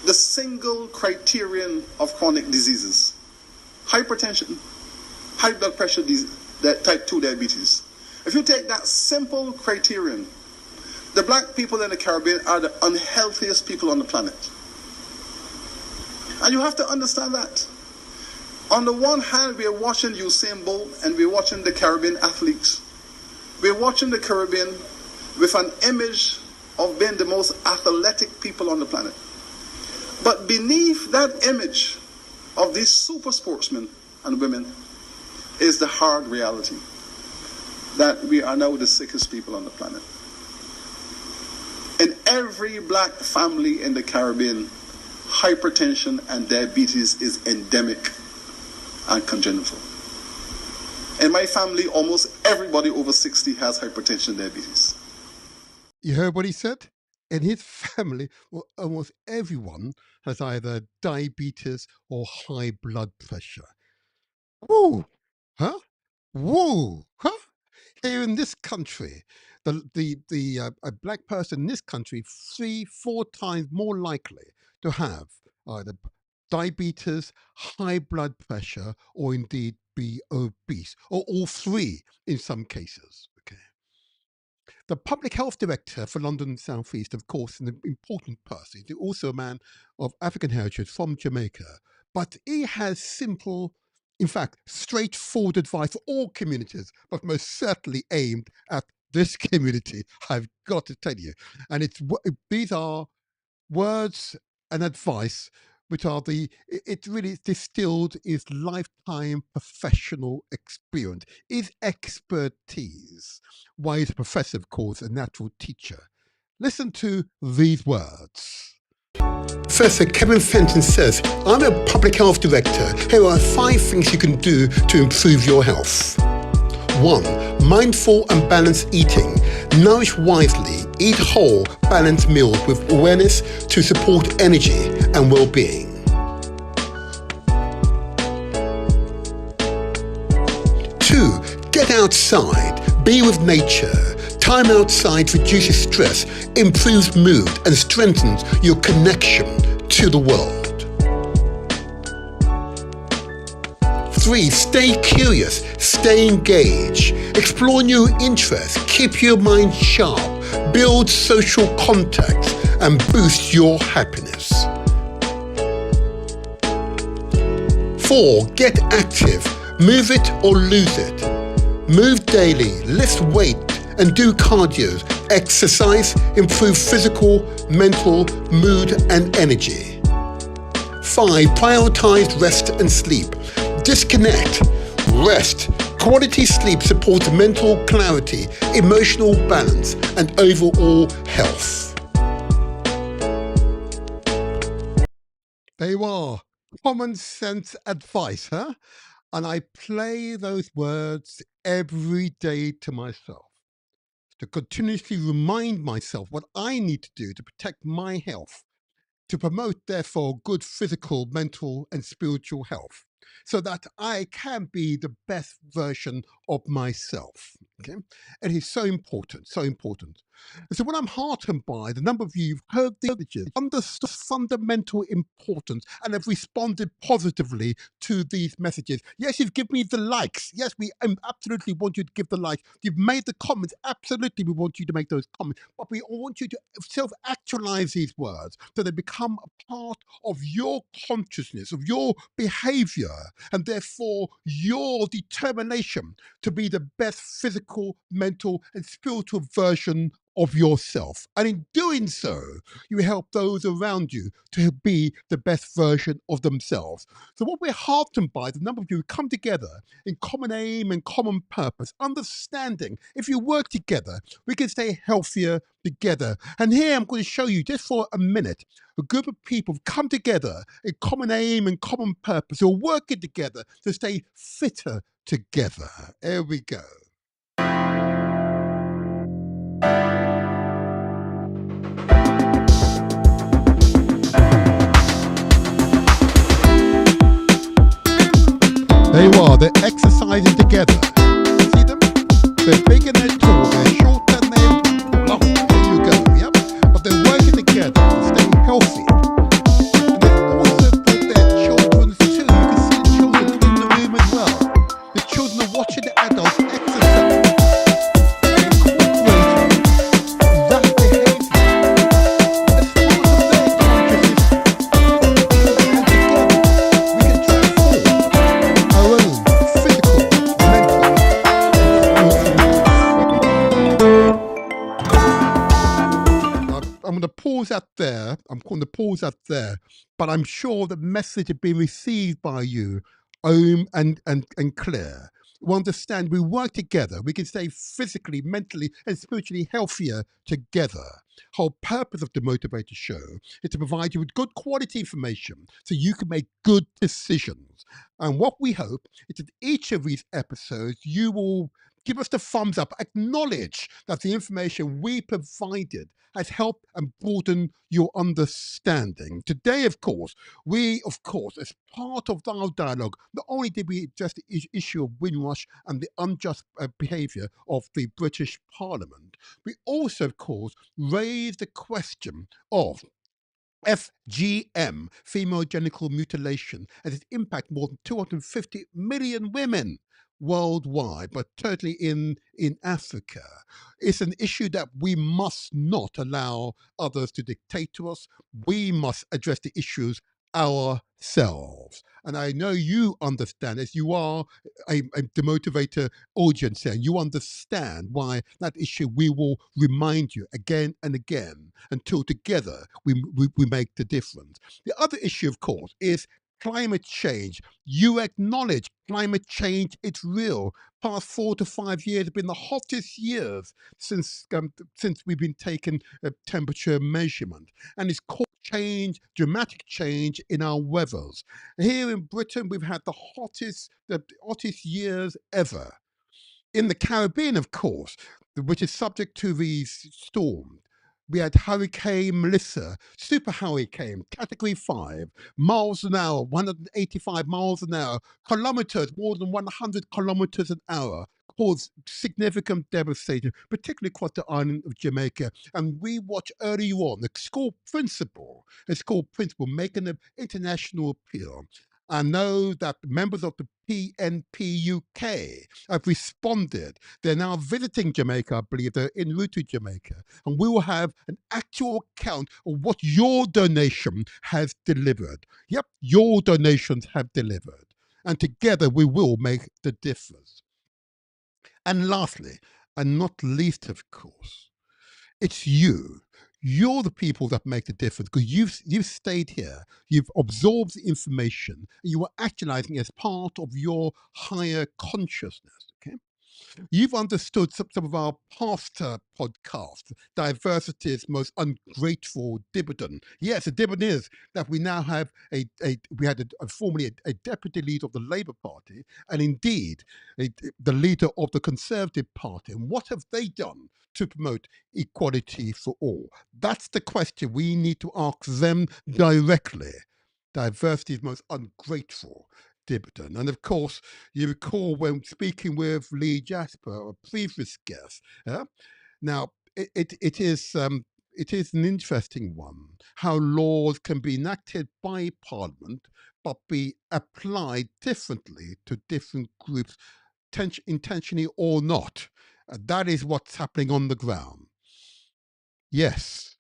[SPEAKER 9] the single criterion of chronic diseases, hypertension, high blood pressure, type 2 diabetes, if you take that simple criterion, the black people in the Caribbean are the unhealthiest people on the planet. And you have to understand that. On the one hand, we are watching Usain Bolt and we're watching the Caribbean athletes. We're watching the Caribbean with an image of being the most athletic people on the planet. But beneath that image of these super sportsmen and women is the hard reality. that we are now the sickest people on the planet. In every black family in the Caribbean, hypertension and diabetes is endemic and congenital. In my family, almost everybody over 60 has hypertension and diabetes.
[SPEAKER 5] You heard what he said? In his family, well, almost everyone has either diabetes or high blood pressure. Woo! Huh? Woo! Huh? Here in this country, a black person in this country 3-4 times more likely to have either diabetes, high blood pressure, or indeed be obese, or all three in some cases. Okay. The public health director for London South East, of course, an important person. He's also a man of African heritage from Jamaica, but he has simple, in fact, straightforward advice for all communities, but most certainly aimed at this community, I've got to tell you. And these are words and advice which are it really distilled his lifetime professional experience, his expertise. Why he's a professor, of course, a natural teacher. Listen to these words. Professor Kevin Fenton says, I'm a public health director. Here are 5 things you can do to improve your health. 1. Mindful and balanced eating. Nourish wisely. Eat whole, balanced meals with awareness to support energy and well-being. 2. Get outside. Be with nature. Time outside reduces stress, improves mood, and strengthens your connection to the world. 3. Stay curious, stay engaged, explore new interests, keep your mind sharp, build social contacts, and boost your happiness. 4. Get active, move it or lose it. Move daily, lift weight, and do cardio. Exercise, improve physical, mental, mood, and energy. 5. Prioritize rest and sleep. Disconnect, rest. Quality sleep supports mental clarity, emotional balance, and overall health. There you are. Common sense advice, huh? And I play those words every day to myself to continuously remind myself what I need to do to protect my health, to promote, therefore, good physical, mental, and spiritual health, so that I can be the best version of myself. Okay? It is so important, so important. And so what I'm heartened by, the number of you who've heard the messages, understood fundamental importance, and have responded positively to these messages. Yes, you've given me the likes. Yes, we absolutely want you to give the likes. You've made the comments. Absolutely, we want you to make those comments. But we want you to self-actualize these words so they become a part of your consciousness, of your behavior, and therefore your determination to be the best physical, mental, and spiritual version of yourself. And in doing so, you help those around you to be the best version of themselves. So what we're heartened by, the number of you who come together in common aim and common purpose, understanding if you work together, we can stay healthier together. And here I'm going to show you, just for a minute, a group of people have come together in common aim and common purpose, who are working together to stay fitter together. Here we go. There you are, they're exercising together. See them? They're big and they're tall, they're short and they're long. There you go, yep. But they're working together to stay healthy. And they've also put their children too. You can see the children in the room as well. The children are watching the adults exercise. They're incorporating that behavior as part of their consciousness. And together we can transform our own physical, mental, I'm going to pause that there. But I'm sure the message has been received by you, and clear. We understand we work together. We can stay physically, mentally, and spiritually healthier together. Whole purpose of the Motivator Show is to provide you with good quality information so you can make good decisions. And what we hope is that each of these episodes you will give us the thumbs up, acknowledge that the information we provided has helped and broadened your understanding. Today, of course, as part of our dialogue, not only did we address the issue of Windrush and the unjust behaviour of the British Parliament, we also, of course, raised the question of FGM, female genital mutilation, and its impact more than 250 million women worldwide, but certainly in Africa. It's an issue that we must not allow others to dictate to us. We must address the issues ourselves. And I know you understand, as you are a Demotivator audience here, you understand why that issue we will remind you again and again until together we make the difference. The other issue, of course, is climate change. You acknowledge climate change, it's real. Past 4 to 5 years have been the hottest years since we've been taking a temperature measurement. And it's caused change, dramatic change in our weathers. Here in Britain, we've had the hottest years ever. In the Caribbean, of course, which is subject to these storms, we had Hurricane Melissa, super hurricane, category 5, miles an hour, 185 miles an hour, kilometers, more than 100 kilometers an hour, caused significant devastation, particularly across the island of Jamaica. And we watched early on the school principal making an international appeal. I know that members of the PNP UK have responded. They're now visiting Jamaica, I believe. They're en route to Jamaica. And we will have an actual account of what your donation has delivered. Yep, your donations have delivered. And together we will make the difference. And lastly, and not least, of course, it's you. You're the people that make the difference because you've stayed here, you've absorbed the information, and you are actualizing as part of your higher consciousness. Okay, you've understood some of our past podcasts, diversity's most ungrateful dividend. Yes, the dividend is that we now have formerly a deputy leader of the Labour Party, and indeed the leader of the Conservative Party. And what have they done to promote equality for all? That's the question we need to ask them directly. Diversity's most ungrateful dividend. And of course, you recall when speaking with Lee Jasper, a previous guest. Now, it is an interesting one, how laws can be enacted by Parliament but be applied differently to different groups, intentionally or not. That is what's happening on the ground. Yes,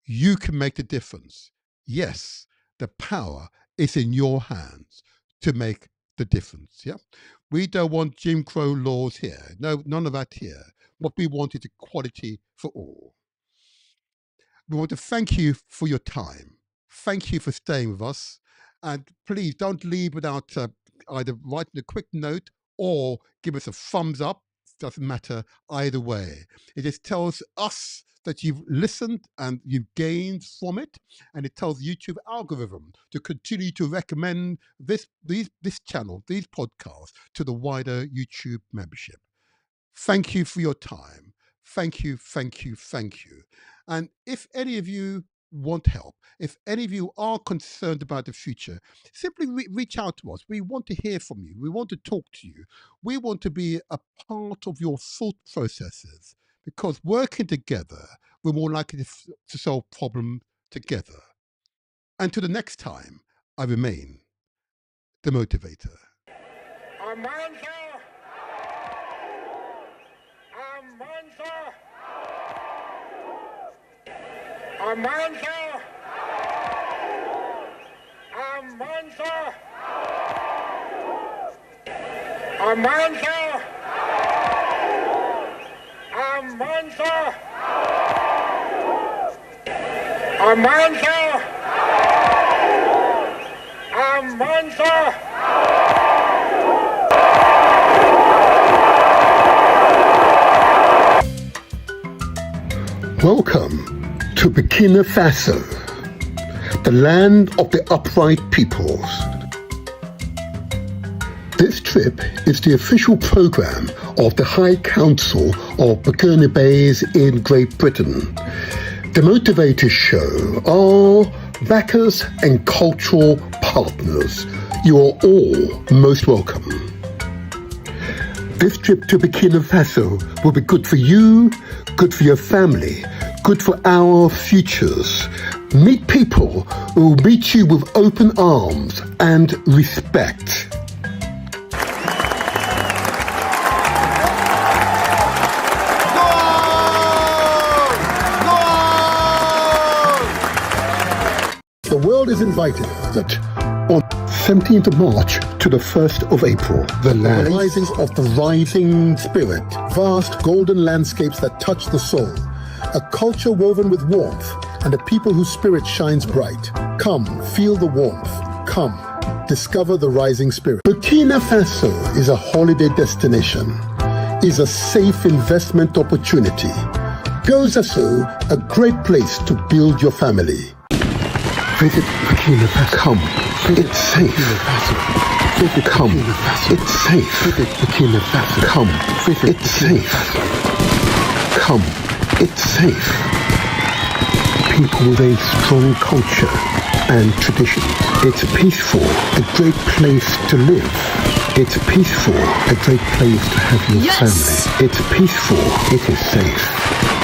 [SPEAKER 5] you can make the difference. Yes, the power is in your hands to make the difference. Yeah, we don't want Jim Crow laws here. No, none of that here. What we want is equality for all. We want to thank you for your time. Thank you for staying with us. And please don't leave without either writing a quick note or give us a thumbs up. Doesn't matter either way. It just tells us that you've listened and you've gained from it, and it tells the YouTube algorithm to continue to recommend this channel, these podcasts, to the wider YouTube membership. Thank you for your time. Thank you, thank you, thank you. And if any of you want help, if any of you are concerned about the future, simply reach out to us. We want to hear from you. We want to talk to you. We want to be a part of your thought processes, because working together, we're more likely to solve problems together. Until the next time, I remain the motivator.
[SPEAKER 1] Amanza! Amanza! Amanza! Amanza! Amanza! Amanza! Amanza! Amanza!
[SPEAKER 2] Welcome to Burkina Faso, the land of the upright peoples. This trip is the official program of the High Council of Burkinabés in Great Britain. The Demotivatorshow are backers and cultural partners. You are all most welcome. This trip to Burkina Faso will be good for you, good for your family, good for our futures. Meet people who will meet you with open arms and respect. The world is invited that on 17th of March to the 1st of April, the risings of the rising spirit, vast golden landscapes that touch the soul, a culture woven with warmth, and a people whose spirit shines bright. Come, feel the warmth. Come, discover the rising spirit. Burkina Faso is a holiday destination, is a safe investment opportunity. Gozaso, a great place to build your family. Visit Burkina Faso. Come, it's safe. Visit Come, it's safe. Visit Burkina Faso. Come, it's safe. Come, it's safe. People with a strong culture and tradition. It's peaceful, a great place to live. It's peaceful, a great place to have your family. It's peaceful, it is safe.